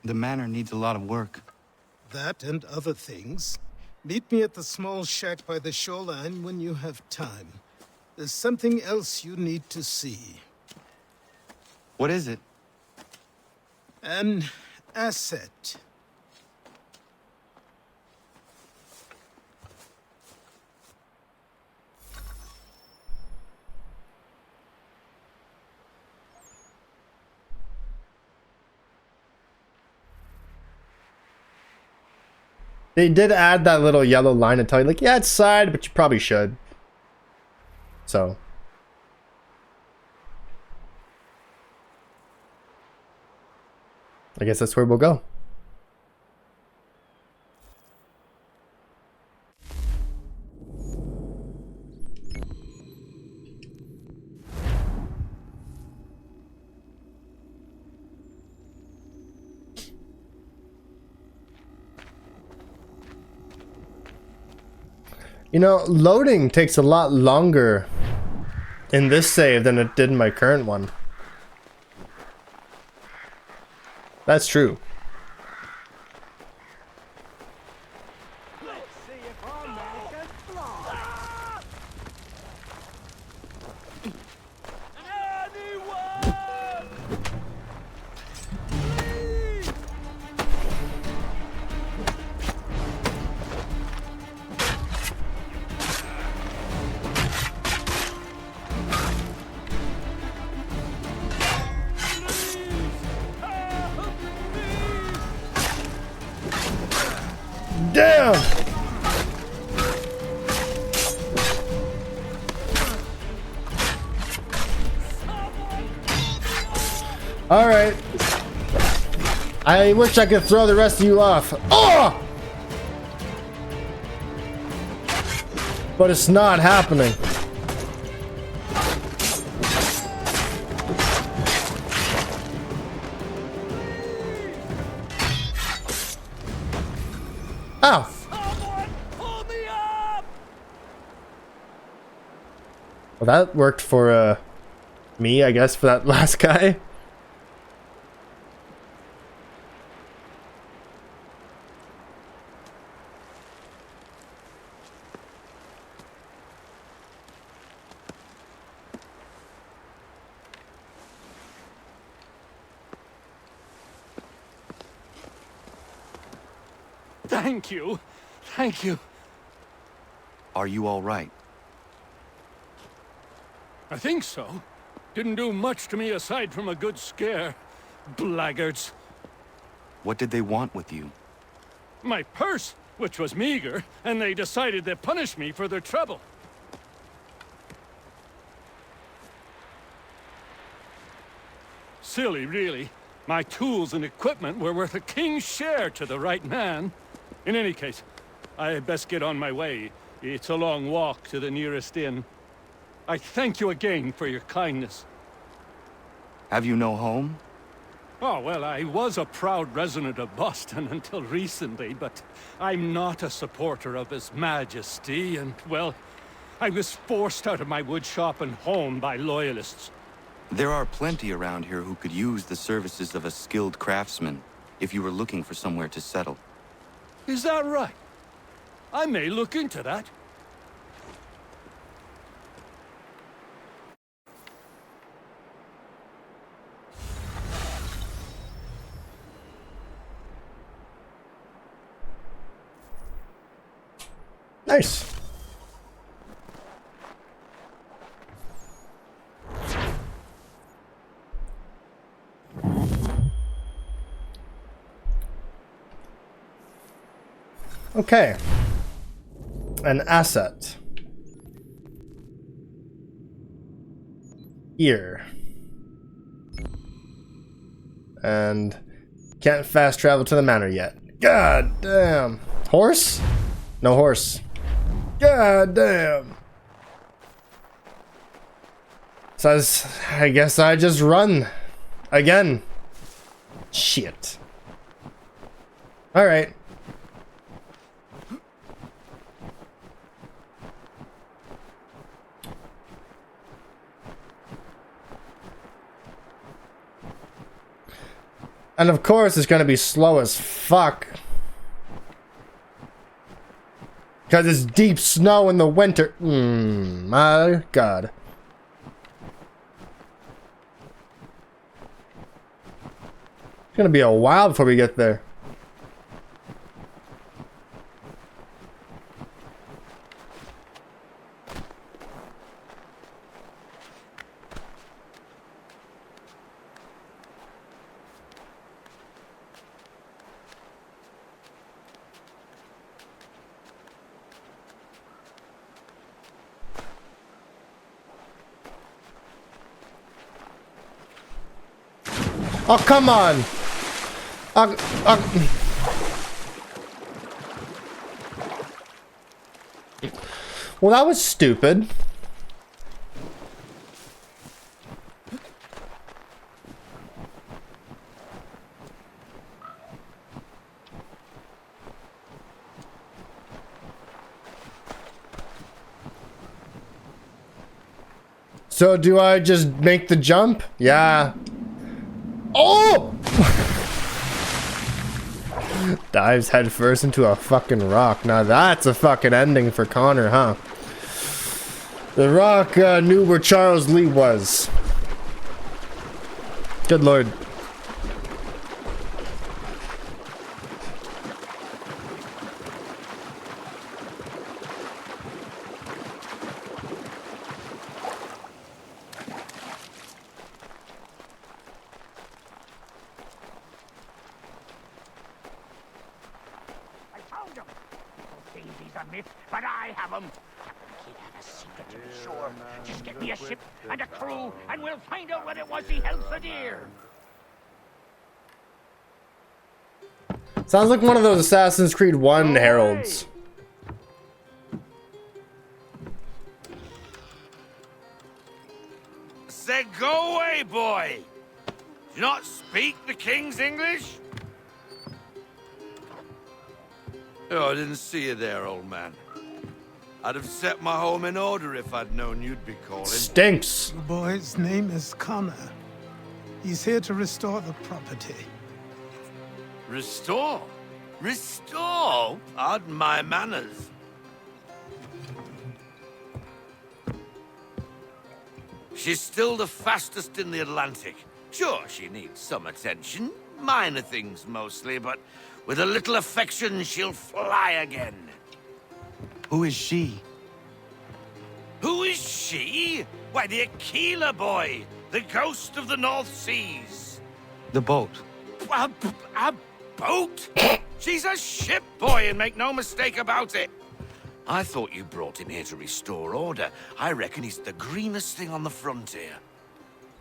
The manor needs a lot of work. That and other things. Meet me at the small shack by the shoreline when you have time. There's something else you need to see. What is it? An asset. They did add that little yellow line to tell you, like, yeah, it's side, but you probably should. So. I guess that's where we'll go. You know, loading takes a lot longer in this save than it did in my current one. That's true. Damn! Alright. I wish I could throw the rest of you off. Oh! But it's not happening. Ow! Well, that worked for me, I guess, for that last guy. Thank you. Thank you. Are you all right? I think so. Didn't do much to me aside from a good scare. Blackguards. What did they want with you? My purse, which was meager, and they decided to punish me for their trouble. Silly, really. My tools and equipment were worth a king's share to the right man. In any case, I had best get on my way. It's a long walk to the nearest inn. I thank you again for your kindness. Have you no home? Oh, well, I was a proud resident of Boston until recently, but I'm not a supporter of His Majesty, and, well, I was forced out of my woodshop and home by loyalists. There are plenty around here who could use the services of a skilled craftsman if you were looking for somewhere to settle. Is that right? I may look into that. Nice. Okay. An asset. Here. And can't fast travel to the manor yet. God damn. Horse? No horse. God damn. So I guess I just run again. Shit. All right. And of course it's gonna be slow as fuck. Because it's deep snow in the winter. My God. It's gonna be a while before we get there. Oh, come on! Well, that was stupid. So do I just make the jump? Yeah. Oh! Dives headfirst into a fucking rock. Now that's a fucking ending for Connor, huh? The Rock knew where Charles Lee was. Good lord. But I have them. He'd have a secret to be sure. Just get me a ship and a crew, and we'll find out what it was he held so dear. Sounds like one of those Assassin's Creed 1 heralds. Say, go away, boy. Do you not speak the King's English? Oh, I didn't see you there, old man. I'd have set my home in order if I'd known you'd be calling. Stinks. The boy's name is Connor. He's here to restore the property. Restore? Restore? Pardon my manners. She's still the fastest in the Atlantic. Sure, she needs some attention. Minor things mostly, but with a little affection, she'll fly again. Who is she? Who is she? Why, the Aquila boy, the ghost of the North Seas. The boat. A boat? She's a ship, boy, and make no mistake about it. I thought you brought him here to restore order. I reckon he's the greenest thing on the frontier.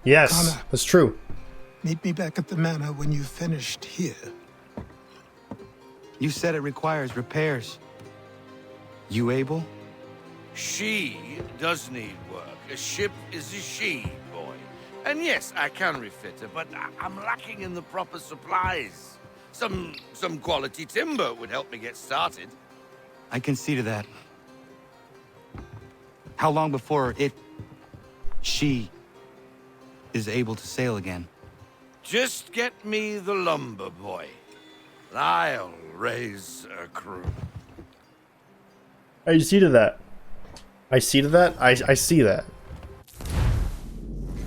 Yes, Connor, that's true. meet me back at the manor when you've finished here. You said it requires repairs. You able? She does need work. A ship is a she, boy. And yes, I can refit her, but I'm lacking in the proper supplies. Some quality timber would help me get started. I can see to that. How long before she is able to sail again? Just get me the lumber, boy. I'll raise a crew. I see to that. I see to that? I see that.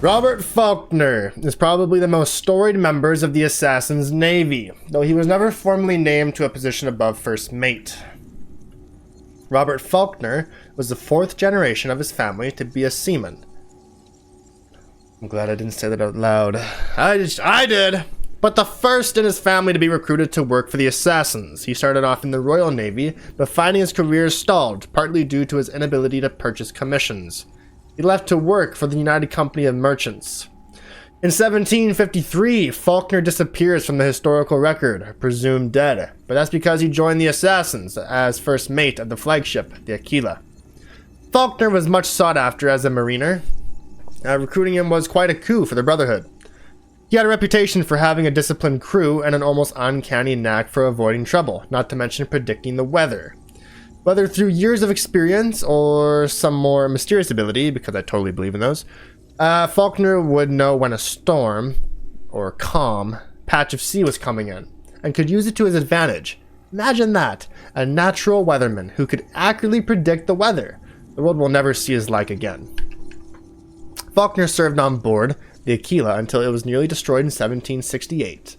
Robert Faulkner is probably the most storied members of the Assassin's Navy, though he was never formally named to a position above first mate. Robert Faulkner was the fourth generation of his family to be a seaman. I'm glad I didn't say that out loud. I did! But the first in his family to be recruited to work for the Assassins. He started off in the Royal Navy, but finding his career stalled, partly due to his inability to purchase commissions. He left to work for the United Company of Merchants. In 1753, Faulkner disappears from the historical record, presumed dead, but that's because he joined the Assassins as first mate of the flagship, the Aquila. Faulkner was much sought after as a mariner. Recruiting him was quite a coup for the Brotherhood. He had a reputation for having a disciplined crew and an almost uncanny knack for avoiding trouble, not to mention predicting the weather. Whether through years of experience or some more mysterious ability, because I totally believe in those, Faulkner would know when a storm, or calm, patch of sea was coming in, and could use it to his advantage. Imagine that, a natural weatherman who could accurately predict the weather. The world will never see his like again. Faulkner served on board the Aquila until it was nearly destroyed in 1768.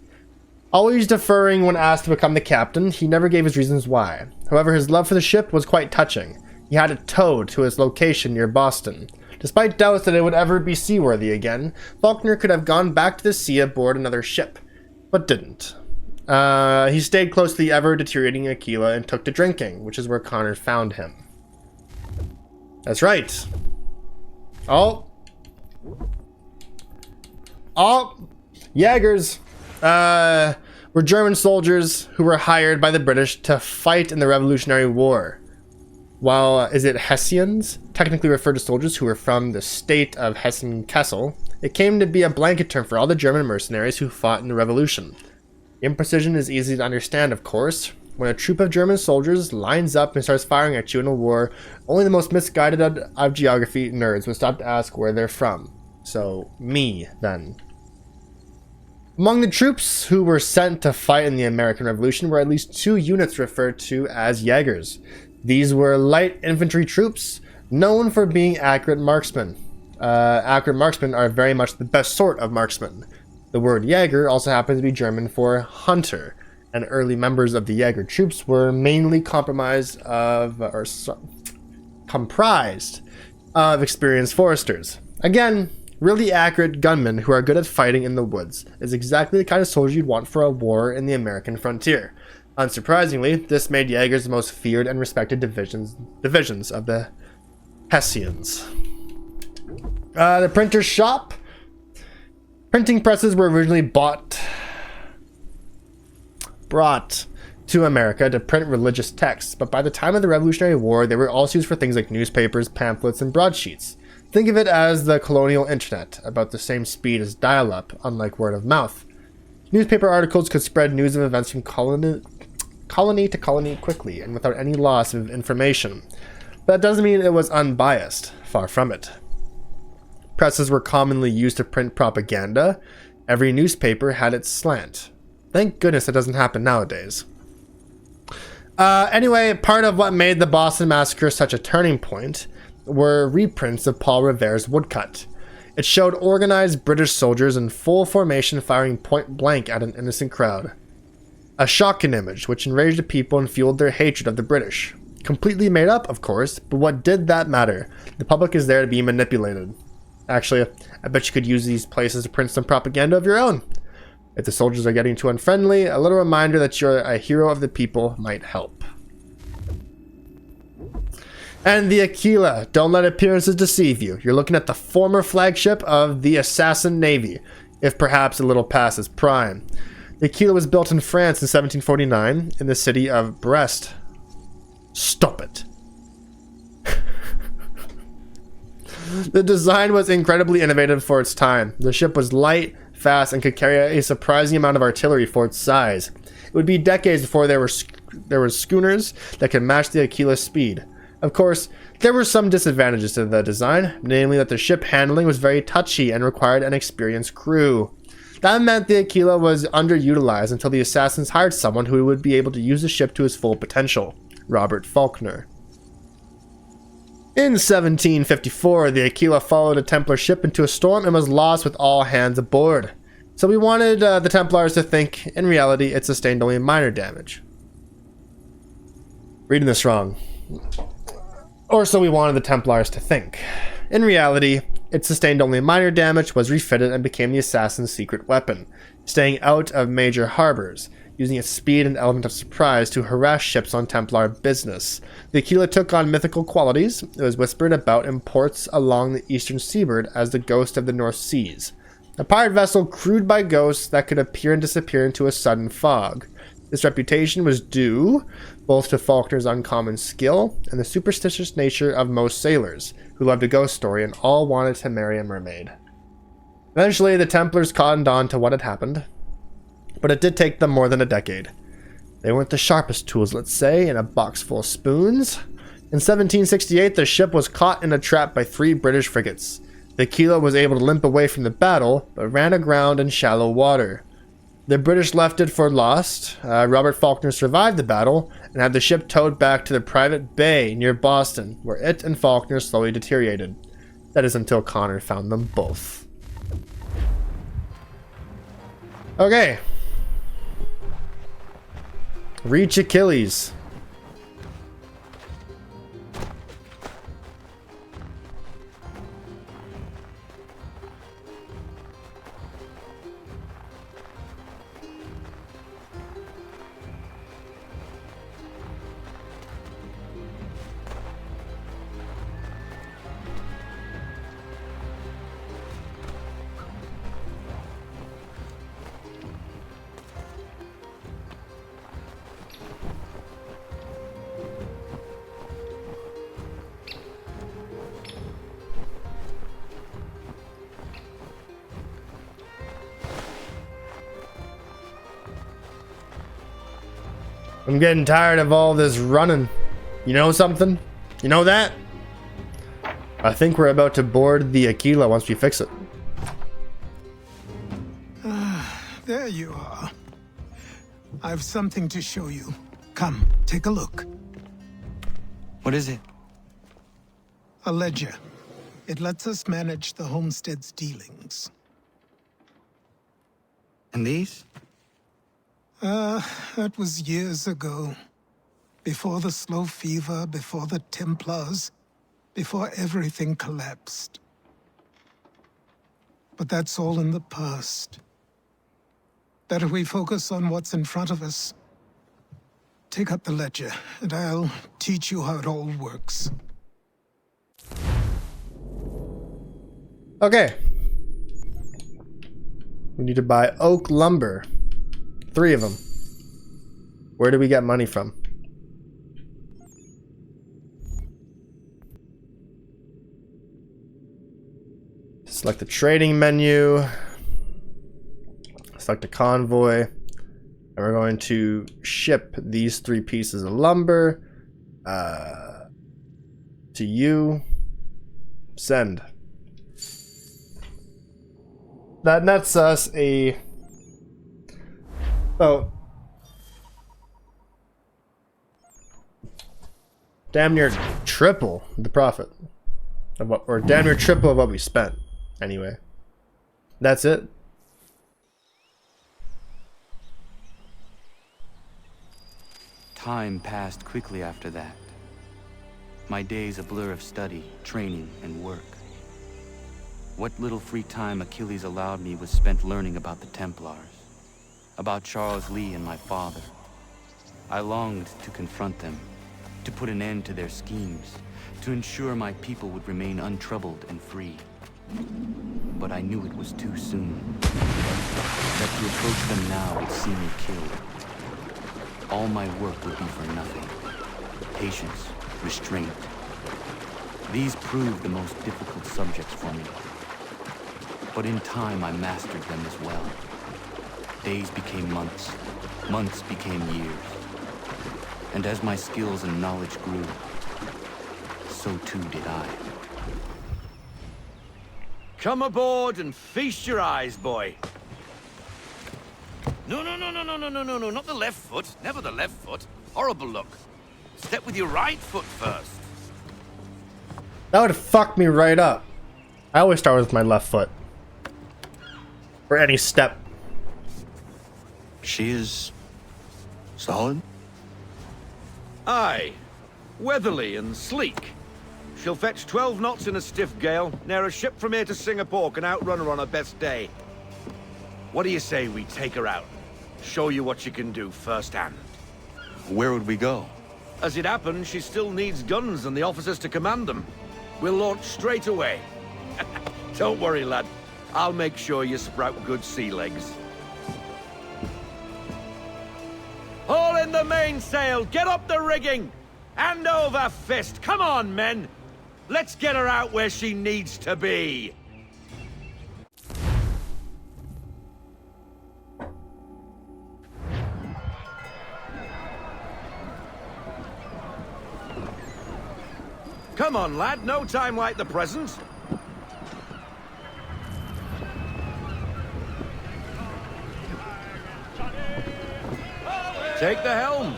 Always deferring when asked to become the captain, he never gave his reasons why. However, his love for the ship was quite touching. He had it towed to his location near Boston. Despite doubts that it would ever be seaworthy again, Faulkner could have gone back to the sea aboard another ship, but didn't. He stayed close to the ever-deteriorating Aquila and took to drinking, which is where Connor found him. That's right. Oh, Jaegers were German soldiers who were hired by the British to fight in the Revolutionary War. While, Hessians technically referred to soldiers who were from the state of Hessen-Kassel, it came to be a blanket term for all the German mercenaries who fought in the Revolution. The imprecision is easy to understand, of course. When a troop of German soldiers lines up and starts firing at you in a war, only the most misguided of geography nerds would stop to ask where they're from. So, me, then. Among the troops who were sent to fight in the American Revolution were at least 2 units referred to as Jaegers. These were light infantry troops, known for being accurate marksmen. Accurate marksmen are very much the best sort of marksman. The word Jaeger also happens to be German for hunter, and early members of the Jaeger troops were mainly comprised of experienced foresters. Again, really accurate gunmen who are good at fighting in the woods is exactly the kind of soldier you'd want for a war in the American frontier. Unsurprisingly, this made Jaegers the most feared and respected divisions of the Hessians. The printer's shop. Printing presses were originally brought to America to print religious texts, but by the time of the Revolutionary War, they were also used for things like newspapers, pamphlets, and broadsheets. Think of it as the colonial internet, about the same speed as dial-up, unlike word of mouth. Newspaper articles could spread news of events from colony to colony quickly and without any loss of information. But that doesn't mean it was unbiased. Far from it. Presses were commonly used to print propaganda. Every newspaper had its slant. Thank goodness that doesn't happen nowadays. Anyway, part of what made the Boston Massacre such a turning point were reprints of Paul Revere's woodcut. It showed organized British soldiers in full formation firing point blank at an innocent crowd. A shocking image which enraged the people and fueled their hatred of the British. Completely made up, of course, but what did that matter? The public is there to be manipulated. Actually, I bet you could use these places to print some propaganda of your own. If the soldiers are getting too unfriendly, a little reminder that you're a hero of the people might help. And the Aquila. Don't let appearances deceive you. You're looking at the former flagship of the Assassin Navy, if perhaps a little past its prime. The Aquila was built in France in 1749 in the city of Brest. Stop it. The design was incredibly innovative for its time. The ship was light, fast, and could carry a surprising amount of artillery for its size. It would be decades before there were schooners that could match the Aquila's speed. Of course, there were some disadvantages to the design, namely that the ship handling was very touchy and required an experienced crew. That meant the Aquila was underutilized until the assassins hired someone who would be able to use the ship to its full potential, Robert Faulkner. In 1754, the Aquila followed a Templar ship into a storm and was lost with all hands aboard. So we wanted the Templars to think, in reality, it sustained only minor damage. Reading this wrong. Or so we wanted the Templars to think. In reality, it sustained only minor damage, was refitted, and became the assassin's secret weapon, staying out of major harbors, using its speed and element of surprise to harass ships on Templar business. The Aquila took on mythical qualities. It was whispered about in ports along the eastern seaboard as the ghost of the North Seas, a pirate vessel crewed by ghosts that could appear and disappear into a sudden fog. This reputation was due both to Faulkner's uncommon skill and the superstitious nature of most sailors, who loved a ghost story and all wanted to marry a mermaid. Eventually, the Templars cottoned on to what had happened, but it did take them more than a decade. They weren't the sharpest tools, let's say, in a box full of spoons. In 1768, the ship was caught in a trap by 3 British frigates. The Aquila was able to limp away from the battle, but ran aground in shallow water. The British left it for lost. Robert Faulkner survived the battle and had the ship towed back to the private bay near Boston, where it and Faulkner slowly deteriorated. That is until Connor found them both. Okay. Reach Achilles. I'm getting tired of all this running. You know something? You know that? I think we're about to board the Aquila once we fix it. There you are. I've something to show you. Come, take a look. What is it? A ledger. It lets us manage the homestead's dealings. And these? That was years ago. Before the slow fever, before the Templars, before everything collapsed. But that's all in the past. Better we focus on what's in front of us. Take up the ledger, and I'll teach you how it all works. Okay. We need to buy oak lumber. 3 of them. Where do we get money from? Select the trading menu. Select the convoy. And we're going to ship these 3 pieces of lumber to you. Send. That nets us a damn near triple the profit of what, or damn near triple of what we spent. Anyway, that's it. Time passed quickly after that. My days a blur of study, training, and work. What little free time Achilles allowed me was spent learning about the Templars, about Charles Lee and my father. I longed to confront them, to put an end to their schemes, to ensure my people would remain untroubled and free. But I knew it was too soon, that to approach them now would see me killed. All my work would be for nothing. Patience, restraint. These proved the most difficult subjects for me. But in time, I mastered them as well. Days became months. Months became years. And as my skills and knowledge grew, so too did I. Come aboard and feast your eyes, boy. No, not the left foot. Never the left foot. Horrible look. Step with your right foot first. That would fuck me right up. I always start with my left foot. For any step. She is solid? Aye. Weatherly and sleek. She'll fetch 12 knots in a stiff gale. Ne'er a ship from here to Singapore can outrun her on her best day. What do you say we take her out? Show you what she can do firsthand. Where would we go? As it happens, she still needs guns and the officers to command them. We'll launch straight away. Don't worry, lad. I'll make sure you sprout good sea legs. Haul in the mainsail! Get up the rigging! Hand over fist! Come on, men! Let's get her out where she needs to be! Come on, lad. No time like the present. Take the helm.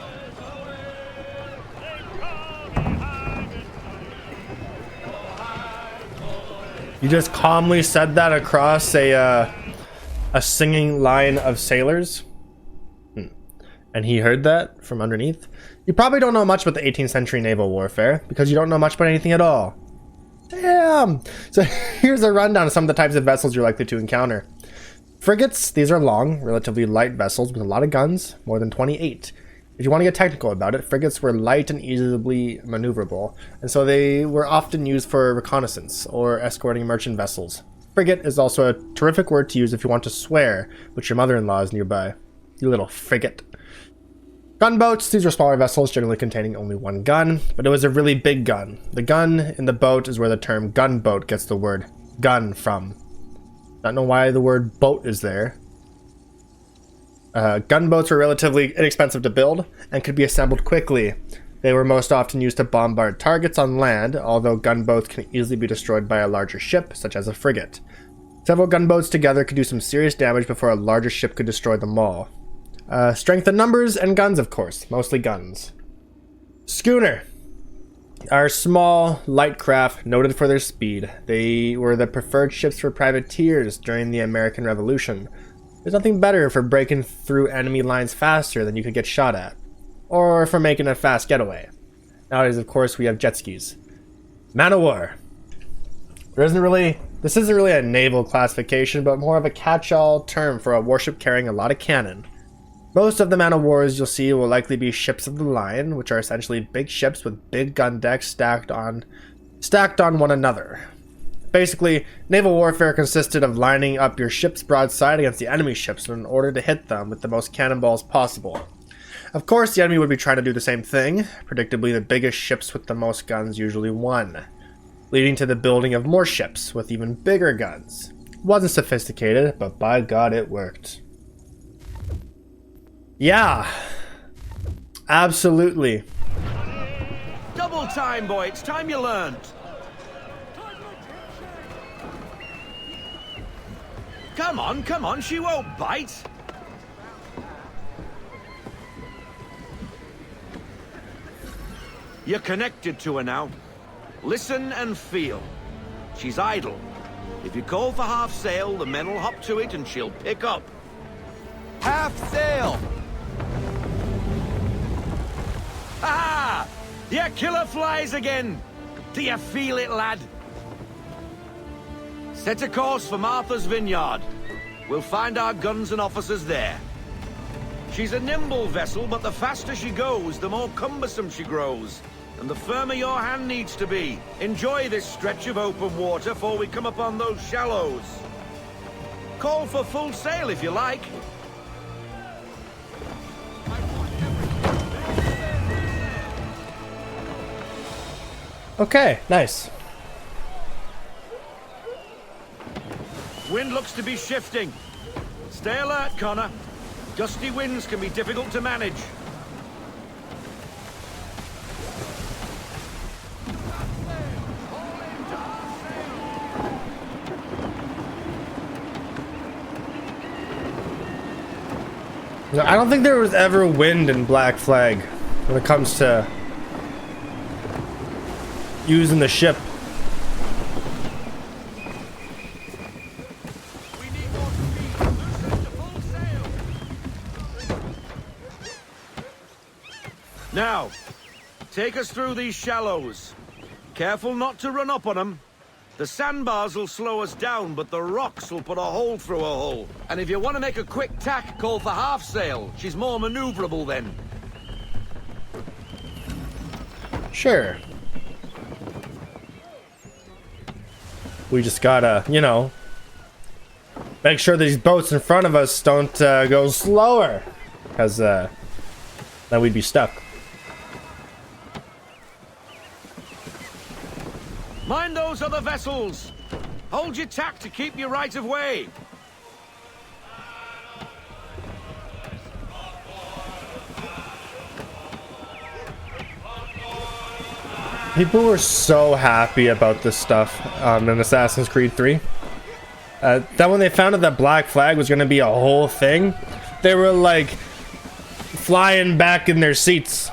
You just calmly said that across a singing line of sailors? And he heard that from underneath? You probably don't know much about the 18th century naval warfare, because you don't know much about anything at all. Damn! So here's a rundown of some of the types of vessels you're likely to encounter. Frigates, these are long, relatively light vessels with a lot of guns, more than 28. If you want to get technical about it, frigates were light and easily maneuverable, and so they were often used for reconnaissance or escorting merchant vessels. Frigate is also a terrific word to use if you want to swear, but your mother-in-law is nearby. You little frigate. Gunboats, these were smaller vessels generally containing only one gun, but it was a really big gun. The gun in the boat is where the term gunboat gets the word gun from. Don't know why the word boat is there. Gunboats were relatively inexpensive to build and could be assembled quickly. They were most often used to bombard targets on land, although gunboats can easily be destroyed by a larger ship, such as a frigate. Several gunboats together could do some serious damage before a larger ship could destroy them all. Strength in numbers and guns, of course. Mostly guns. Schooner are small, light craft noted for their speed. They were the preferred ships for privateers during the American Revolution. There's nothing better for breaking through enemy lines faster than you could get shot at, or for making a fast getaway. Nowadays, of course, we have jet skis. Man of war. This isn't really a naval classification, but more of a catch-all term for a warship carrying a lot of cannon. Most of the man of wars you'll see will likely be ships of the line, which are essentially big ships with big gun decks stacked on one another. Basically, naval warfare consisted of lining up your ship's broadside against the enemy ships in order to hit them with the most cannonballs possible. Of course, the enemy would be trying to do the same thing. Predictably, the biggest ships with the most guns usually won, leading to the building of more ships with even bigger guns. Wasn't sophisticated, but by God, it worked. Yeah, absolutely. Double time, boy. It's time you learned. Come on, she won't bite. You're connected to her now. Listen and feel. She's idle. If you call for half sail, the men will hop to it and she'll pick up. Half sail! Ah! Your killer flies again! Do you feel it, lad? Set a course for Martha's Vineyard. We'll find our guns and officers there. She's a nimble vessel, but the faster she goes, the more cumbersome she grows. And the firmer your hand needs to be. Enjoy this stretch of open water before we come upon those shallows. Call for full sail if you like. Okay, nice. Wind looks to be shifting. Stay alert, Connor. Gusty winds can be difficult to manage. No, I don't think there was ever wind in Black Flag when it comes to using the ship. Now, take us through these shallows. Careful not to run up on them. The sandbars will slow us down, but the rocks will put a hole through a hole. And if you want to make a quick tack, call for half sail. She's more maneuverable then. Sure. We just gotta, you know, make sure these boats in front of us don't go slower, because then we'd be stuck. Mind those other vessels. Hold your tack to keep your right of way. People were so happy about this stuff in Assassin's Creed 3. That when they found out that Black Flag was going to be a whole thing, they were like flying back in their seats.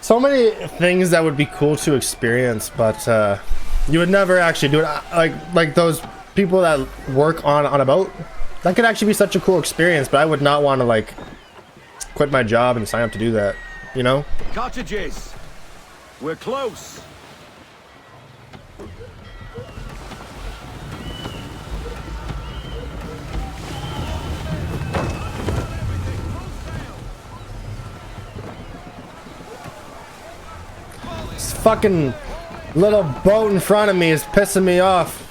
So many things that would be cool to experience, but you would never actually do it. Like those people that work on a boat. That could actually be such a cool experience, but I would not want to like quit my job and sign up to do that, you know? Cottages. We're close. fucking little boat in front of me is pissing me off.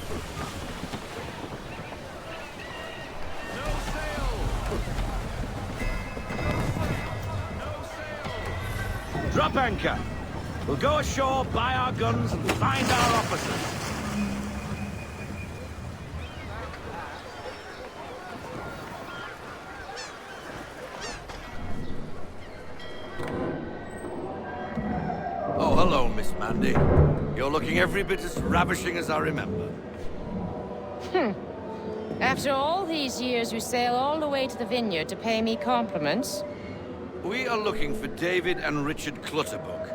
Drop anchor. We'll go ashore, buy our guns, and find our officers. Oh, hello, Miss Mandy. You're looking every bit as ravishing as I remember. After all these years, you sail all the way to the vineyard to pay me compliments? We are looking for David and Richard Clutterbuck.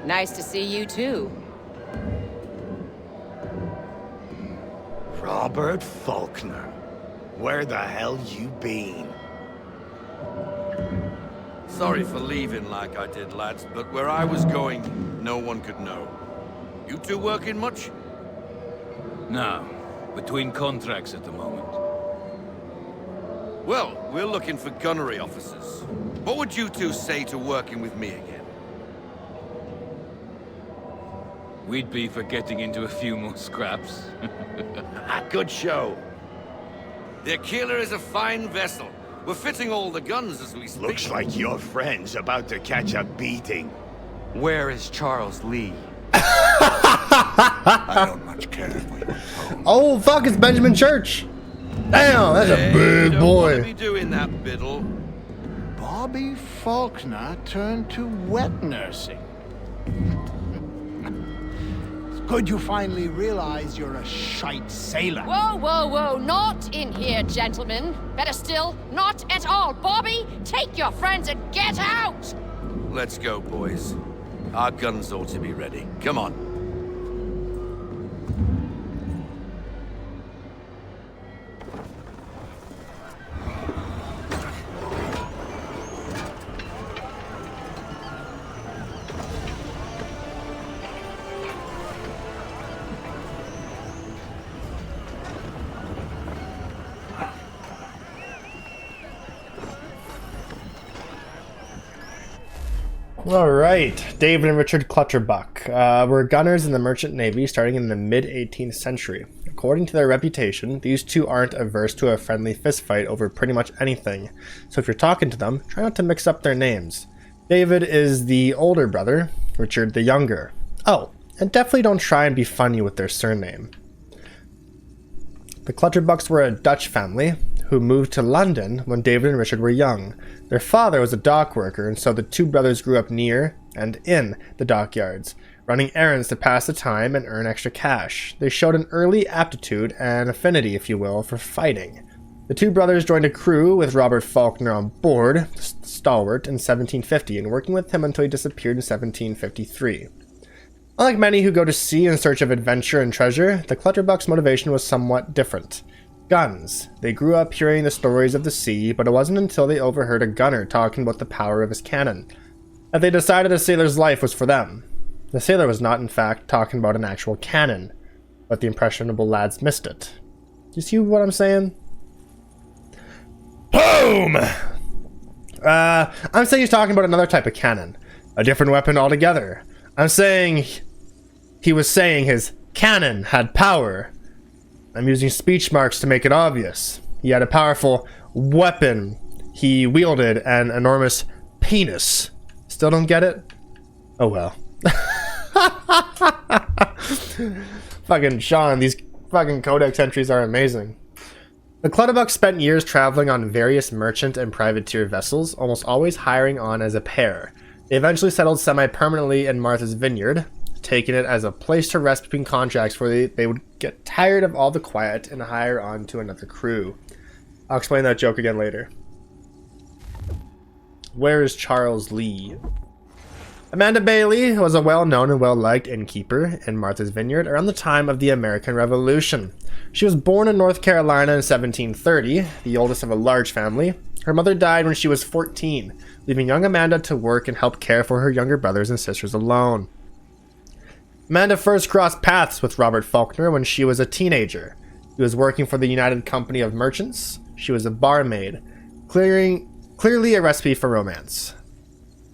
Nice to see you, too. Robert Faulkner. Where the hell you been? Sorry for leaving like I did, lads, but where I was going, no one could know. You two working much? No. Between contracts at the moment. Well, we're looking for gunnery officers. What would you two say to working with me again? We'd be for getting into a few more scraps. Good show. The Aquila is a fine vessel. We're fitting all the guns as we speak. Looks like your friend's about to catch a beating. Where is Charles Lee? I don't much care if we... Oh, fuck, it's Benjamin Church. Damn, that's a big boy. Don't be doing that, Biddle. Bobby Faulkner turned to wet nursing. It's good you finally realize you're a shite sailor. Whoa, whoa, whoa, not in here, gentlemen. Better still, not at all. Bobby, take your friends and get out! Let's go, boys. Our guns ought to be ready. Come on. Alright, David and Richard Clutterbuck were gunners in the Merchant Navy starting in the mid-18th century. According to their reputation, these two aren't averse to a friendly fistfight over pretty much anything, so if you're talking to them, try not to mix up their names. David is the older brother, Richard the younger. Oh, and definitely don't try and be funny with their surname. The Clutterbucks were a Dutch family who moved to London when David and Richard were young. Their father was a dock worker, and so the two brothers grew up near and in the dockyards, running errands to pass the time and earn extra cash. They showed an early aptitude and affinity, if you will, for fighting. The two brothers joined a crew with Robert Faulkner on board, stalwart, in 1750, and working with him until he disappeared in 1753. Unlike many who go to sea in search of adventure and treasure, the Clutterbucks' motivation was somewhat different. Guns. They grew up hearing the stories of the sea, but it wasn't until they overheard a gunner talking about the power of his cannon that they decided a sailor's life was for them. The sailor was not, in fact, talking about an actual cannon, but the impressionable lads missed it. Do you see what I'm saying? Boom! I'm saying he's talking about another type of cannon, a different weapon altogether. I'm saying he was saying his cannon had power. I'm using speech marks to make it obvious. He had a powerful weapon. He wielded an enormous penis. Still don't get it? Oh well. Fucking Sean, these fucking codex entries are amazing. The Clutterbucks spent years traveling on various merchant and privateer vessels, almost always hiring on as a pair. They eventually settled semi-permanently in Martha's Vineyard, taking it as a place to rest between contracts where they would get tired of all the quiet and hire on to another crew. I'll explain that joke again later. Where is Charles Lee? Amanda Bailey was a well-known and well-liked innkeeper in Martha's Vineyard around the time of the American Revolution. She was born in North Carolina in 1730, the oldest of a large family. Her mother died when she was 14, leaving young Amanda to work and help care for her younger brothers and sisters alone. Amanda first crossed paths with Robert Faulkner when she was a teenager. He was working for the United Company of Merchants. She was a barmaid, clearly a recipe for romance.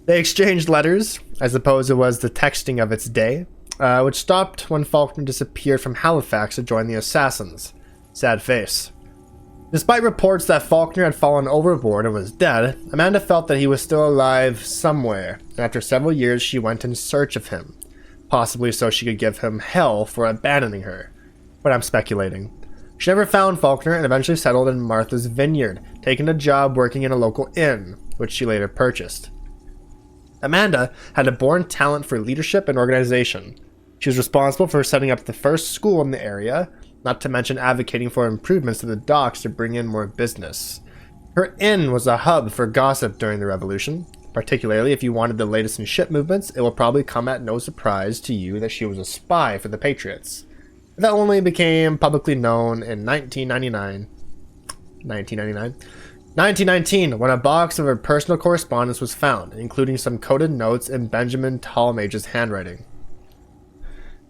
They exchanged letters. I suppose it was the texting of its day, which stopped when Faulkner disappeared from Halifax to join the assassins. Sad face. Despite reports that Faulkner had fallen overboard and was dead, Amanda felt that he was still alive somewhere, and after several years she went in search of him, possibly so she could give him hell for abandoning her. But I'm speculating. She never found Faulkner and eventually settled in Martha's Vineyard, taking a job working in a local inn, which she later purchased. Amanda had a born talent for leadership and organization. She was responsible for setting up the first school in the area, not to mention advocating for improvements to the docks to bring in more business. Her inn was a hub for gossip during the Revolution, particularly if you wanted the latest in ship movements. It will probably come at no surprise to you that she was a spy for the Patriots. That only became publicly known in 1919, when a box of her personal correspondence was found, including some coded notes in Benjamin Tallmadge's handwriting.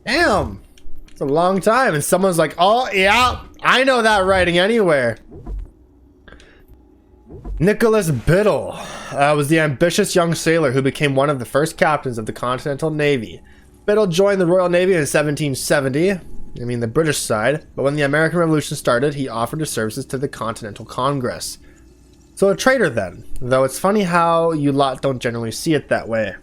Damn! It's a long time, and someone's like, oh, yeah, I know that writing anywhere. Nicholas Biddle was the ambitious young sailor who became one of the first captains of the Continental Navy. Biddle joined the Royal Navy in 1770, the British side, but when the American Revolution started, he offered his services to the Continental Congress. So a traitor then, though it's funny how you lot don't generally see it that way.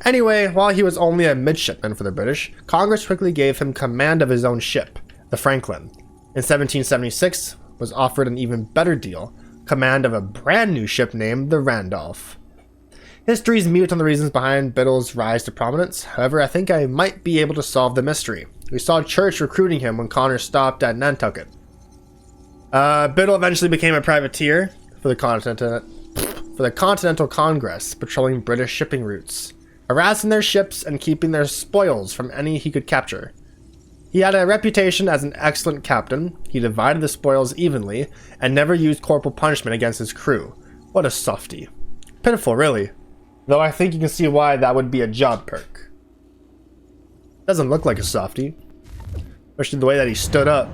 Anyway, while he was only a midshipman for the British, Congress quickly gave him command of his own ship, the Franklin. In 1776, was offered an even better deal, command of a brand new ship named the Randolph. History's mute on the reasons behind Biddle's rise to prominence. However, I think I might be able to solve the mystery. We saw Church recruiting him when Connor stopped at Nantucket. Biddle eventually became a privateer for the Continental Congress, patrolling British shipping routes, harassing their ships and keeping their spoils from any he could capture. He had a reputation as an excellent captain. He divided the spoils evenly and never used corporal punishment against his crew. What a softy. Pitiful, really. Though I think you can see why that would be a job perk. Doesn't look like a softy, especially the way that he stood up.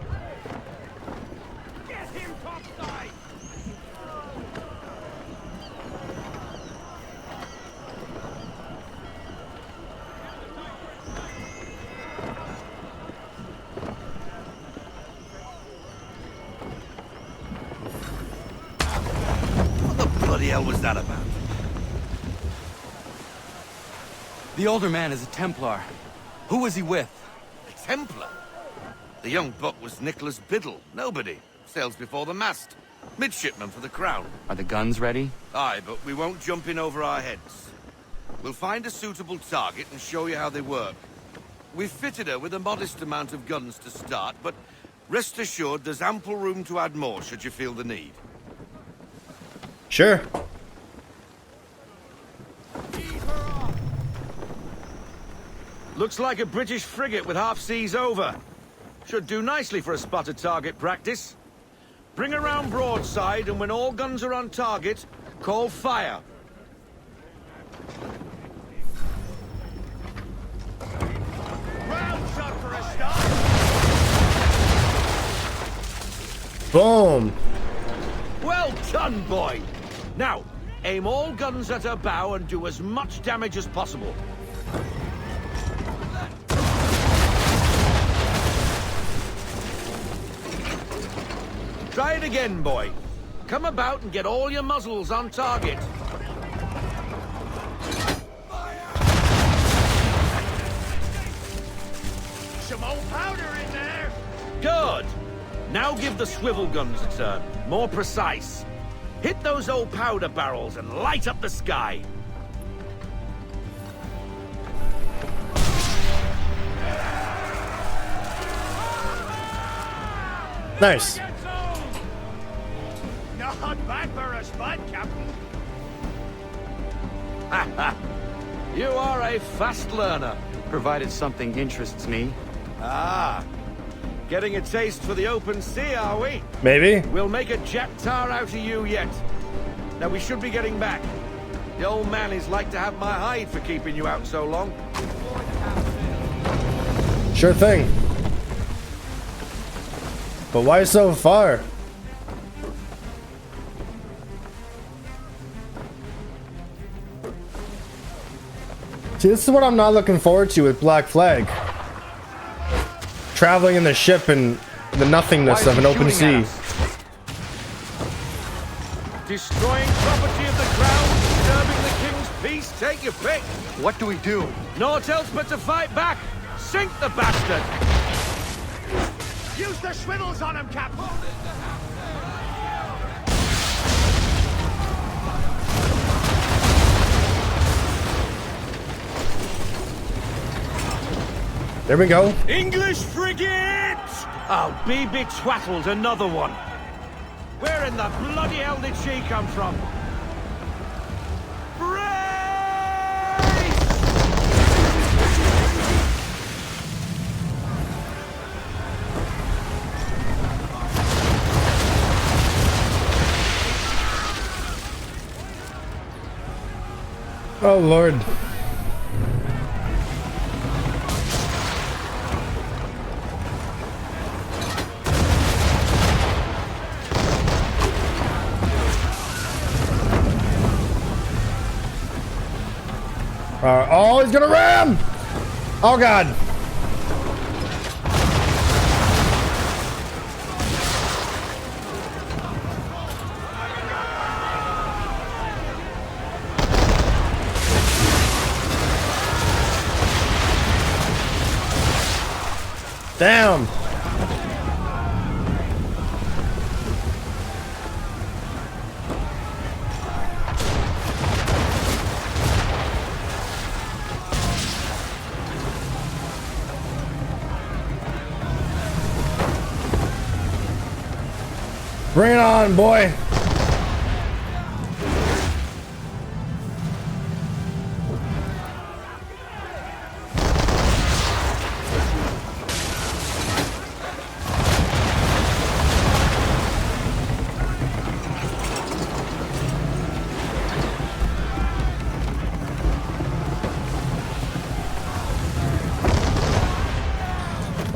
What the hell was that about? The older man is a Templar. Who was he with? A Templar? The young buck was Nicholas Biddle. Nobody. Sails before the mast. Midshipman for the Crown. Are the guns ready? Aye, but we won't jump in over our heads. We'll find a suitable target and show you how they work. We've fitted her with a modest amount of guns to start, but rest assured there's ample room to add more should you feel the need. Sure. Looks like a British frigate with half seas over. Should do nicely for a spotted target practice. Bring around broadside, and when all guns are on target, call fire. Round shot for a start. Boom. Well done, boy. Now, aim all guns at her bow and do as much damage as possible. Try it again, boy. Come about and get all your muzzles on target. Some old powder in there. Good. Now give the swivel guns a turn. More precise. Hit those old powder barrels and light up the sky. Nice. Not bad for a spud, Captain. You are a fast learner. Provided something interests me. Ah. Getting a taste for the open sea, are we? Maybe. We'll make a jet tar out of you yet. Now we should be getting back. The old man is like to have my hide for keeping you out so long. Sure thing. But why so far? See, this is what I'm not looking forward to with Black Flag. Traveling in the ship in the nothingness of an open sea. Destroying property of the crown, disturbing the king's peace, take your pick. What do we do? Naught else but to fight back. Sink the bastard. Use the swivels on him, Cap! There we go. English frigate! Oh, be betwattled, another one. Where in the bloody hell did she come from? Oh, Lord. Oh, he's gonna ram! Oh, God. Damn. Bring it on, boy.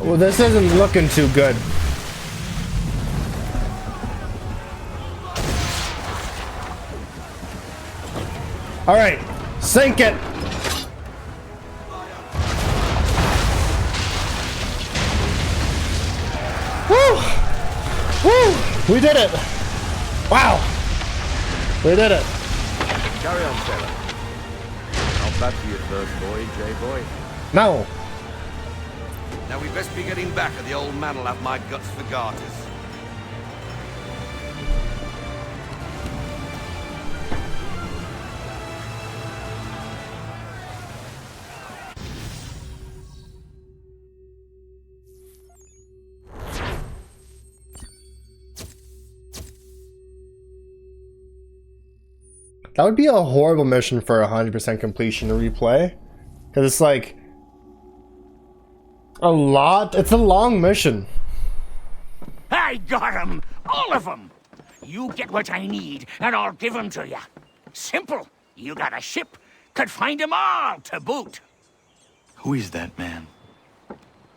Well, this isn't looking too good. All right, sink it. Woo! Woo! We did it. Wow. We did it. Carry on, sailor. Not bad for your first voyage, eh, boy? No. Now we best be getting back, or the old man'll have my guts for garters. That would be a horrible mission for 100% completion to replay. Because it's like a lot. It's a long mission. I got 'em! All of 'em! You get what I need, and I'll give 'em to you. Simple. You got a ship, could find 'em all to boot. Who is that man?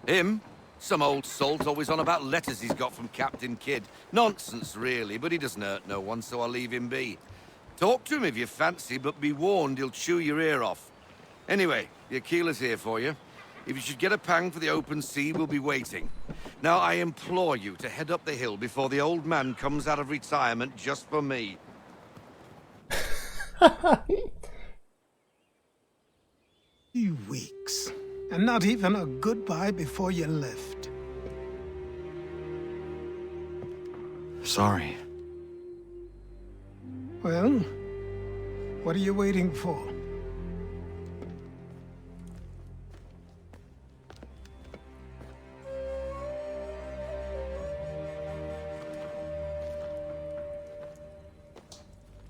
Him? Some old salt always on about letters he's got from Captain Kidd. Nonsense, really, but he doesn't hurt no one, so I'll leave him be. Talk to him if you fancy, but be warned he'll chew your ear off. Anyway, your keeler's here for you. If you should get a pang for the open sea, we'll be waiting. Now, I implore you to head up the hill before the old man comes out of retirement just for me. 2 weeks, and not even a goodbye before you left. Sorry. Well, what are you waiting for?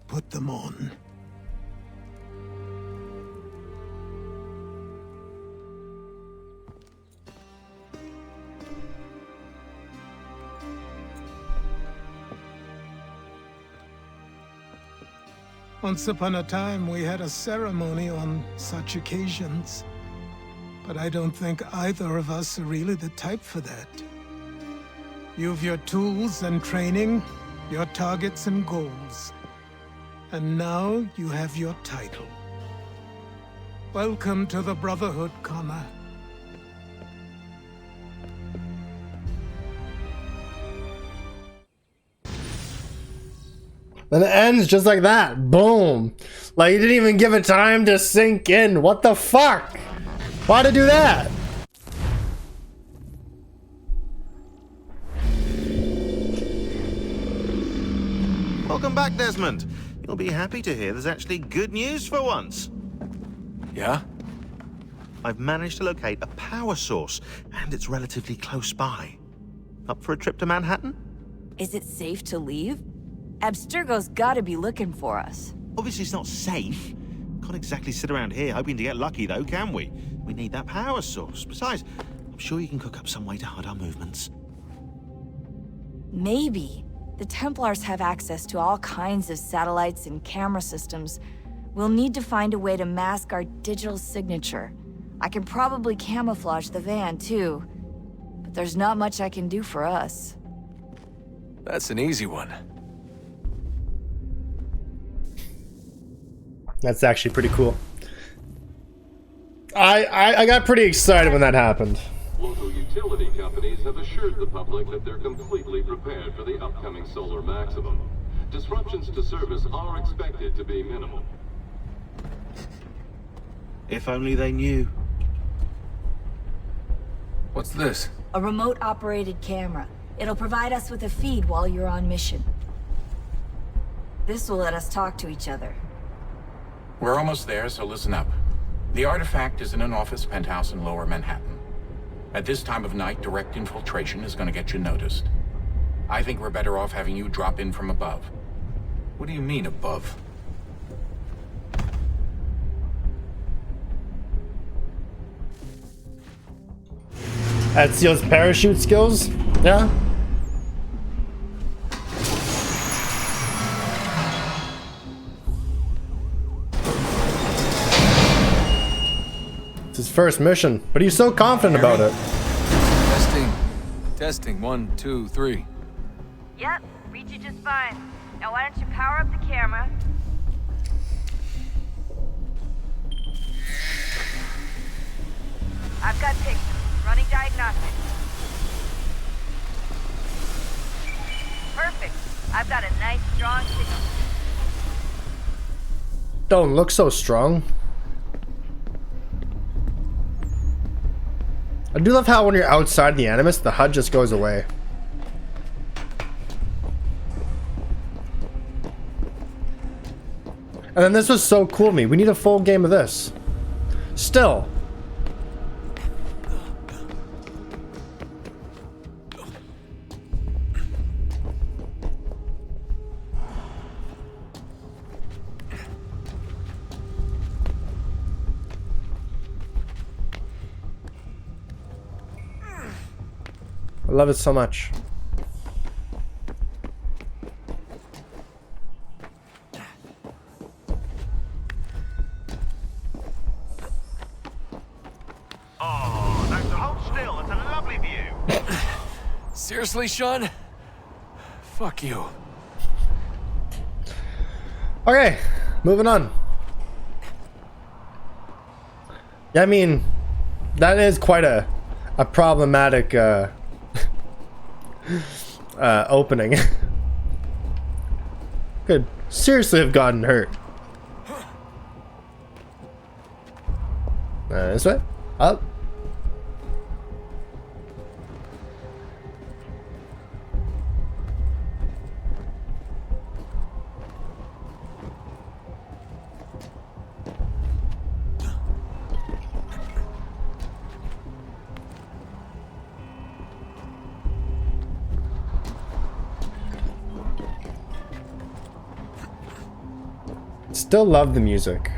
Put them on. Once upon a time, we had a ceremony on such occasions. But I don't think either of us are really the type for that. You've your tools and training, your targets and goals. And now you have your title. Welcome to the Brotherhood, Connor. And it ends just like that. Boom. Like, you didn't even give it time to sink in. What the fuck? Why'd it do that? Welcome back, Desmond. You'll be happy to hear there's actually good news for once. Yeah? I've managed to locate a power source, and it's relatively close by. Up for a trip to Manhattan? Is it safe to leave? Abstergo's gotta be looking for us. Obviously it's not safe. Can't exactly sit around here hoping to get lucky though, can we? We need that power source. Besides, I'm sure you can cook up some way to hide our movements. Maybe. The Templars have access to all kinds of satellites and camera systems. We'll need to find a way to mask our digital signature. I can probably camouflage the van too, but there's not much I can do for us. That's an easy one. That's actually pretty cool. I got pretty excited when that happened. Local utility companies have assured the public that they're completely prepared for the upcoming solar maximum. Disruptions to service are expected to be minimal. If only they knew. What's this? A remote-operated camera. It'll provide us with a feed while you're on mission. This will let us talk to each other. We're almost there, so listen up. The artifact is in an office penthouse in Lower Manhattan. At this time of night, direct infiltration is going to get you noticed. I think we're better off having you drop in from above. What do you mean, above? Ezio's parachute skills? Yeah? It's his first mission, but he's so confident about it. Testing. Testing. 1, 2, 3. Yep, reach you just fine. Now why don't you power up the camera? I've got pictures. Running diagnostics. Perfect. I've got a nice strong signal. Don't look so strong. I do love how when you're outside the Animus, the HUD just goes away. And then this was so cool to me. We need a full game of this. Still. I love it so much. Oh, thanks. Hold still. It's a lovely view. Seriously, Sean? Fuck you. Okay, moving on. Yeah, I mean, that is quite a problematic opening. Could seriously have gotten hurt. This way? Up. Still love the music.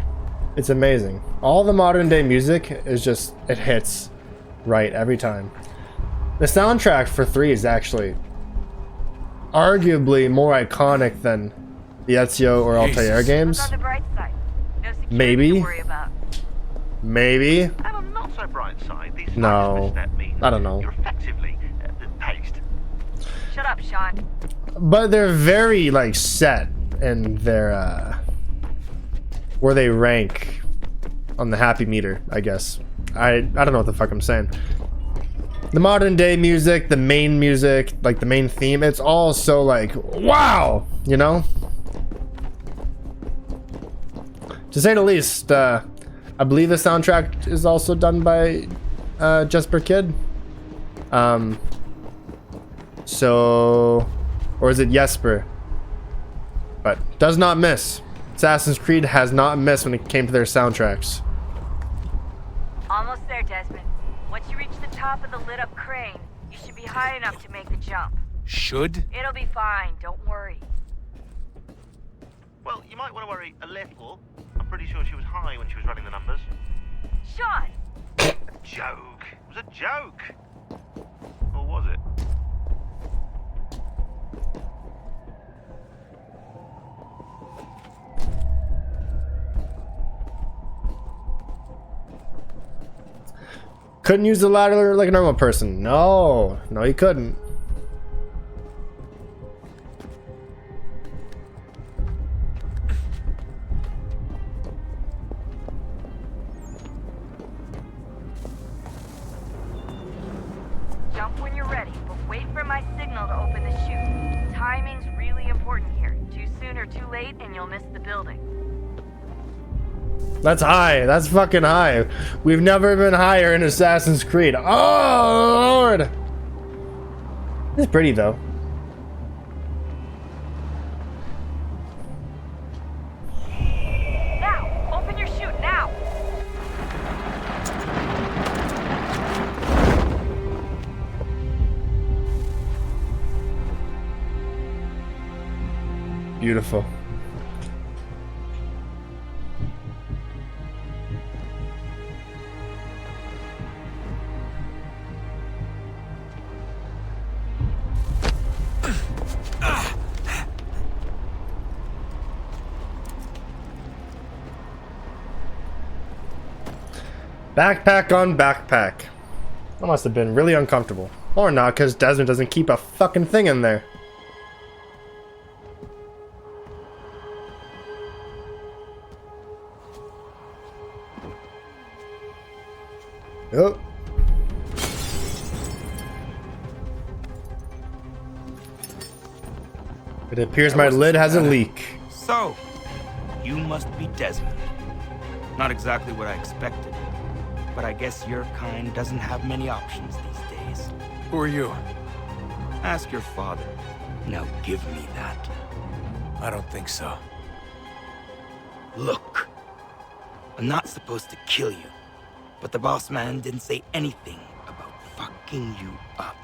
It's amazing. All the modern day music is just, it hits right every time. The soundtrack for 3 is actually arguably more iconic than the Ezio or Altair games. Maybe. Maybe. And on the not so bright side, these No. I don't know. you're effectively paced. Shut up, Sean. But they're very like set in their where they rank on the happy meter, I guess. I don't know what the fuck I'm saying. The modern day music, the main music, like the main theme, it's all so like, wow, you know? To say the least, I believe the soundtrack is also done by Jesper Kid. So, or is it Jesper? But does not miss. Assassin's Creed has not missed when it came to their soundtracks. Almost there, Desmond. Once you reach the top of the lit-up crane, you should be high enough to make the jump. Should? It'll be fine, don't worry. Well, you might want to worry a little. I'm pretty sure she was high when she was running the numbers. Sean! A joke. It was a joke. Or was it? Couldn't use the ladder like a normal person. No, he couldn't. Jump when you're ready, but wait for my signal to open the chute. Timing's really important here. Too soon or too late, and you'll miss the building. That's high. That's fucking high. We've never been higher in Assassin's Creed. Oh, Lord. It's pretty, though. Now! Open your chute, now! Beautiful. Backpack on backpack. That must have been really uncomfortable. Or not, because Desmond doesn't keep a fucking thing in there. Oh. It appears my lid has a leak. So, you must be Desmond. Not exactly what I expected, but I guess your kind doesn't have many options these days. Who are you? Ask your father. Now give me that. I don't think so. Look, I'm not supposed to kill you, but the boss man didn't say anything about fucking you up.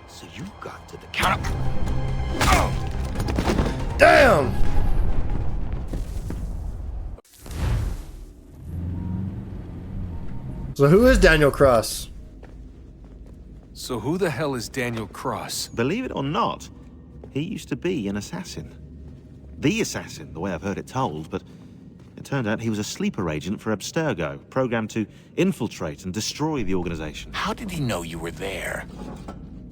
So you got to the counter. Oh! Damn! So who is Daniel Cross? So who the hell is Daniel Cross? Believe it or not, he used to be an assassin. The assassin, the way I've heard it told, but it turned out he was a sleeper agent for Abstergo, programmed to infiltrate and destroy the organization. How did he know you were there?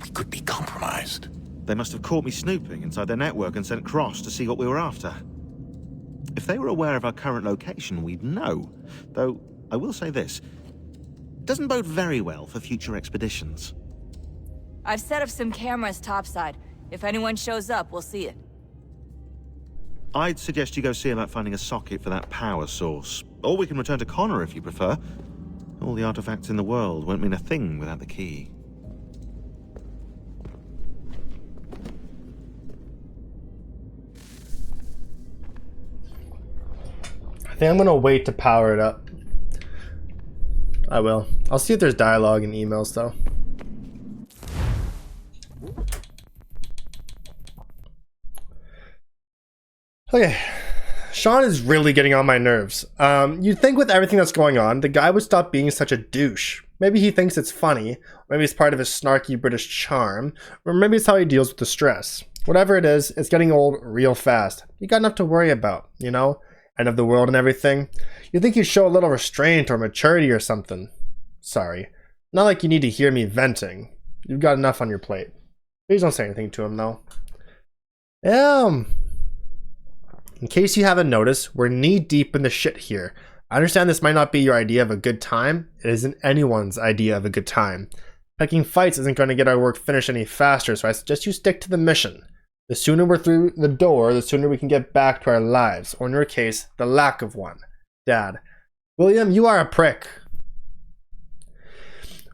We could be compromised. They must have caught me snooping inside their network and sent Cross to see what we were after. If they were aware of our current location, we'd know. Though, I will say this. It doesn't bode very well for future expeditions. I've set up some cameras topside. If anyone shows up, we'll see it. I'd suggest you go see about finding a socket for that power source. Or we can return to Connor if you prefer. All the artifacts in the world won't mean a thing without the key. I think I'm gonna wait to power it up. I will. I'll see if there's dialogue and emails though. Okay, Sean is really getting on my nerves. You'd think with everything that's going on, the guy would stop being such a douche. Maybe he thinks it's funny, maybe it's part of his snarky British charm, or maybe it's how he deals with the stress. Whatever it is, it's getting old real fast. You got enough to worry about, you know? End of the world and everything. You'd think you'd show a little restraint or maturity or something. Sorry. Not like you need to hear me venting. You've got enough on your plate. Please don't say anything to him, though. In case you haven't noticed, we're knee-deep in the shit here. I understand this might not be your idea of a good time. It isn't anyone's idea of a good time. Picking fights isn't going to get our work finished any faster, so I suggest you stick to the mission. The sooner we're through the door, the sooner we can get back to our lives, or in your case, the lack of one. Dad. William, you are a prick.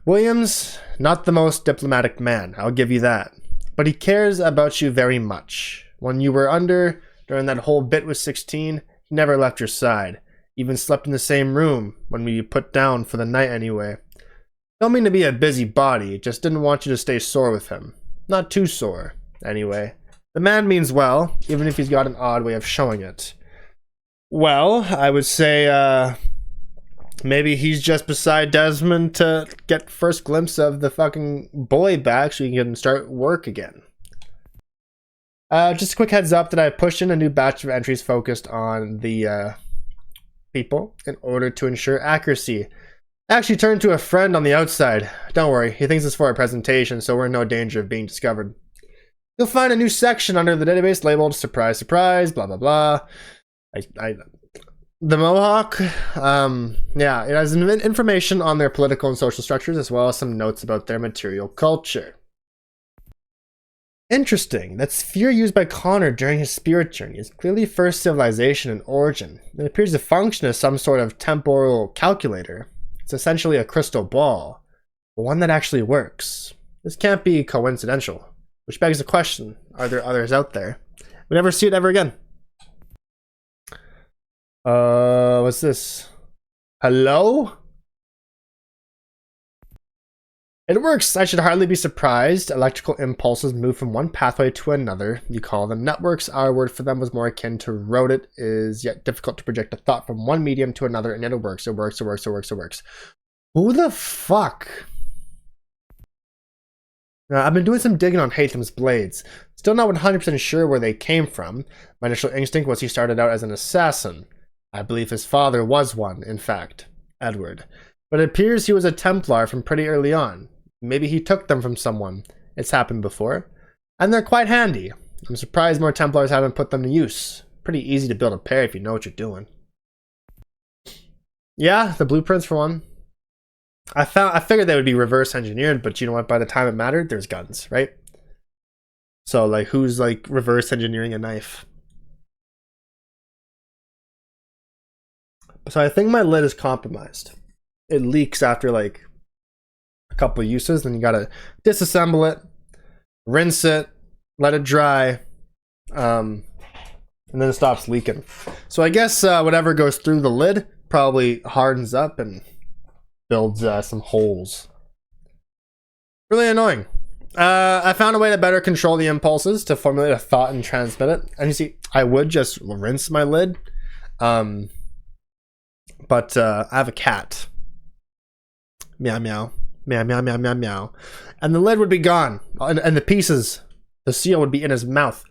William's not the most diplomatic man, I'll give you that. But he cares about you very much. When you were under, during that whole bit with 16, he never left your side. Even slept in the same room when we put down for the night anyway. Don't mean to be a busybody, just didn't want you to stay sore with him. Not too sore, anyway. The man means well, even if he's got an odd way of showing it. Well, I would say, maybe he's just beside Desmond to get first glimpse of the fucking boy back so he can start work again. Just a quick heads up that I pushed in a new batch of entries focused on the people in order to ensure accuracy. I actually turned to a friend on the outside. Don't worry, he thinks it's for a presentation, so we're in no danger of being discovered. You'll find a new section under the database labeled surprise, surprise, blah, blah, blah. The Mohawk, yeah, it has information on their political and social structures as well as some notes about their material culture. Interesting. That sphere used by Connor during his spirit journey is clearly first civilization in origin. It appears to function as some sort of temporal calculator. It's essentially a crystal ball, but one that actually works. This can't be coincidental, which begs the question, are there others out there? We never see it ever again. What's this? Hello? It works. I should hardly be surprised. Electrical impulses move from one pathway to another. You call them networks. Our word for them was more akin to road. It is yet difficult to project a thought from one medium to another, and yet it works. It works. It works. It works. It works. Who the fuck? Now, I've been doing some digging on Hatham's blades. Still not 100% sure where they came from. My initial instinct was he started out as an assassin. I believe his father was one, in fact, Edward. But it appears he was a Templar from pretty early on. Maybe he took them from someone. It's happened before. And they're quite handy. I'm surprised more Templars haven't put them to use. Pretty easy to build a pair if you know what you're doing. Yeah, the blueprints for one. I figured they would be reverse engineered, but you know what? By the time it mattered, there's guns, right? So, like, who's, like, reverse engineering a knife? So I think my lid is compromised. It leaks after, like, a couple of uses, then you gotta disassemble it, rinse it, let it dry, and then it stops leaking. So I guess whatever goes through the lid probably hardens up and builds some holes. Really annoying. I found a way to better control the impulses to formulate a thought and transmit it. And you see, I would just rinse my lid, but I have a cat. Meow meow. Meow meow meow meow meow. And the lid would be gone. And the pieces, the seal would be in his mouth.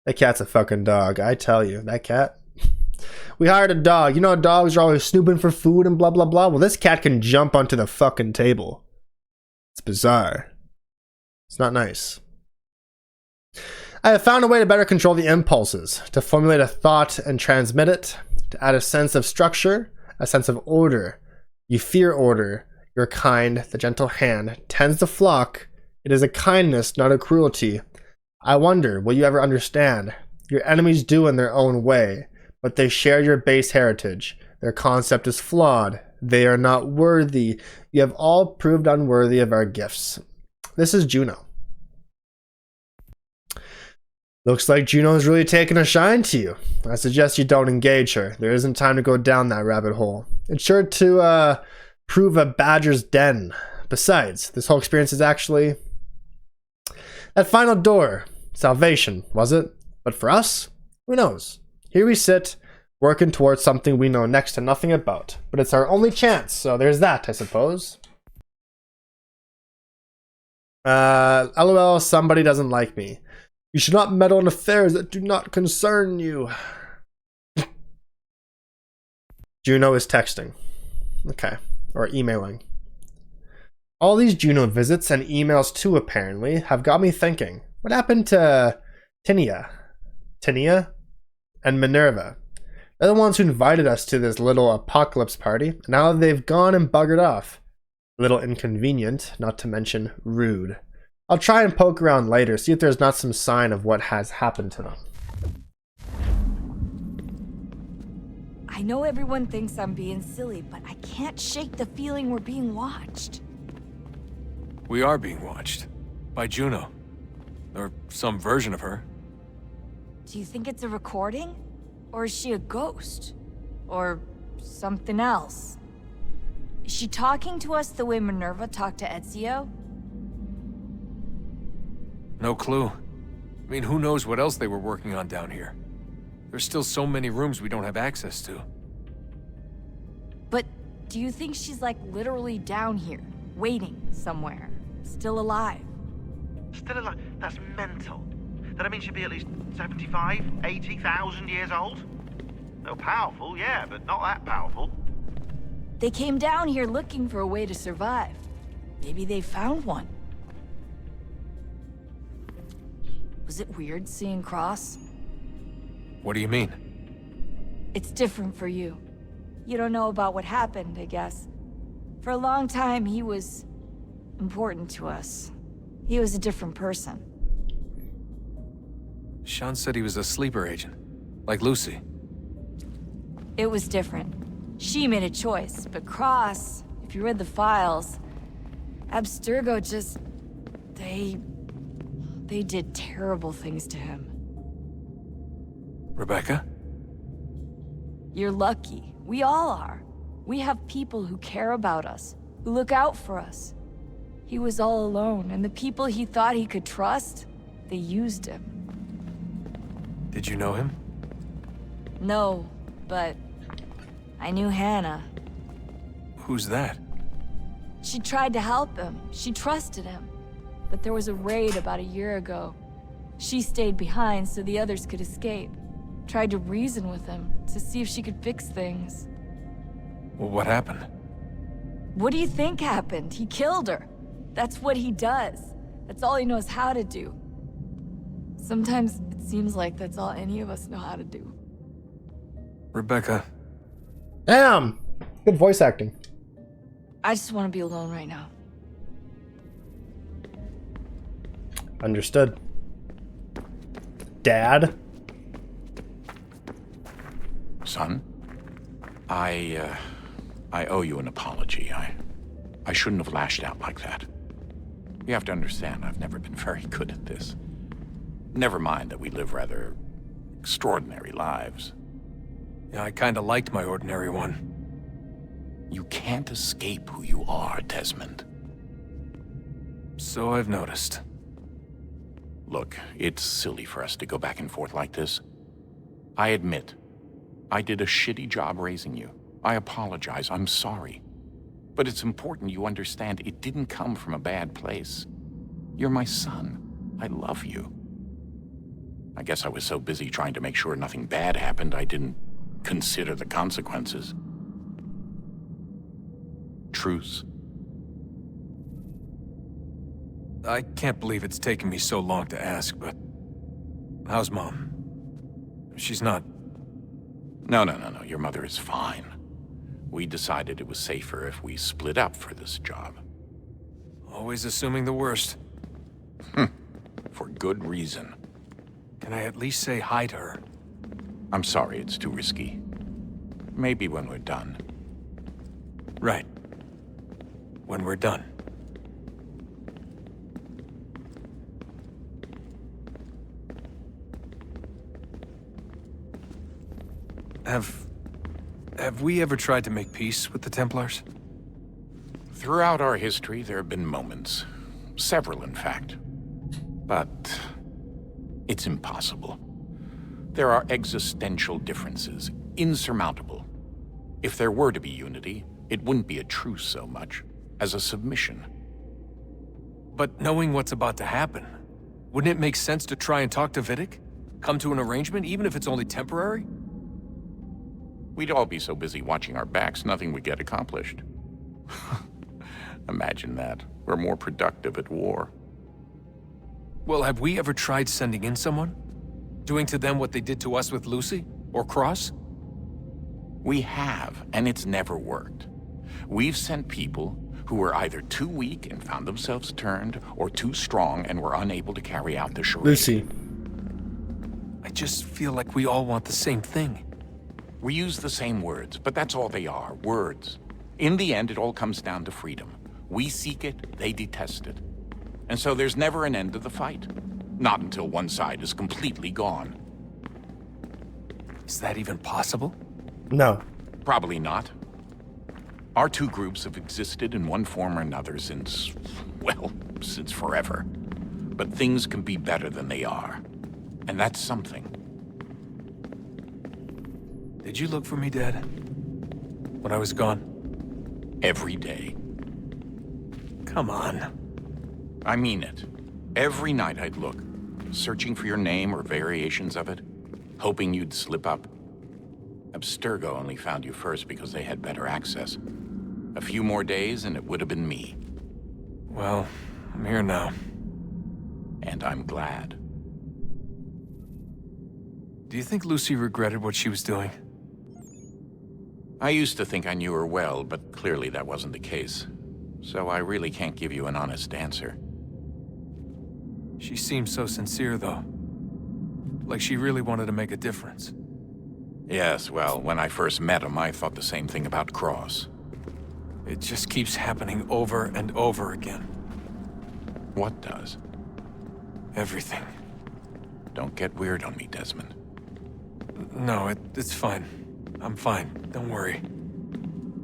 That cat's a fucking dog, I tell you. That cat. We hired a dog. You know dogs are always snooping for food and blah blah blah. Well, this cat can jump onto the fucking table. It's bizarre. It's not nice. I have found a way to better control the impulses, to formulate a thought and transmit it, to add a sense of structure, a sense of order. You fear order. Your kind, the gentle hand, tends the flock. It is a kindness, not a cruelty. I wonder, will you ever understand? Your enemies do in their own way, but they share your base heritage. Their concept is flawed. They are not worthy. You have all proved unworthy of our gifts. This is Juno. Looks like Juno's really taken a shine to you. I suggest you don't engage her. There isn't time to go down that rabbit hole. It's sure to prove a badger's den. Besides, this whole experience is actually that final door. Salvation, was it? But for us, who knows? Here we sit, working towards something we know next to nothing about. But it's our only chance, so there's that, I suppose. LOL, somebody doesn't like me. You should not meddle in affairs that do not concern you. Juno is texting. Okay. Or emailing. All these Juno visits and emails too, apparently, have got me thinking. What happened to Tinia and Minerva? They're the ones who invited us to this little apocalypse party. Now they've gone and buggered off. A little inconvenient, not to mention rude. I'll try and poke around later, see if there's not some sign of what has happened to them. I know everyone thinks I'm being silly, but I can't shake the feeling we're being watched. We are being watched. By Juno. Or some version of her. Do you think it's a recording? Or is she a ghost? Or something else? Is she talking to us the way Minerva talked to Ezio? No clue. I mean, who knows what else they were working on down here? There's still so many rooms we don't have access to. But do you think she's like literally down here, waiting somewhere, still alive? Still alive? That's mental. That means she'd be at least 75, 80,000 years old? No, powerful, yeah, but not that powerful. They came down here looking for a way to survive. Maybe they found one. Was it weird seeing Cross? What do you mean? It's different for you. You don't know about what happened, I guess. For a long time, he was important to us. He was a different person. Sean said he was a sleeper agent. Like Lucy. It was different. She made a choice, but Cross, if you read the files, Abstergo just... They did terrible things to him. Rebecca? You're lucky. We all are. We have people who care about us, who look out for us. He was all alone, and the people he thought he could trust, they used him. Did you know him? No, but I knew Hannah. Who's that? She tried to help him. She trusted him. But there was a raid about a year ago. She stayed behind so the others could escape. Tried to reason with him to see if she could fix things. Well, what happened? What do you think happened? He killed her. That's what he does. That's all he knows how to do. Sometimes it seems like that's all any of us know how to do. Rebecca. Damn! Good voice acting. I just want to be alone right now. Understood. Dad? Son, I owe you an apology. I shouldn't have lashed out like that. You have to understand, I've never been very good at this. Never mind that we live rather extraordinary lives. Yeah, I kinda liked my ordinary one. You can't escape who you are, Desmond. So I've noticed. Look, it's silly for us to go back and forth like this. I admit, I did a shitty job raising you. I apologize, I'm sorry. But it's important you understand it didn't come from a bad place. You're my son. I love you. I guess I was so busy trying to make sure nothing bad happened, I didn't consider the consequences. Truce. I can't believe it's taken me so long to ask, but... how's Mom? She's not... No. Your mother is fine. We decided it was safer if we split up for this job. Always assuming the worst. For good reason. Can I at least say hi to her? I'm sorry, it's too risky. Maybe when we're done. Right. When we're done. Have we ever tried to make peace with the Templars? Throughout our history, there have been moments. Several, in fact. But it's impossible. There are existential differences, insurmountable. If there were to be unity, it wouldn't be a truce so much as a submission. But knowing what's about to happen, wouldn't it make sense to try and talk to Vidic? Come to an arrangement, even if it's only temporary? We'd all be so busy watching our backs, nothing would get accomplished. Imagine that. We're more productive at war. Well, have we ever tried sending in someone? Doing to them what they did to us with Lucy? Or Cross? We have, and it's never worked. We've sent people who were either too weak and found themselves turned, or too strong and were unable to carry out the charade. Lucy. I just feel like we all want the same thing. We use the same words, but that's all they are, words. In the end, it all comes down to freedom. We seek it, they detest it. And so there's never an end to the fight. Not until one side is completely gone. Is that even possible? No. Probably not. Our two groups have existed in one form or another since, well, since forever. But things can be better than they are. And that's something. Did you look for me, Dad? When I was gone? Every day. Come on. I mean it. Every night I'd look, searching for your name or variations of it, hoping you'd slip up. Abstergo only found you first because they had better access. A few more days and it would have been me. Well, I'm here now. And I'm glad. Do you think Lucy regretted what she was doing? I used to think I knew her well, but clearly that wasn't the case. So I really can't give you an honest answer. She seemed so sincere, though. Like she really wanted to make a difference. Yes, well, when I first met him, I thought the same thing about Cross. It just keeps happening over and over again. What does? Everything. Don't get weird on me, Desmond. No, it's fine. I'm fine. Don't worry.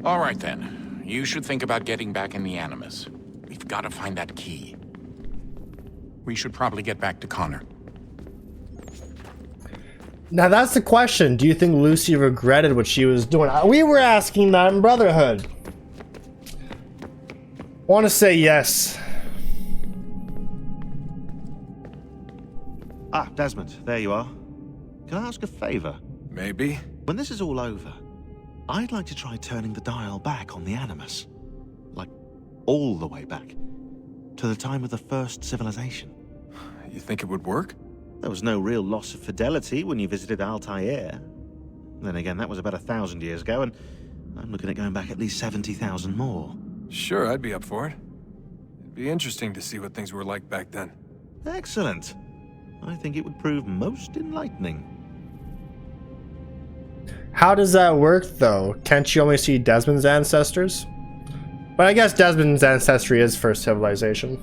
All right, then. You should think about getting back in the Animus. We've got to find that key. We should probably get back to Connor. Now that's the question. Do you think Lucy regretted what she was doing? We were asking that in Brotherhood. Want to say yes. Ah, Desmond, there you are. Can I ask a favor? Maybe. When this is all over, I'd like to try turning the dial back on the Animus. Like, all the way back. To the time of the first civilization. You think it would work? There was no real loss of fidelity when you visited Altair. Then again, that was about 1,000 years ago, and I'm looking at going back at least 70,000 more. Sure, I'd be up for it. It'd be interesting to see what things were like back then. Excellent. I think it would prove most enlightening. How does that work, though? Can't you only see Desmond's ancestors? But I guess Desmond's ancestry is first civilization.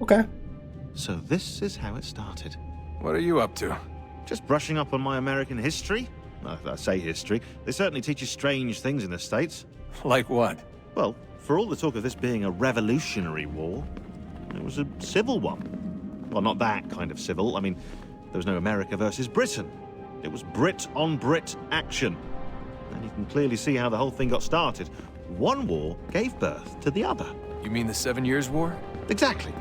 Okay. So this is how it started. What are you up to? Just brushing up on my American history. Well, I say history. They certainly teach you strange things in the States. Like what? Well, for all the talk of this being a revolutionary war, it was a civil one. Well, not that kind of civil. I mean, there was no America versus Britain. It was Brit on Brit action. And you can clearly see how the whole thing got started. One war gave birth to the other. You mean the 7 Years' War? Exactly.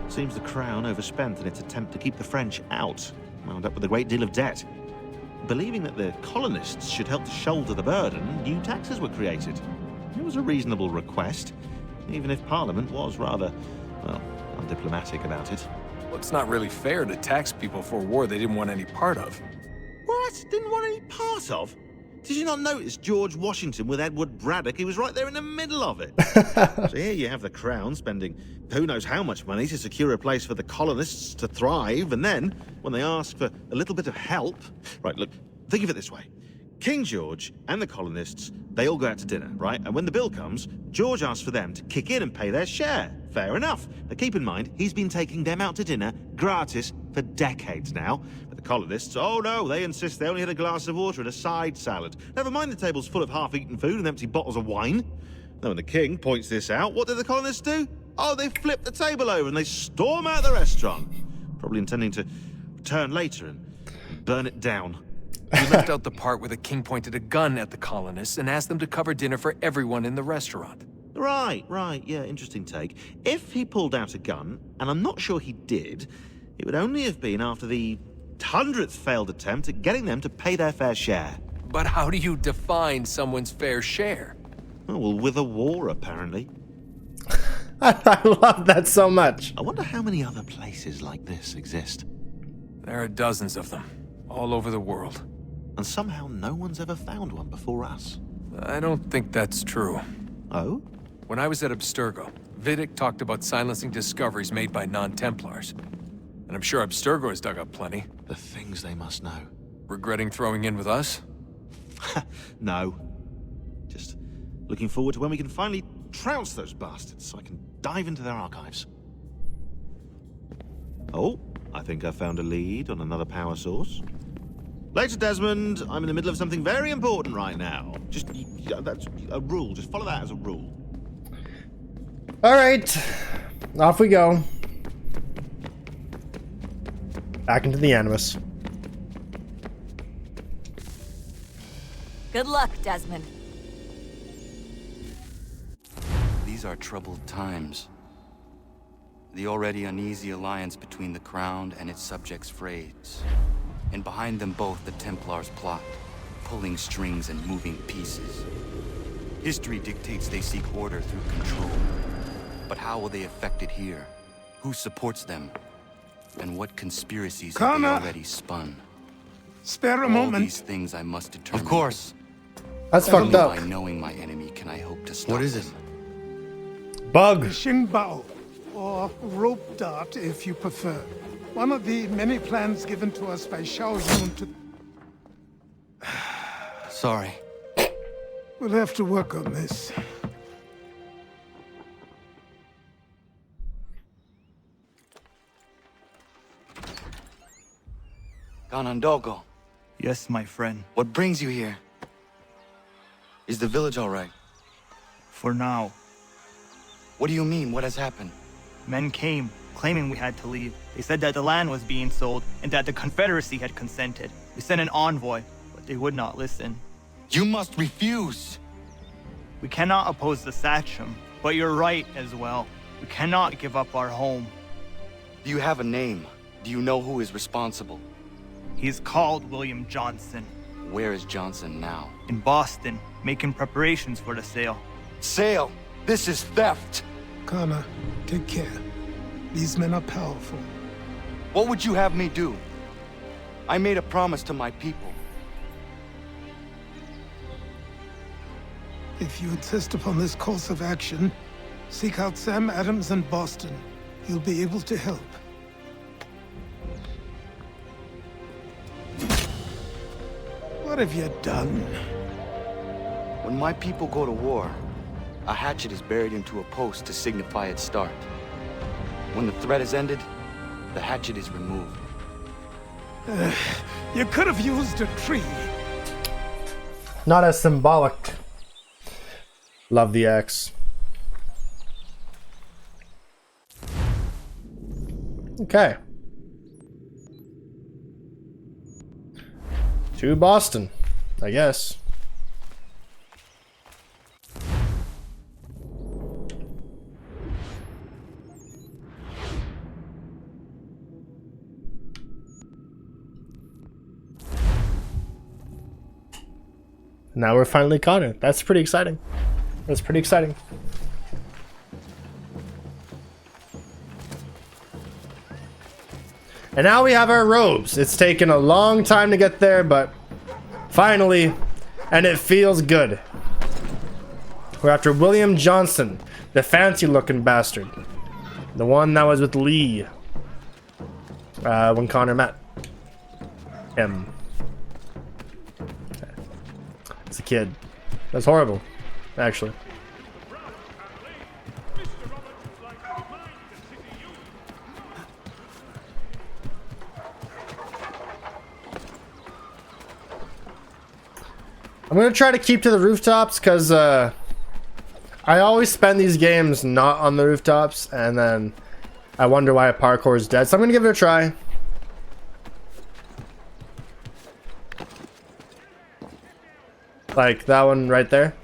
Seems the Crown overspent in its attempt to keep the French out, wound up with a great deal of debt. Believing that the colonists should help to shoulder the burden, new taxes were created. It was a reasonable request, even if Parliament was rather, well, undiplomatic about it. Well, it's not really fair to tax people for a war they didn't want any part of. What? Didn't want any part of? Did you not notice George Washington with Edward Braddock? He was right there in the middle of it. So here you have the Crown spending who knows how much money to secure a place for the colonists to thrive, and then, when they ask for a little bit of help... Right, look, think of it this way. King George and the colonists, they all go out to dinner, right? And when the bill comes, George asks for them to kick in and pay their share. Fair enough. Now keep in mind, he's been taking them out to dinner gratis for decades now. But the colonists, oh no, they insist they only had a glass of water and a side salad. Never mind the table's full of half-eaten food and empty bottles of wine. Now when the king points this out, what do the colonists do? Oh, they flip the table over and they storm out the restaurant. Probably intending to return later and burn it down. You left out the part where the king pointed a gun at the colonists and asked them to cover dinner for everyone in the restaurant. Right, yeah, interesting take. If he pulled out a gun, and I'm not sure he did, it would only have been after the 100th failed attempt at getting them to pay their fair share. But how do you define someone's fair share? Oh, well, with a war, apparently. I love that so much. I wonder how many other places like this exist. There are dozens of them, all over the world. And somehow no one's ever found one before us. I don't think that's true. Oh? When I was at Abstergo, Vidic talked about silencing discoveries made by non-Templars. And I'm sure Abstergo has dug up plenty. The things they must know. Regretting throwing in with us? No. Just looking forward to when we can finally trounce those bastards so I can dive into their archives. Oh, I think I found a lead on another power source. Later, Desmond. I'm in the middle of something very important right now. Just, that's a rule. Just follow that as a rule. All right, off we go. Back into the Animus. Good luck, Desmond. These are troubled times. The already uneasy alliance between the Crown and its subjects frayed. And behind them both the Templars plot, pulling strings and moving pieces. History dictates they seek order through control. But how will they affect it here? Who supports them? And what conspiracies have they already spun? Spare a All moment. these things I must determine. Of course. That's fucked up. Only by knowing my enemy can I hope to stop What is it? Bug. Xingbao, or rope dart if you prefer. One of the many plans given to us by Xiao Yun to... Sorry. We'll have to work on this. Ganondogo. Yes, my friend. What brings you here? Is the village all right? For now. What do you mean? What has happened? Men came, claiming we had to leave. They said that the land was being sold, and that the Confederacy had consented. We sent an envoy, but they would not listen. You must refuse! We cannot oppose the Sachem, but you're right as well. We cannot give up our home. Do you have a name? Do you know who is responsible? He's called William Johnson. Where is Johnson now? In Boston, making preparations for the sale. Sale! This is theft! Kana, take care. These men are powerful. What would you have me do? I made a promise to my people. If you insist upon this course of action, seek out Sam Adams in Boston. He'll be able to help. What have you done? When my people go to war, a hatchet is buried into a post to signify its start. When the threat is ended, the hatchet is removed. You could have used a tree. Not as symbolic. Love the X. Okay. To Boston, I guess. Now we're finally caught it. That's pretty exciting. That's pretty exciting. And now we have our robes. It's taken a long time to get there, but finally, and it feels good. We're after William Johnson, the fancy looking bastard. The one that was with Lee when Connor met him. It's a kid. That's horrible, actually. I'm gonna try to keep to the rooftops because I always spend these games not on the rooftops, and then I wonder why a parkour is dead. So I'm gonna give it a try. Like that one right there.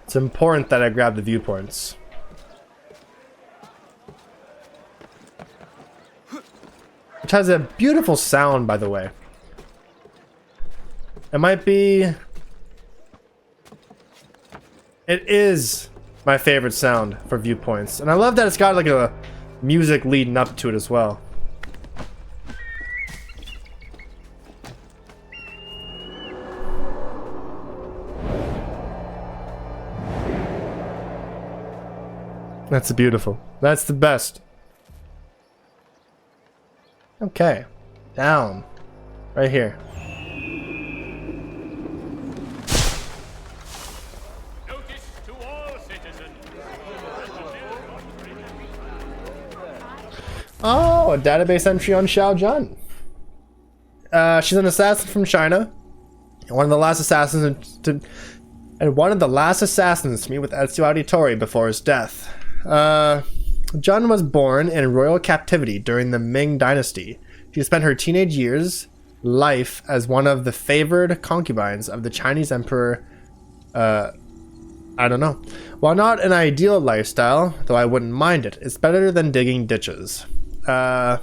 It's important that I grab the viewpoints. which has a beautiful sound, by the way. It might be... It is my favorite sound for viewpoints. And I love that it's got like a music leading up to it as well. That's beautiful. That's the best. Okay. Down. Right here. Oh, a database entry on Xiao Jun. She's an assassin from China. And one of the last assassins to meet with Ezio Auditore before his death. Jun was born in royal captivity during the Ming Dynasty. She spent her teenage life as one of the favored concubines of the Chinese emperor. I don't know. While not an ideal lifestyle, though I wouldn't mind it, it's better than digging ditches. The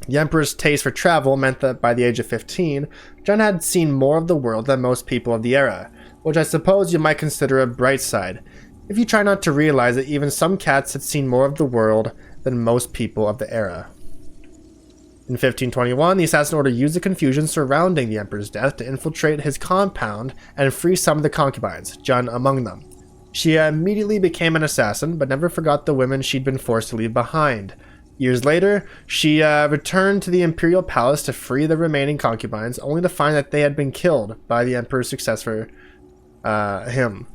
emperor's taste for travel meant that by the age of 15, Jun had seen more of the world than most people of the era, which I suppose you might consider a bright side, if you try not to realize that even some cats had seen more of the world than most people of the era. In 1521, the assassin order used the confusion surrounding the emperor's death to infiltrate his compound and free some of the concubines, Jun among them. She immediately became an assassin, but never forgot the women she'd been forced to leave behind. Years later, she returned to the imperial palace to free the remaining concubines, only to find that they had been killed by the emperor's successor, him.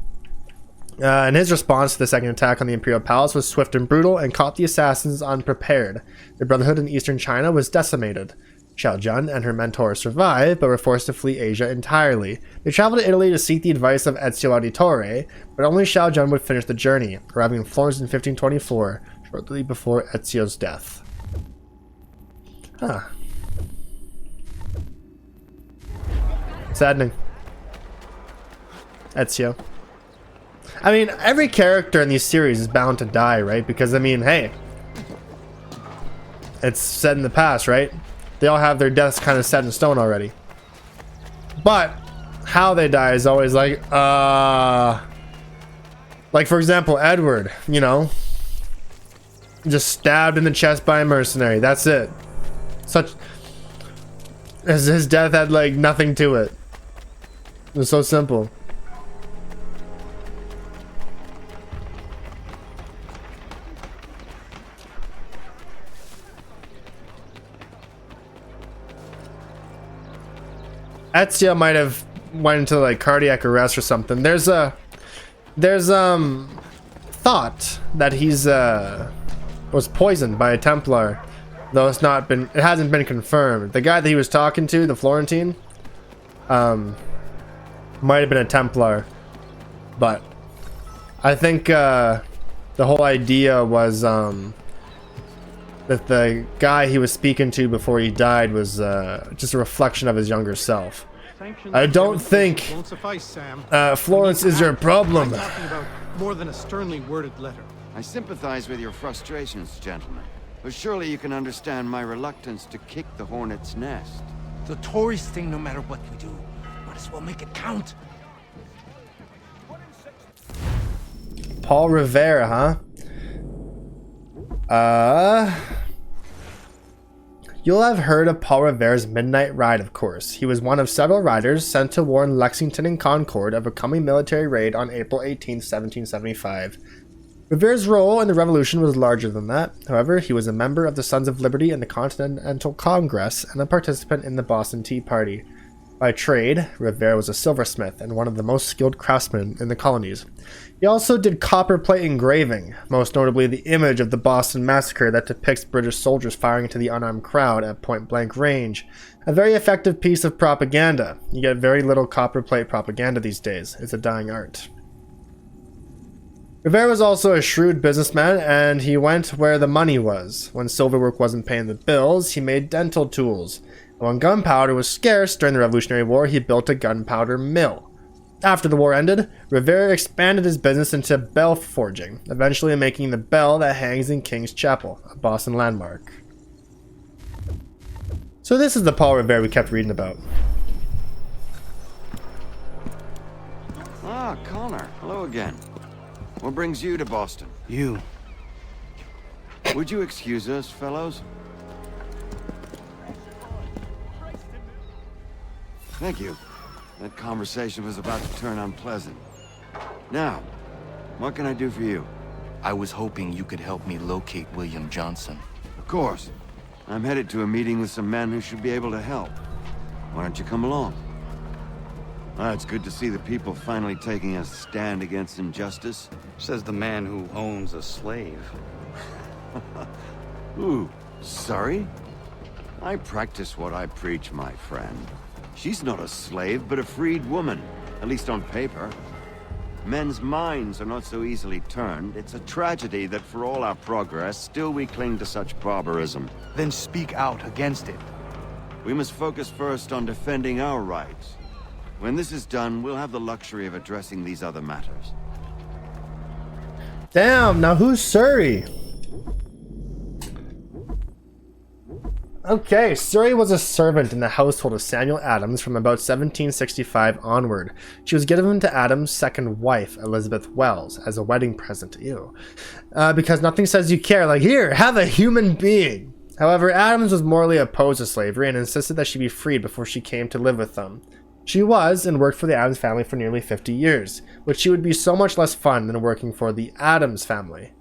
And his response to the second attack on the imperial palace was swift and brutal and caught the assassins unprepared. The brotherhood in eastern China was decimated. Xiao Jun and her mentor survived, but were forced to flee Asia entirely. They traveled to Italy to seek the advice of Ezio Auditore, but only Xiao Jun would finish the journey, arriving in Florence in 1524, shortly before Ezio's death. Huh. Saddening. Ezio. I mean, every character in these series is bound to die, right? Because, I mean, hey, it's set in the past, right? They all have their deaths kind of set in stone already. But how they die is always like, for example, Edward, you know, just stabbed in the chest by a mercenary. That's it. His death had like nothing to it. It was so simple. Ezio might have went into like cardiac arrest or something. There's thought that he's was poisoned by a Templar, though it hasn't been confirmed. The guy that he was talking to, the Florentine, might have been a Templar, but I think the whole idea was that the guy he was speaking to before he died was just a reflection of his younger self. I don't think Florence is your problem. More than a sternly worded letter. I sympathize with your frustrations, gentlemen, but surely you can understand my reluctance to kick the hornet's nest. The tourist thing, no matter what we do, might as well make it count. Paul Revere, huh? You'll have heard of Paul Revere's Midnight Ride, of course. He was one of several riders sent to warn Lexington and Concord of a coming military raid on April 18, 1775. Revere's role in the Revolution was larger than that. However, he was a member of the Sons of Liberty in the Continental Congress and a participant in the Boston Tea Party. By trade, Revere was a silversmith and one of the most skilled craftsmen in the colonies. He also did copperplate engraving, most notably the image of the Boston Massacre that depicts British soldiers firing into the unarmed crowd at point-blank range. A very effective piece of propaganda. You get very little copperplate propaganda these days. It's a dying art. Revere was also a shrewd businessman, and he went where the money was. When silverwork wasn't paying the bills, he made dental tools. When gunpowder was scarce during the Revolutionary War, he built a gunpowder mill. After the war ended, Revere expanded his business into bell forging, eventually making the bell that hangs in King's Chapel, a Boston landmark. So this is the Paul Revere we kept reading about. Ah, Connor. Hello again. What brings you to Boston? You. Would you excuse us, fellows? Thank you. That conversation was about to turn unpleasant. Now, what can I do for you? I was hoping you could help me locate William Johnson. Of course. I'm headed to a meeting with some men who should be able to help. Why don't you come along? It's good to see the people finally taking a stand against injustice. Says the man who owns a slave. Ooh, sorry? I practice what I preach, my friend. She's not a slave, but a freed woman, at least on paper. Men's minds are not so easily turned. It's a tragedy that for all our progress, still we cling to such barbarism. Then speak out against it. We must focus first on defending our rights. When this is done, we'll have the luxury of addressing these other matters. Damn, now who's Surrey? Okay, Surrey was a servant in the household of Samuel Adams from about 1765 onward. She was given to Adams' second wife, Elizabeth Wells, as a wedding present. Ew. Because nothing says you care, like, here, have a human being. However, Adams was morally opposed to slavery and insisted that she be freed before she came to live with them. She was, and worked for the Adams family for nearly 50 years, which she would be so much less fun than working for the Adams family.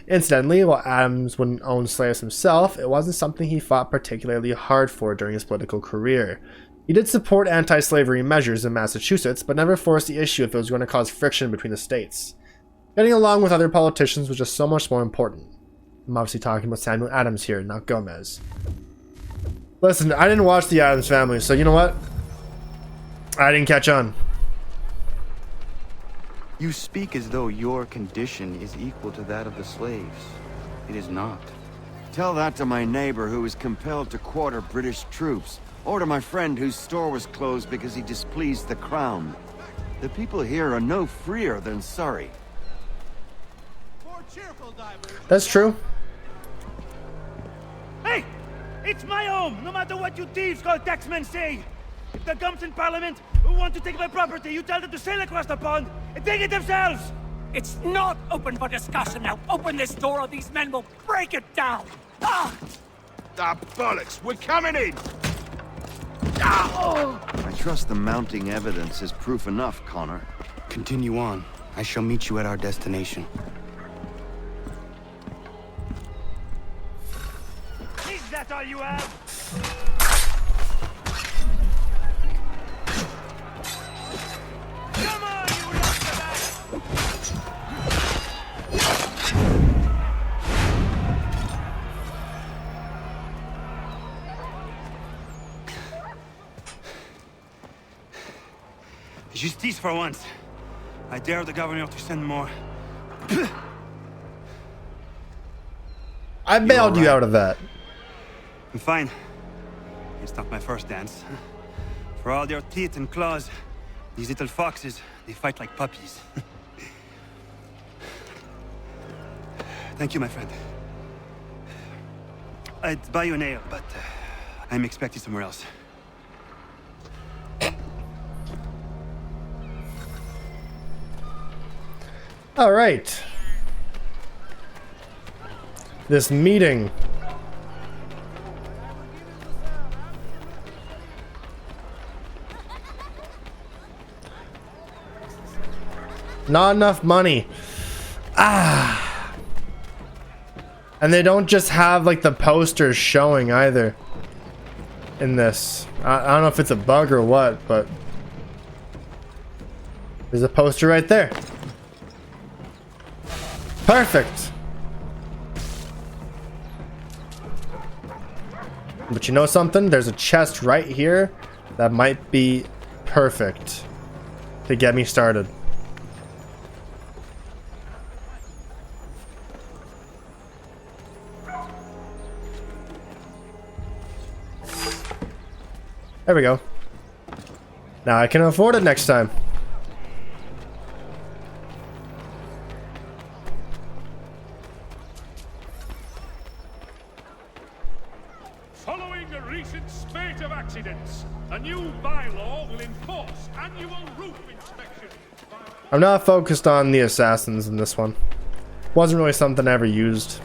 Incidentally, while Adams wouldn't own slaves himself, it wasn't something he fought particularly hard for during his political career. He did support anti-slavery measures in Massachusetts, but never forced the issue if it was going to cause friction between the states. Getting along with other politicians was just so much more important. I'm obviously talking about Samuel Adams here, not Gomez. Listen, I didn't watch the Adams family, so you know what? I didn't catch on. You speak as though your condition is equal to that of the slaves. It is not. Tell that to my neighbor who was compelled to quarter British troops, or to my friend whose store was closed because he displeased the crown. The people here are no freer than Surrey. That's true. Hey! It's my home, no matter what you thieves called taxmen say! If the gums in Parliament who want to take my property, you tell them to sail across the pond and take it themselves! It's not open for discussion now. Open this door or these men will break it down. Ah! Ah, bollocks! We're coming in! Ah! I trust the mounting evidence is proof enough, Connor. Continue on. I shall meet you at our destination. Is that all you have? Come on, you Justice for once. I dare the governor to send more. I bailed you out of that. I'm fine. It's not my first dance. For all their teeth and claws, these little foxes, they fight like puppies. Thank you, my friend. I'd buy you an ale, but I'm expected somewhere else. All right. This meeting. Not enough money. Ah. And they don't just have like the posters showing either in this. I don't know if it's a bug or what, but there's a poster right there. Perfect. But you know something? There's a chest right here that might be perfect to get me started. There we go. Now I can afford it next time. Following a recent spate of accidents, a new bylaw will enforce annual roof inspections. I'm not focused on the assassins in this one. Wasn't really something I ever used.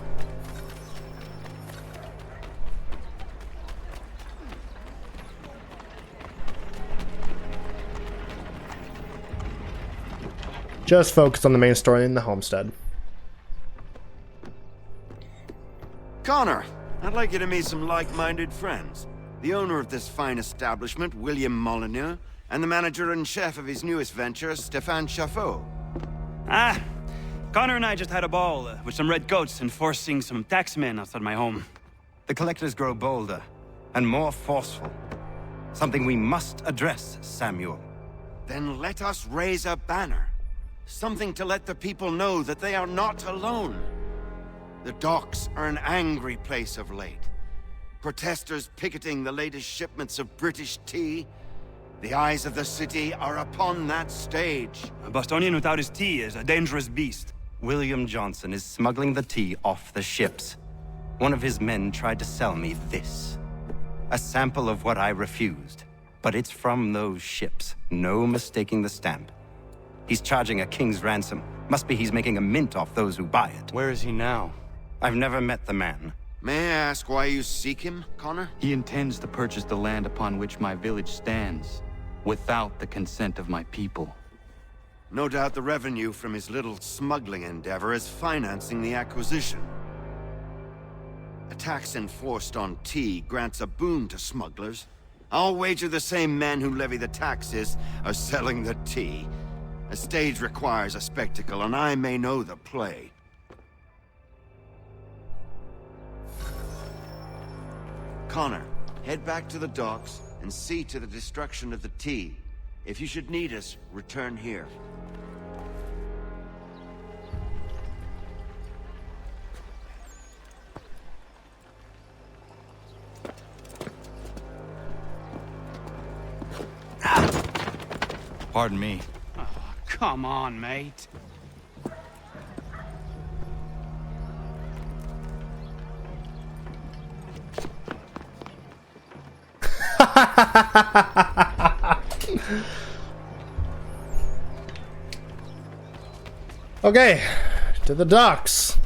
Just focus on the main story in the homestead. Connor, I'd like you to meet some like-minded friends. The owner of this fine establishment, William Molyneux, and the manager and chef of his newest venture, Stéphane Chaffeau. Ah, Connor and I just had a ball with some red coats enforcing some taxmen outside my home. The collectors grow bolder and more forceful. Something we must address, Samuel. Then let us raise a banner. Something to let the people know that they are not alone. The docks are an angry place of late. Protesters picketing the latest shipments of British tea. The eyes of the city are upon that stage. A Bostonian without his tea is a dangerous beast. William Johnson is smuggling the tea off the ships. One of his men tried to sell me this. A sample of what I refused. But it's from those ships. No mistaking the stamp. He's charging a king's ransom. Must be he's making a mint off those who buy it. Where is he now? I've never met the man. May I ask why you seek him, Connor? He intends to purchase the land upon which my village stands, without the consent of my people. No doubt the revenue from his little smuggling endeavor is financing the acquisition. A tax enforced on tea grants a boon to smugglers. I'll wager the same men who levy the taxes are selling the tea. A stage requires a spectacle, and I may know the play. Connor, head back to the docks and see to the destruction of the tea. If you should need us, return here. Pardon me. Come on, mate. Okay, to the docks.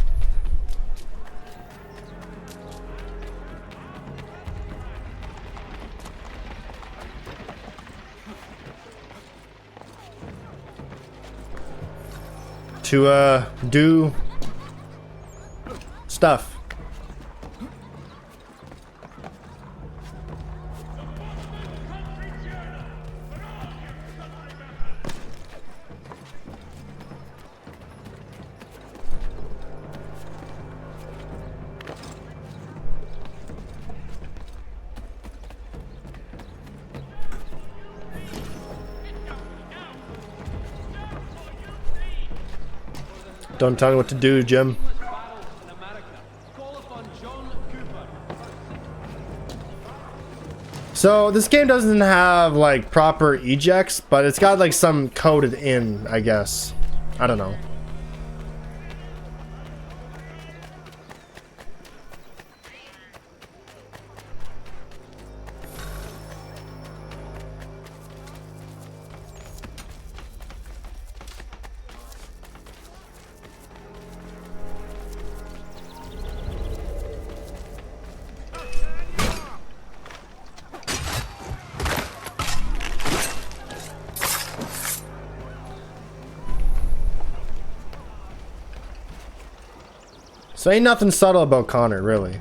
To do stuff. Don't tell me what to do, Jim. So this game doesn't have like proper ejects, but it's got like some coded in, I guess. I don't know. So ain't nothing subtle about Connor, really.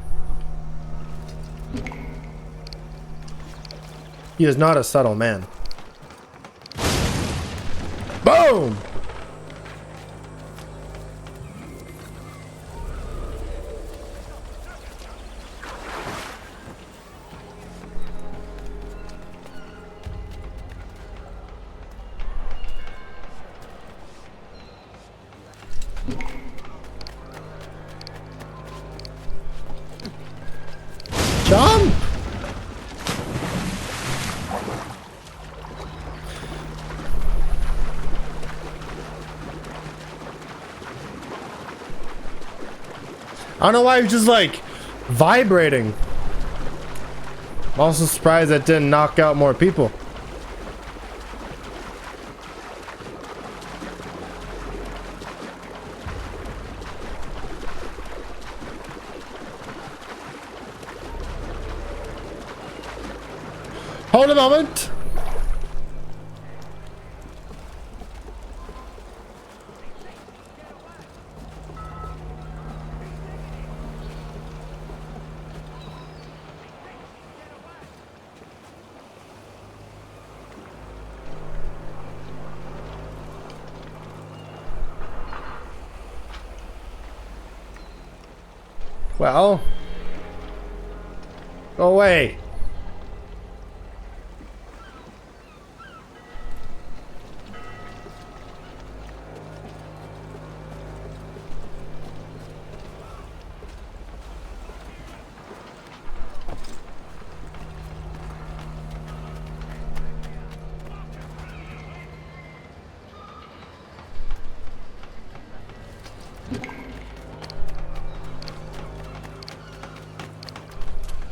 He is not a subtle man. Boom! Jump! I don't know why it's just like vibrating. I'm also surprised that didn't knock out more people. Hold a moment. Well, go away.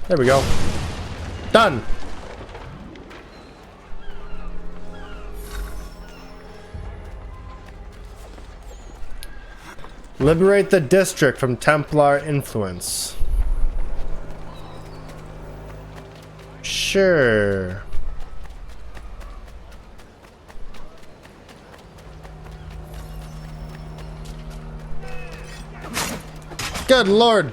There we go. Done. Liberate the district from Templar influence. Sure. Good lord.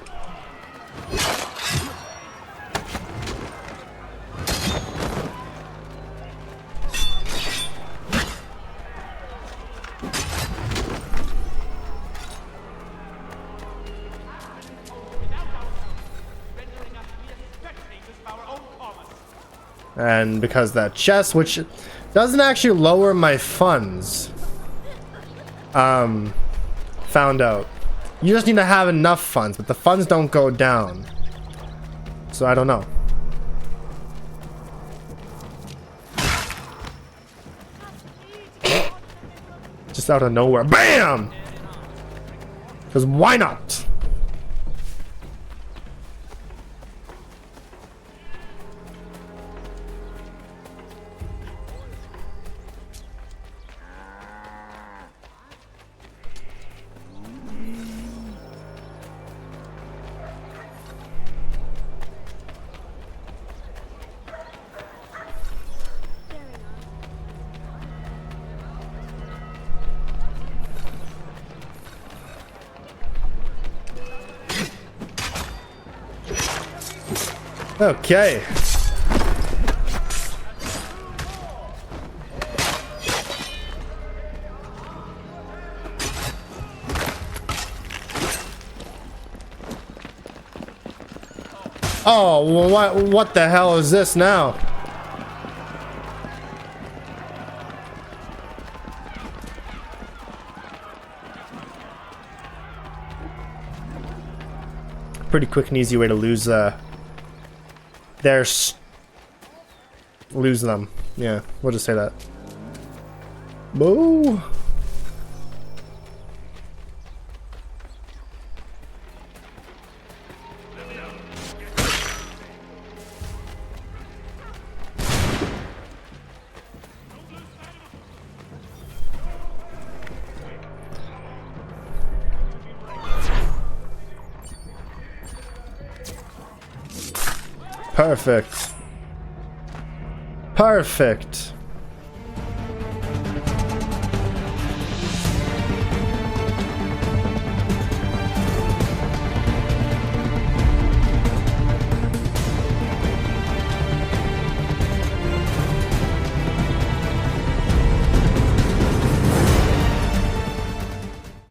And because that chest, which doesn't actually lower my funds, found out. You just need to have enough funds, but the funds don't go down. So I don't know. Just out of nowhere. BAM! Because why not? Okay. Oh, well, what the hell is this now? Pretty quick and easy way to lose lose them. Yeah, we'll just say that. Boo. Perfect. Perfect.